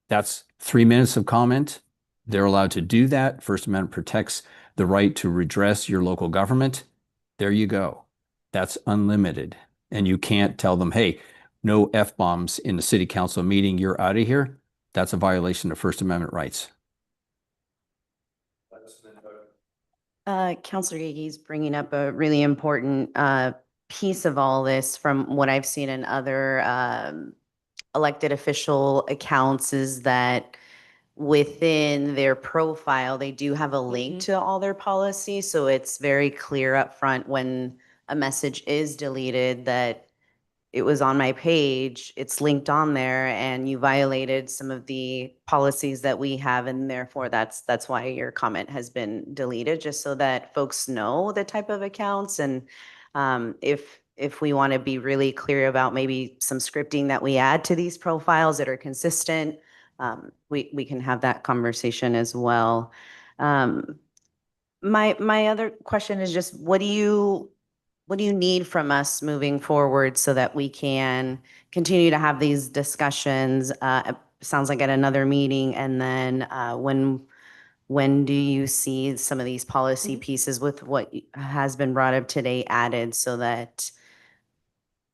That's 3 minutes of comment. They're allowed to do that. First Amendment protects the right to redress your local government. There you go. That's unlimited. And you can't tell them, hey, no F-bombs in the city council meeting, you're out of here. That's a violation of First Amendment rights. Councilor Yeagy's bringing up a really important piece of all this from what I've seen in other elected official accounts is that within their profile, they do have a link to all their policies. So it's very clear up front when a message is deleted that it was on my page, it's linked on there, and you violated some of the policies that we have, and therefore that's why your comment has been deleted, just so that folks know the type of accounts. And if we want to be really clear about maybe some scripting that we add to these profiles that are consistent, we can have that conversation as well. My other question is just, what do you need from us moving forward so that we can continue to have these discussions? It sounds like at another meeting, and then when do you see some of these policy pieces with what has been brought up today added so that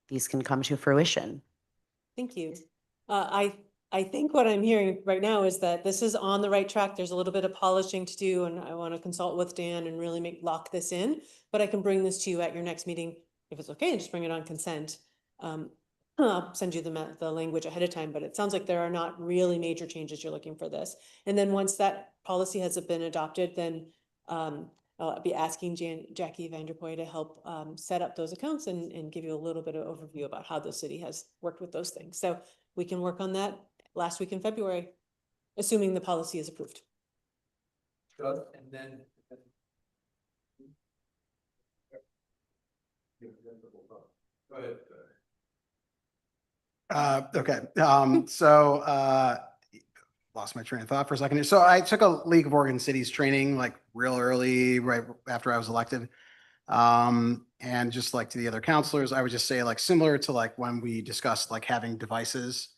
these can come to fruition? Thank you. I think what I'm hearing right now is that this is on the right track. There's a little bit of polishing to do, and I want to consult with Dan and really lock this in. But I can bring this to you at your next meeting if it's okay, and just bring it on consent. I'll send you the language ahead of time, but it sounds like there are not really major changes you're looking for this. And then once that policy has been adopted, then I'll be asking Jackie Vanderpoy to help set up those accounts and give you a little bit of overview about how the city has worked with those things. So we can work on that last week in February, assuming the policy is approved. Good, and then. Go ahead. Okay, so lost my train of thought for a second. So I took a League of Oregon Cities training like real early, right after I was elected. And just like to the other counselors, I would just say like similar to like when we discussed like having devices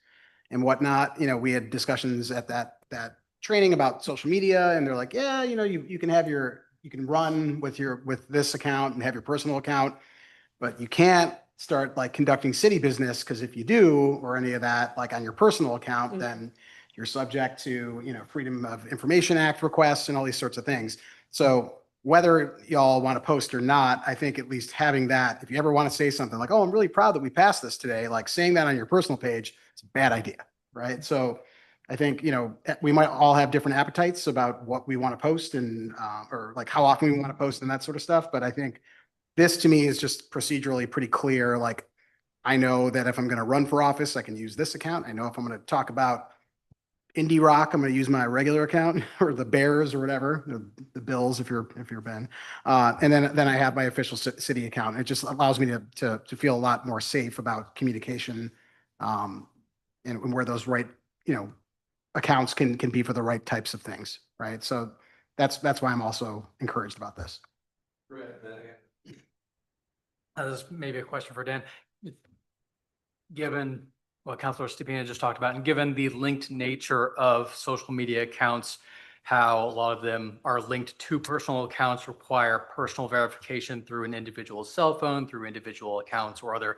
and whatnot, we had discussions at that training about social media, and they're like, yeah, you can run with this account and have your personal account, but you can't start like conducting city business, because if you do, or any of that, like on your personal account, then you're subject to, Freedom of Information Act requests and all these sorts of things. So whether y'all want to post or not, I think at least having that, if you ever want to say something like, oh, I'm really proud that we passed this today, like saying that on your personal page, it's a bad idea, right? So I think, we might all have different appetites about what we want to post and, or like how often we want to post and that sort of stuff. But I think this to me is just procedurally pretty clear. Like, I know that if I'm going to run for office, I can use this account. I know if I'm going to talk about indie rock, I'm going to use my regular account, or the Bears or whatever, the Bills if you're Ben. And then I have my official city account. It just allows me to feel a lot more safe about communication, and where those right, accounts can be for the right types of things, right? So that's why I'm also encouraged about this. This may be a question for Dan. Given what Councilor Stupina just talked about, and given the linked nature of social media accounts, how a lot of them are linked to personal accounts, require personal verification through an individual's cell phone, through individual accounts or other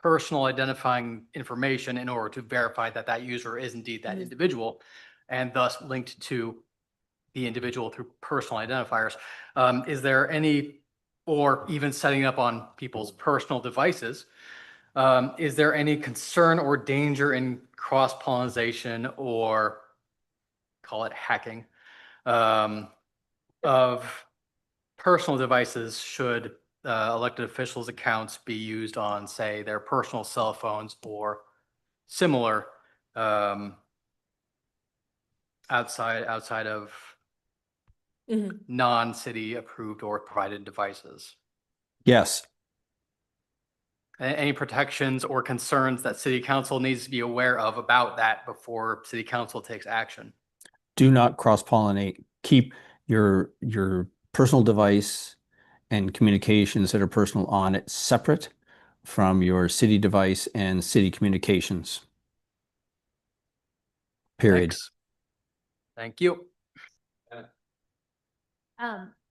personal identifying information in order to verify that that user is indeed that individual, and thus linked to the individual through personal identifiers. Is there any, or even setting up on people's personal devices, is there any concern or danger in cross-pollination, or call it hacking, of personal devices should elected officials' accounts be used on, say, their personal cell phones or similar outside of non-city approved or provided devices? Yes. Any protections or concerns that city council needs to be aware of about that before city council takes action? Do not cross-pollinate. Keep your personal device and communications that are personal on it separate from your city device and city communications. Period. Thanks. Thank you.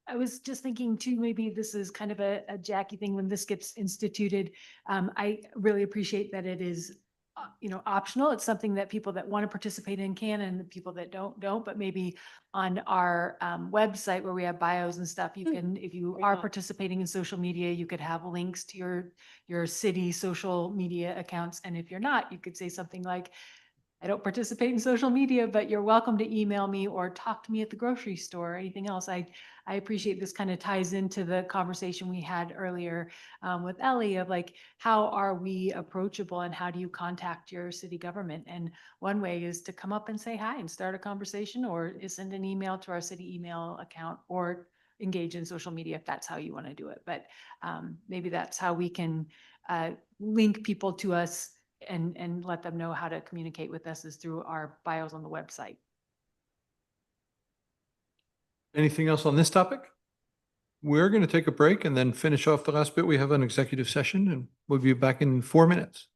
I was just thinking too, maybe this is kind of a Jackie thing when this gets instituted. I really appreciate that it is, optional. It's something that people that want to participate in can, and the people that don't, but maybe on our website where we have bios and stuff, you can, if you are participating in social media, you could have links to your city social media accounts. And if you're not, you could say something like, I don't participate in social media, but you're welcome to email me or talk to me at the grocery store or anything else. I appreciate this kind of ties into the conversation we had earlier with Ellie of like, how are we approachable and how do you contact your city government? And one way is to come up and say hi and start a conversation, or send an email to our city email account, or engage in social media if that's how you want to do it. But maybe that's how we can link people to us and let them know how to communicate with us, is through our bios on the website. Anything else on this topic? We're going to take a break and then finish off the last bit. We have an executive session and we'll be back in 4 minutes.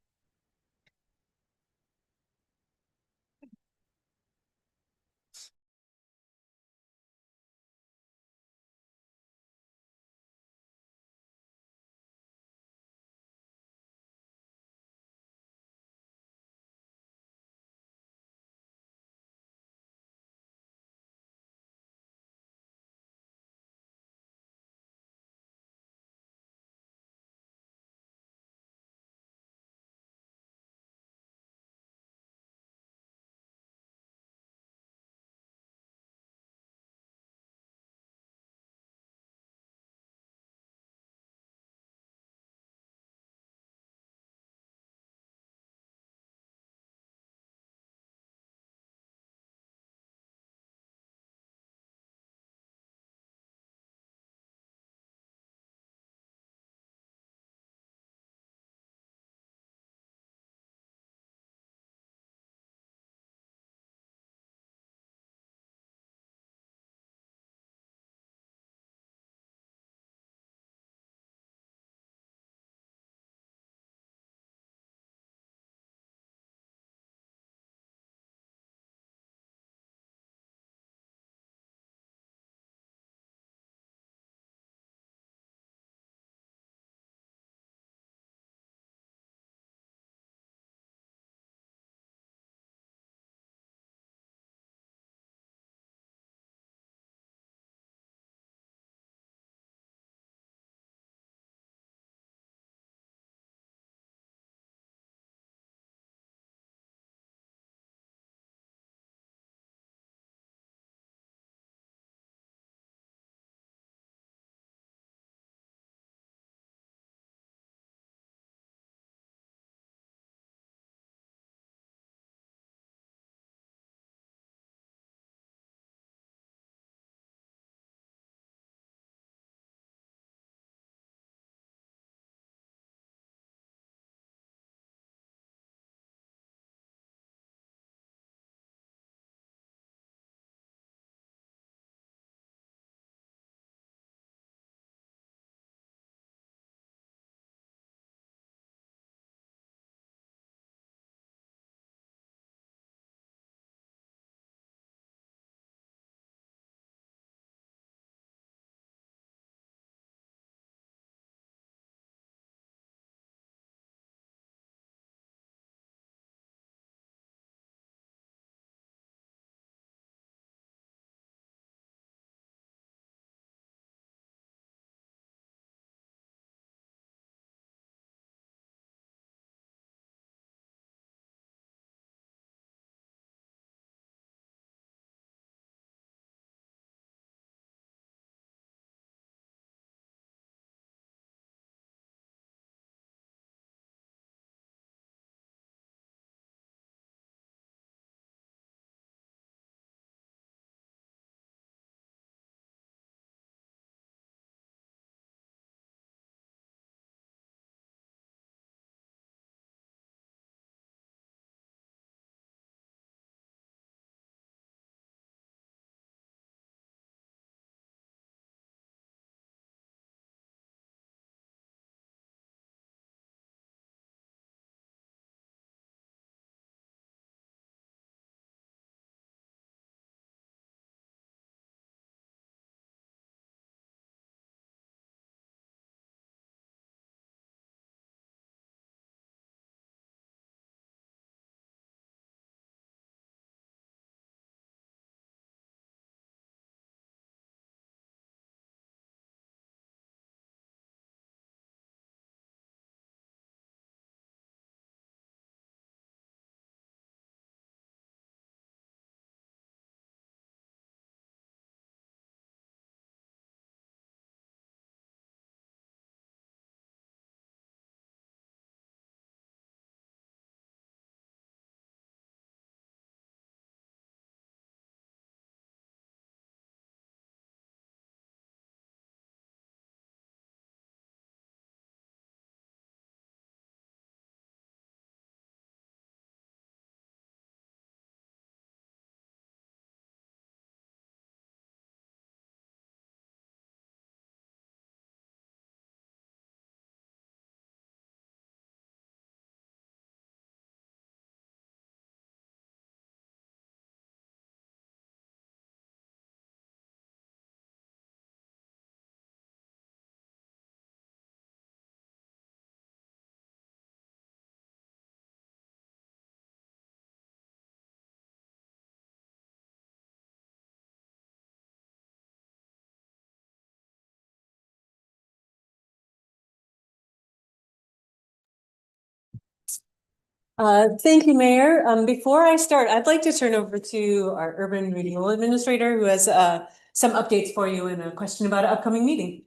Thank you, Mayor. Before I start, I'd like to turn over to our urban renewal administrator who has some updates for you and a question about an upcoming meeting.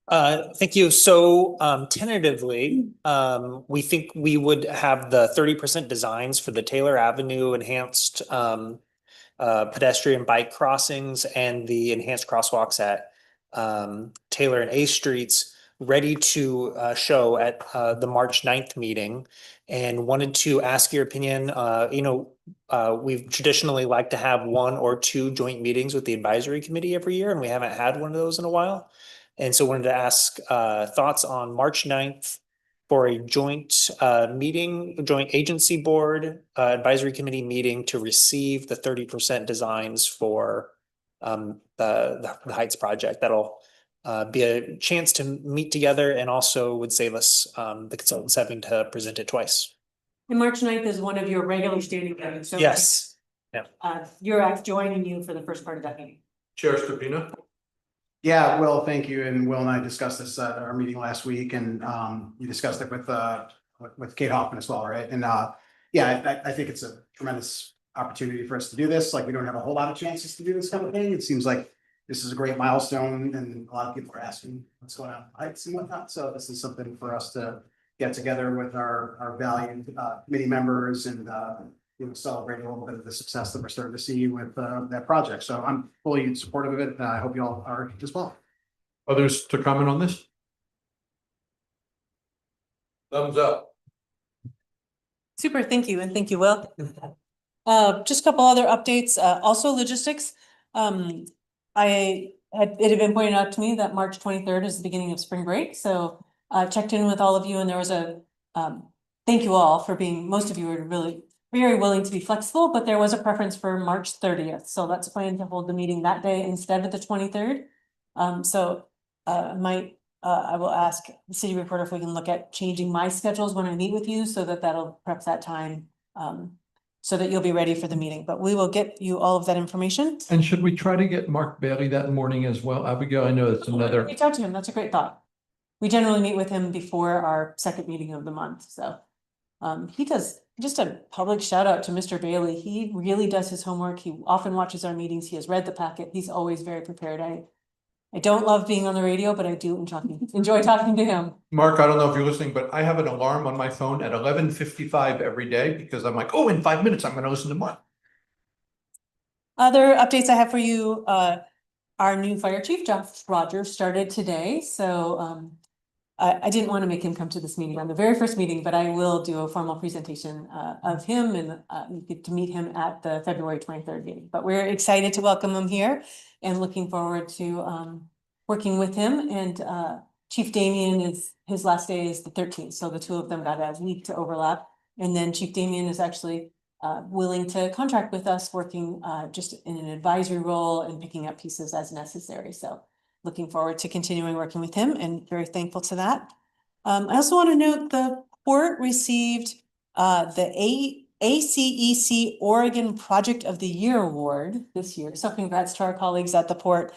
Thank you. So tentatively, we think we would have the 30% designs for the Taylor Avenue enhanced pedestrian bike crossings and the enhanced crosswalks at Taylor and A Streets ready to show at the March 9th meeting, and wanted to ask your opinion. We've traditionally liked to have 1 or 2 joint meetings with the advisory committee every year, and we haven't had one of those in a while. And so wanted to ask thoughts on March 9th for a joint meeting, joint agency board advisory committee meeting to receive the 30% designs for the Heights project. That'll be a chance to meet together, and also would save us the consultants having to present it twice. And March 9th is one of your regular standing meetings. So Yes. you're joining you for the first part of that meeting. Chair Stupina? Yeah, Will, thank you. And Will and I discussed this at our meeting last week, and you discussed it with Kate Hoffman as well, right? And yeah, I think it's a tremendous opportunity for us to do this. Like, we don't have a whole lot of chances to do this kind of thing. It seems like this is a great milestone, and a lot of people are asking what's going on with Heights and whatnot. So this is something for us to get together with our valued committee members and celebrate a little bit of the success that we're starting to see with that project. So I'm fully supportive of it, and I hope you all are as well. Others to comment on this? Thumbs up. Super, thank you, and thank you, Will. Just a couple other updates, also logistics. It had been pointed out to me that March 23rd is the beginning of spring break, so I checked in with all of you, and there was a thank you all for being, most of you were really very willing to be flexible, but there was a preference for March 30th, so let's plan to hold the meeting that day instead of the 23rd. I will ask the city reporter if we can look at changing my schedules when I meet with you, so that'll prep that time, so that you'll be ready for the meeting, but we will get you all of that information. And should we try to get Mark Bailey that morning as well? Abigail, I know that's another. Reach out to him, that's a great thought. We generally meet with him before our second meeting of the month, so. He does, just a public shout out to Mr. Bailey. He really does his homework. He often watches our meetings. He has read the packet. He's always very prepared. I don't love being on the radio, but I do enjoy talking to him. Mark, I don't know if you're listening, but I have an alarm on my phone at 11:55 every day, because I'm like, oh, in 5 minutes, I'm going to listen to Mark. Other updates I have for you, our new fire chief, Jeff Rogers, started today. So I didn't want to make him come to this meeting on the very first meeting, but I will do a formal presentation of him, and you get to meet him at the February 23rd meeting. But we're excited to welcome him here and looking forward to working with him. And Chief Damien his last day is the 13th, so the two of them got a week to overlap. And then Chief Damien is actually willing to contract with us, working just in an advisory role and picking up pieces as necessary. So looking forward to continuing working with him, and very thankful to that. I also want to note the port received the ACEC Oregon Project of the Year Award this year. So congrats to our colleagues at the port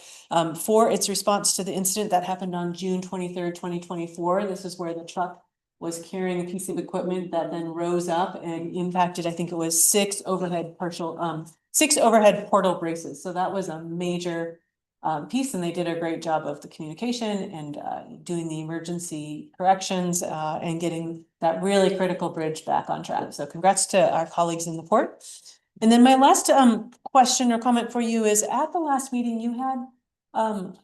for its response to the incident that happened on June 23rd, 2024. This is where the truck was carrying a piece of equipment that then rose up and impacted, I think it was 6 overhead portal braces. So that was a major piece, and they did a great job of the communication and doing the emergency corrections and getting that really critical bridge back on track. So congrats to our colleagues in the port. And then my last question or comment for you is, at the last meeting you had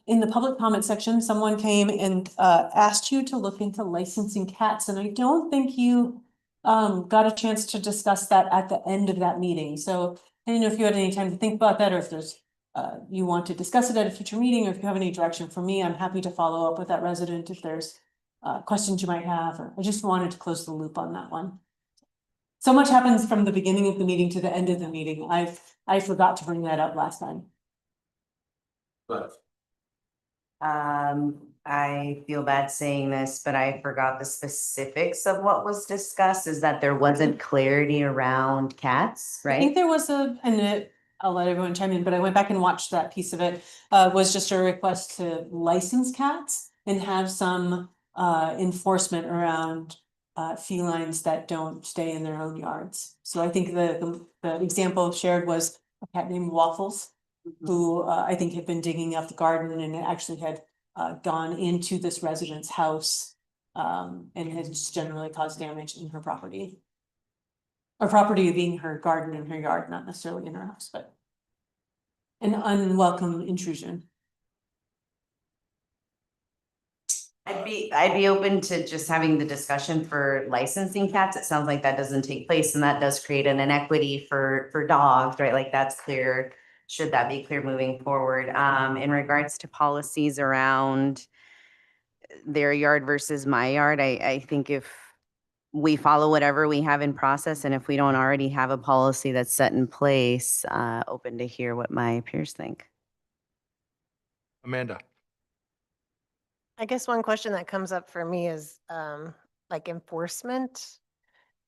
in the public comment section, someone came and asked you to look into licensing cats, and I don't think you got a chance to discuss that at the end of that meeting. So I don't know if you had any time to think about that, or if there's you want to discuss it at a future meeting, or if you have any direction from me, I'm happy to follow up with that resident if there's questions you might have, or I just wanted to close the loop on that one. So much happens from the beginning of the meeting to the end of the meeting. I forgot to bring that up last time. But I feel bad saying this, but I forgot the specifics of what was discussed, is that there wasn't clarity around cats, I think right? there was I'll let everyone chime in, but I went back and watched that piece of it, was just a request to license cats and have some enforcement around felines that don't stay in their own yards. So I think the example shared was a cat named Waffles, who I think had been digging up the garden and actually had gone into this resident's house and had just generally caused damage in her property. Her property being her garden and her yard, not necessarily in her house, but an unwelcome intrusion. I'd be open to just having the discussion for licensing cats. It sounds like that doesn't take place and that does create an inequity for dogs, right? Like that's clear. Should that be clear moving forward? In regards to policies around their yard versus my yard, I think if we follow whatever we have in process and if we don't already have a policy that's set in place, open to hear what my peers think. Amanda. I guess one question that comes up for me is like enforcement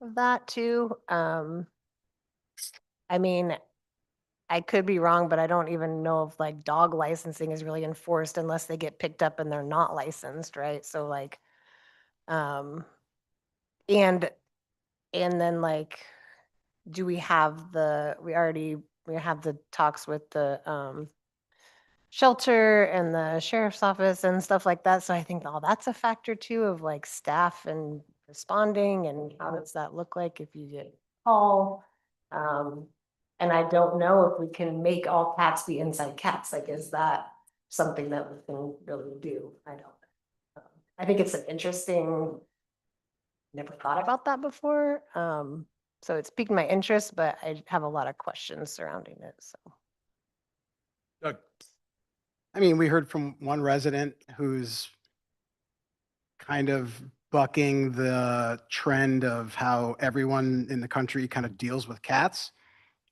of that too. I mean, I could be wrong, but I don't even know if like dog licensing is really enforced unless they get picked up and they're not licensed, right? So like, and then like, do we have we have the talks with the shelter and the sheriff's office and stuff like that. So I think all that's a factor too of like staff and responding and how does that look like if you get a call? And I don't know if we can make all cats be inside cats. Like, is that something that we can really do? I don't know. I think it's an interesting, never thought about that before. So it's piqued my interest, but I have a lot of questions surrounding it, so. Doug. I mean, we heard from one resident who's kind of bucking the trend of how everyone in the country kind of deals with cats.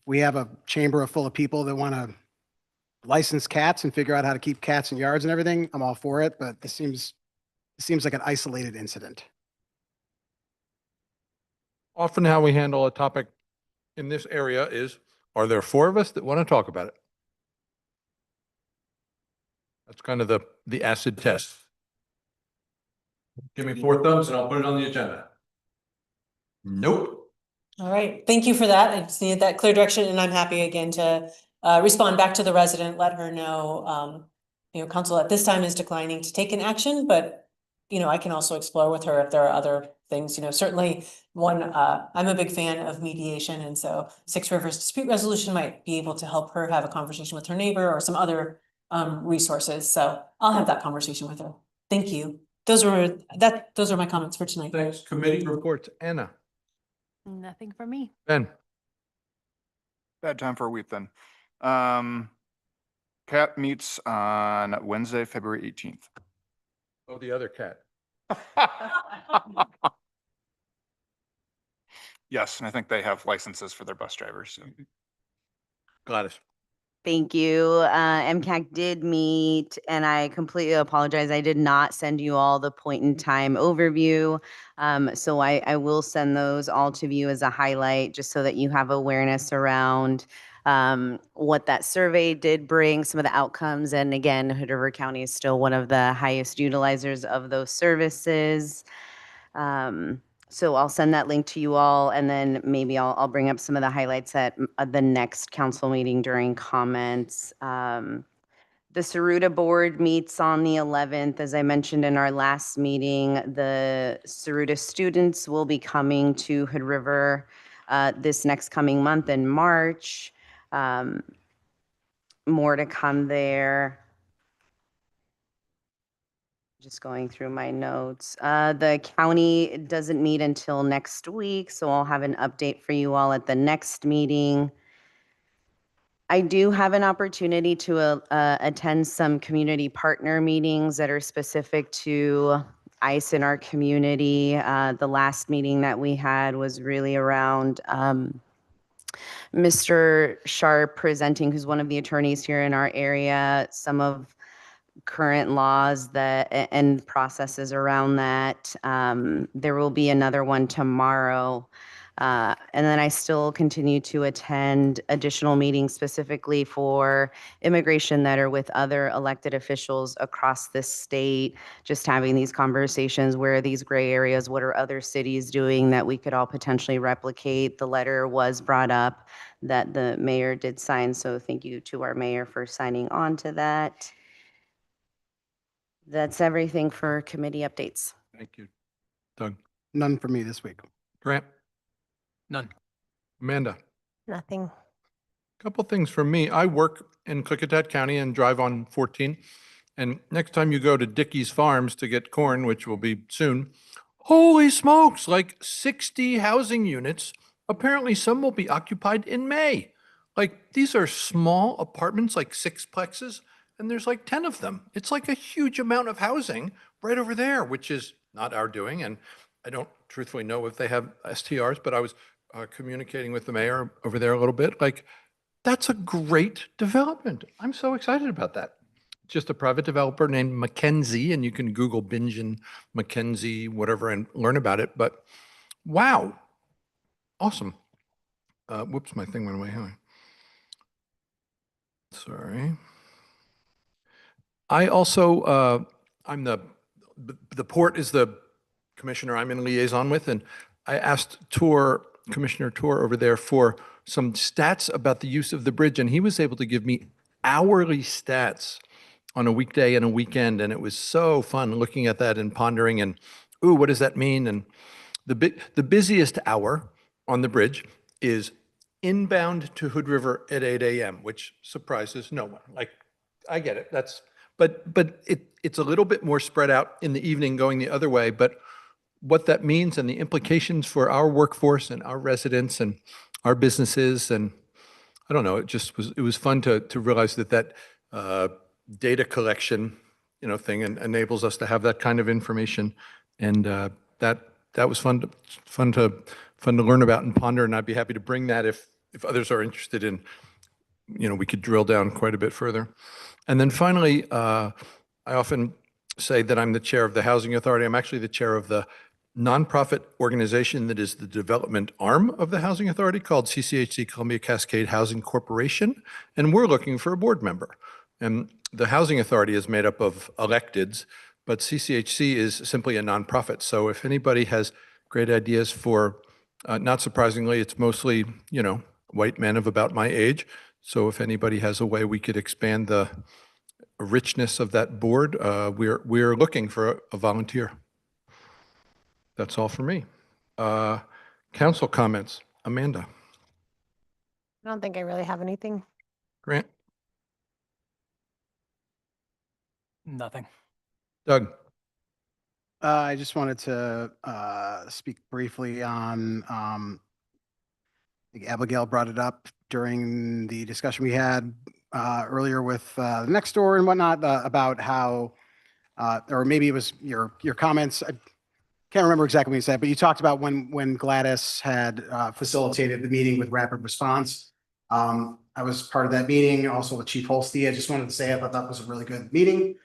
We have a chamber full of people that want to license cats and figure out how to keep cats in yards and everything. I'm all for it, but this seems like an isolated incident. Often how we handle a topic in this area is, are there four of us that want to talk about it? That's kind of the acid test. Give me 4 thumbs and I'll put it on the agenda. Nope. All right, thank you for that. I just needed that clear direction and I'm happy again to respond back to the resident, let her know, council at this time is declining to take an action, but I can also explore with her if there are other things, certainly I'm a big fan of mediation. And so Six Rivers Dispute Resolution might be able to help her have a conversation with her neighbor or some other resources. So I'll have that conversation with her. Thank you. Those are my comments for tonight. Thanks. Committee reports. Anna. Nothing for me. Ben. Bad time for a week then. CAT meets on Wednesday, February 18th. Oh, the other cat. Yes, and I think they have licenses for their bus drivers. So. Gladys. Thank you. MCAC did meet, and I completely apologize. I did not send you all the point in time overview. So I will send those all to you as a highlight, just so that you have awareness around what that survey did bring, some of the outcomes. And again, Hood River County is still one of the highest utilizers of those services. So I'll send that link to you all, and then maybe I'll bring up some of the highlights at the next council meeting during comments. The Saruta board meets on the 11th. As I mentioned in our last meeting, the Saruta students will be coming to Hood River this next coming month in March. More to come there. Just going through my notes. The county doesn't meet until next week, so I'll have an update for you all at the next meeting. I do have an opportunity to attend some community partner meetings that are specific to ICE in our community. The last meeting that we had was really around Mr. Sharp presenting, who's one of the attorneys here in our area, some of current laws that and processes around that. There will be another one tomorrow And then I still continue to attend additional meetings specifically for immigration that are with other elected officials across the state, just having these conversations. Where are these gray areas? What are other cities doing that we could all potentially replicate? The letter was brought up that the mayor did sign, so thank you to our mayor for signing on to that. That's everything for committee updates. Thank you. Doug? None for me this week. Grant? None. Amanda? Nothing. Couple things from me. I work in Klickitat County and drive on 14. And next time you go to Dickey's Farms to get corn, which will be soon, holy smokes, like 60 housing units. Apparently some will be occupied in May. Like these are small apartments, like sixplexes, and there's like 10 of them. It's like a huge amount of housing right over there, which is not our doing. And I don't truthfully know if they have STRs, but I was communicating with the mayor over there a little bit. Like, that's a great development. I'm so excited about that. Just a private developer named Mackenzie, and you can Google Bingen Mackenzie, whatever, and learn about it. But wow, awesome. Whoops, my thing went away. Sorry. I also, I'm the port is the commissioner I'm in liaison with, and I asked Commissioner Tour over there for some stats about the use of the bridge, and he was able to give me hourly stats on a weekday and a weekend, and it was so fun looking at that and pondering and, ooh, what does that mean? And the busiest hour on the bridge is inbound to Hood River at 8 a.m., which surprises no one. Like, I get it. But it's a little bit more spread out in the evening going the other way. But what that means and the implications for our workforce and our residents and our businesses, and I don't know, it was fun to realize that data collection, thing enables us to have that kind of information, and that was fun to learn about and ponder. And I'd be happy to bring that if others are interested in, we could drill down quite a bit further. And then finally, I often say that I'm the chair of the Housing Authority. I'm actually the chair of the nonprofit organization that is the development arm of the Housing Authority called CCHC Columbia Cascade Housing Corporation. And we're looking for a board member. And the Housing Authority is made up of electeds, but CCHC is simply a nonprofit. So if anybody has great ideas for, not surprisingly, it's mostly, white men of about my age. So if anybody has a way we could expand the richness of that board, we're looking for a volunteer. That's all for me. Council comments. Amanda. I don't think I really have anything. Grant. Nothing. Doug. I just wanted to speak briefly on, I think Abigail brought it up during the discussion we had earlier with the next door and whatnot about how, or maybe it was your comments. I can't remember exactly what you said, but you talked about when Gladys had facilitated the meeting with Rapid Response. I was part of that meeting, also with Chief Holste. I just wanted to say I thought that was a really good meeting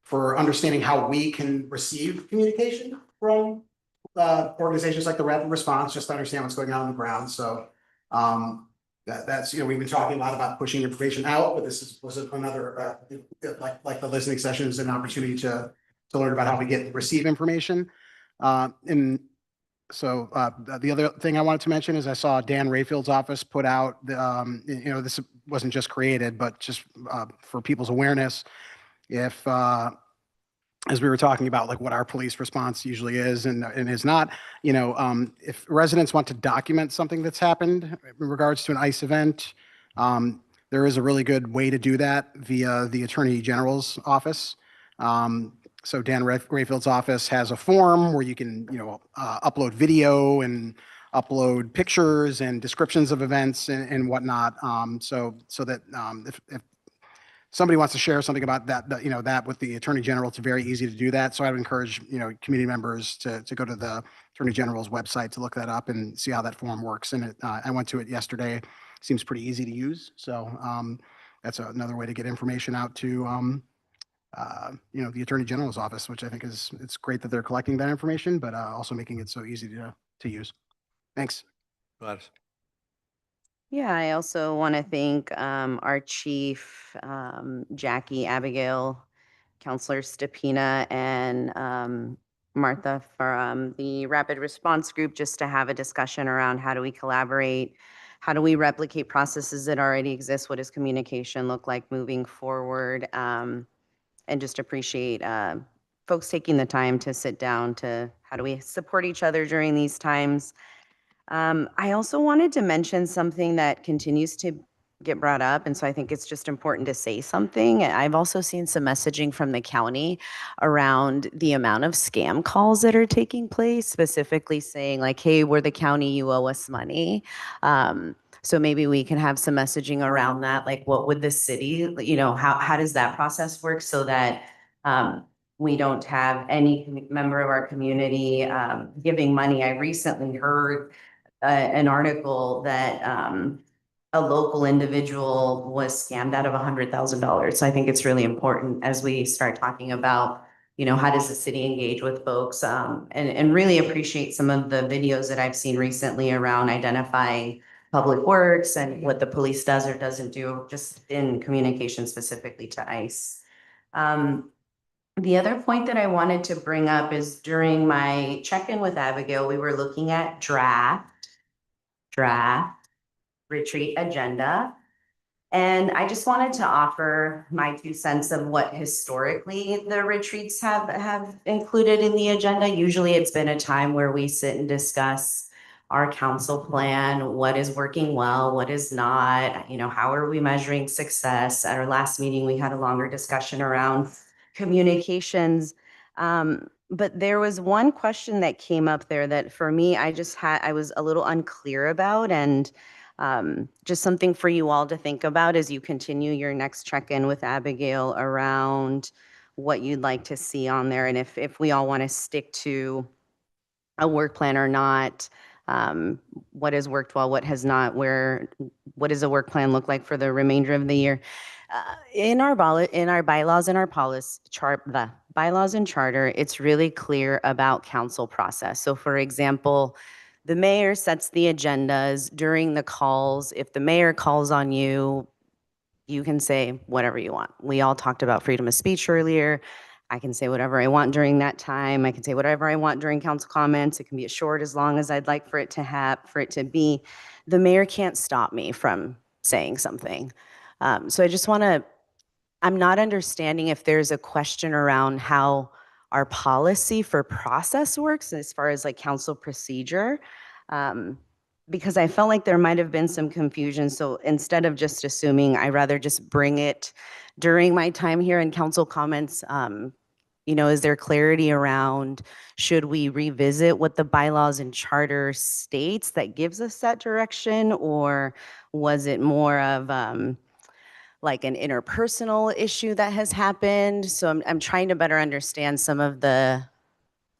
for understanding how we can receive communication from organizations like the Rapid Response, just to understand what's going on the ground. So that's, we've been talking a lot about pushing information out, but this was another, like the listening session is an opportunity to learn about how we receive information. And so the other thing I wanted to mention is I saw Dan Rayfield's office put out, this wasn't just created, but just for people's awareness. If, as we were talking about, like what our police response usually is and is not, if residents want to document something that's happened in regards to an ICE event, there is a really good way to do that via the Attorney General's office. So Dan Rayfield's office has a form where you can, upload video and upload pictures and descriptions of events and whatnot. So that if somebody wants to share something about that, that with the Attorney General, it's very easy to do that. So I would encourage, community members to go to the Attorney General's website to look that up and see how that form works. And I went to it yesterday. Seems pretty easy to use. So that's another way to get information out to, the Attorney General's office, which I think it's great that they're collecting that information, but also making it so easy to use. Thanks. Gladys. Yeah, I also want to thank our chief, Jackie, Abigail, Counselor Stepina, and Martha from the Rapid Response Group, just to have a discussion around how do we collaborate, how do we replicate processes that already exist, what does communication look like moving forward, and just appreciate folks taking the time to sit down to how do we support each other during these times. I also wanted to mention something that continues to get brought up, and so I think it's just important to say something. I've also seen some messaging from the county around the amount of scam calls that are taking place, specifically saying like, hey, we're the county, you owe us money. So maybe we can have some messaging around that, like what would the city, how does that process work so that we don't have any member of our community giving money. I recently heard an article that a local individual was scammed out of $100,000. So I think it's really important as we start talking about, how does the city engage with folks, and really appreciate some of the videos that I've seen recently around identifying public works and what the police does or doesn't do, just in communication specifically to ICE. The other point that I wanted to bring up is during my check-in with Abigail, we were looking at draft retreat agenda. And I just wanted to offer my 2 cents of what historically the retreats have included in the agenda. Usually it's been a time where we sit and discuss our council plan, what is working well, what is not, how are we measuring success? At our last meeting, we had a longer discussion around communications. But there was one question that came up there that for me, I was a little unclear about, and just something for you all to think about as you continue your next check-in with Abigail around what you'd like to see on there, and if we all want to stick to a work plan or not, what has worked well, what has not, what does a work plan look like for the remainder of the year? In our bylaws and our policy chart, the bylaws and charter, it's really clear about council process. So for example, the mayor sets the agendas during the calls. If the mayor calls on you, you can say whatever you want. We all talked about freedom of speech earlier. I can say whatever I want during that time. I can say whatever I want during council comments. It can be as short as long as I'd like for it to be. The mayor can't stop me from saying something. So I just I'm not understanding if there's a question around how our policy for process works as far as like council procedure, because I felt like there might have been some confusion. So instead of just assuming, I rather just bring it during my time here in council comments. Is there clarity around, should we revisit what the bylaws and charter states that gives us that direction? Or was it more of like an interpersonal issue that has happened? So I'm trying to better understand some of the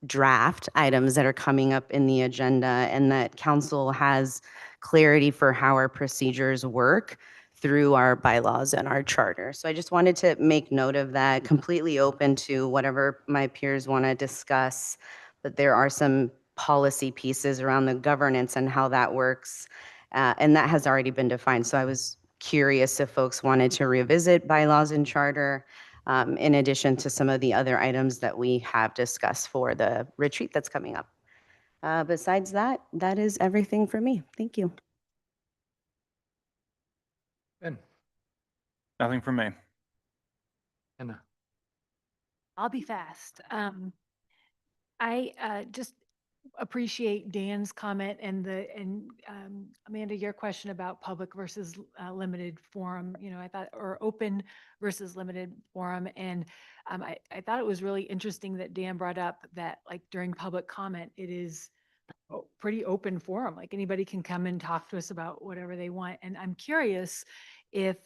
draft items that are coming up in the agenda, and that council has clarity for how our procedures work through our bylaws and our charter. So I just wanted to make note of that, completely open to whatever my peers want to discuss, but there are some policy pieces around the governance and how that works, and that has already been defined. So I was curious if folks wanted to revisit bylaws and charter, in addition to some of the other items that we have discussed for the retreat that's coming up. Besides that, that is everything for me. Thank you. Ben. Nothing from me. Anna. I'll be fast. I just appreciate Dan's comment and Amanda, your question about public versus limited forum. I thought, or open versus limited forum, and I thought it was really interesting that Dan brought up that like during public comment, it is a pretty open forum. Like anybody can come and talk to us about whatever they want. And I'm curious if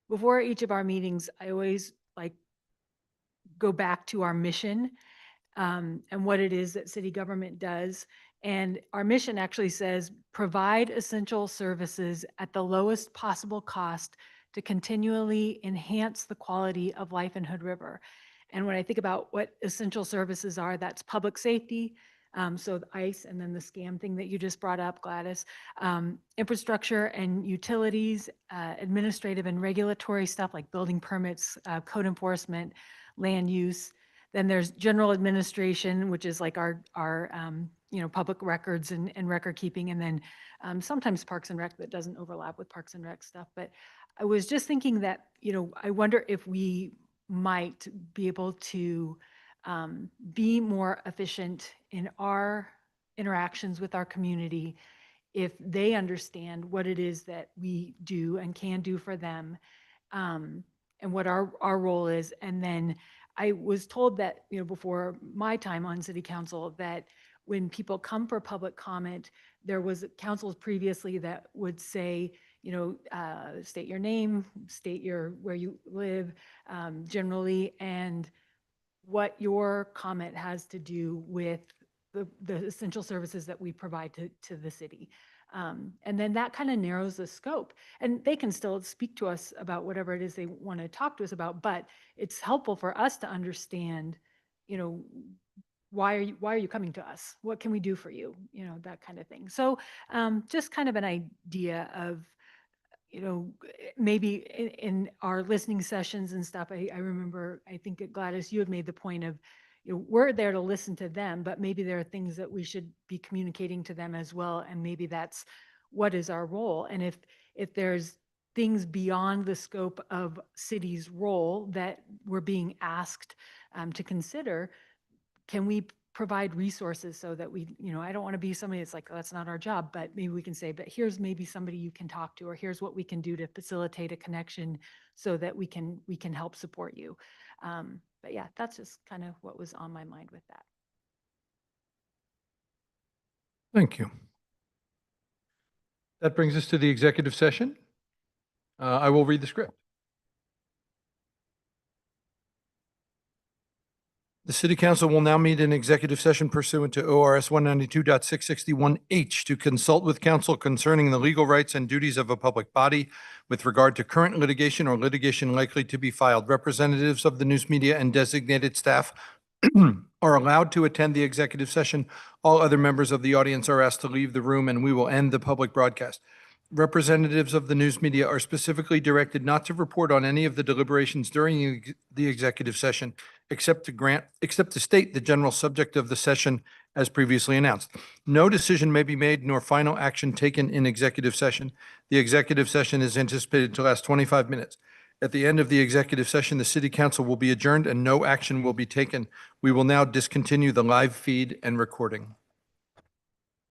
before each of our meetings, I always like go back to our mission. And what it is that city government does. And our mission actually says, provide essential services at the lowest possible cost to continually enhance the quality of life in Hood River. And when I think about what essential services are, that's public safety, So the ICE and then the scam thing that you just brought up, Gladys, infrastructure and utilities, administrative and regulatory stuff like building permits, code enforcement, land use. Then there's general administration, which is like our public records and record keeping. And then sometimes Parks and Rec that doesn't overlap with Parks and Rec stuff. But I was just thinking that, I wonder if we might be able to be more efficient in our interactions with our community if they understand what it is that we do and can do for them, and what our role is. And then I was told that, before my time on city council, that when people come for public comment, there was councils previously that would say, state your name, state where you live, generally, and what your comment has to do with the essential services that we provide to the city. And then that kind of narrows the scope, and they can still speak to us about whatever it is they want to talk to us about, but it's helpful for us to understand, why are you coming to us? What can we do for you? That kind of thing. So just kind of an idea of, maybe in our listening sessions and stuff, I remember, I think Gladys, you had made the point of, we're there to listen to them, but maybe there are things that we should be communicating to them as well. And maybe that's what is our role. And if there's things beyond the scope of city's role that we're being asked to consider, can we provide resources so that we, I don't want to be somebody that's like, oh, that's not our job, but maybe we can say, but here's maybe somebody you can talk to, or here's what we can do to facilitate a connection so that we can help support you. But yeah, that's just kind of what was on my mind with that. Thank you. That brings us to the executive session. I will read the script. The City Council will now meet in executive session pursuant to ORS 192.661H to consult with counsel concerning the legal rights and duties of a public body with regard to current litigation or litigation likely to be filed. Representatives of the news media and designated staff are allowed to attend the executive session. All other members of the audience are asked to leave the room, and we will end the public broadcast. Representatives of the news media are specifically directed not to report on any of the deliberations during the executive session, except to state the general subject of the session as previously announced. No decision may be made nor final action taken in executive session. The executive session is anticipated to last 25 minutes. At the end of the executive session, the City Council will be adjourned and no action will be taken. We will now discontinue the live feed and recording.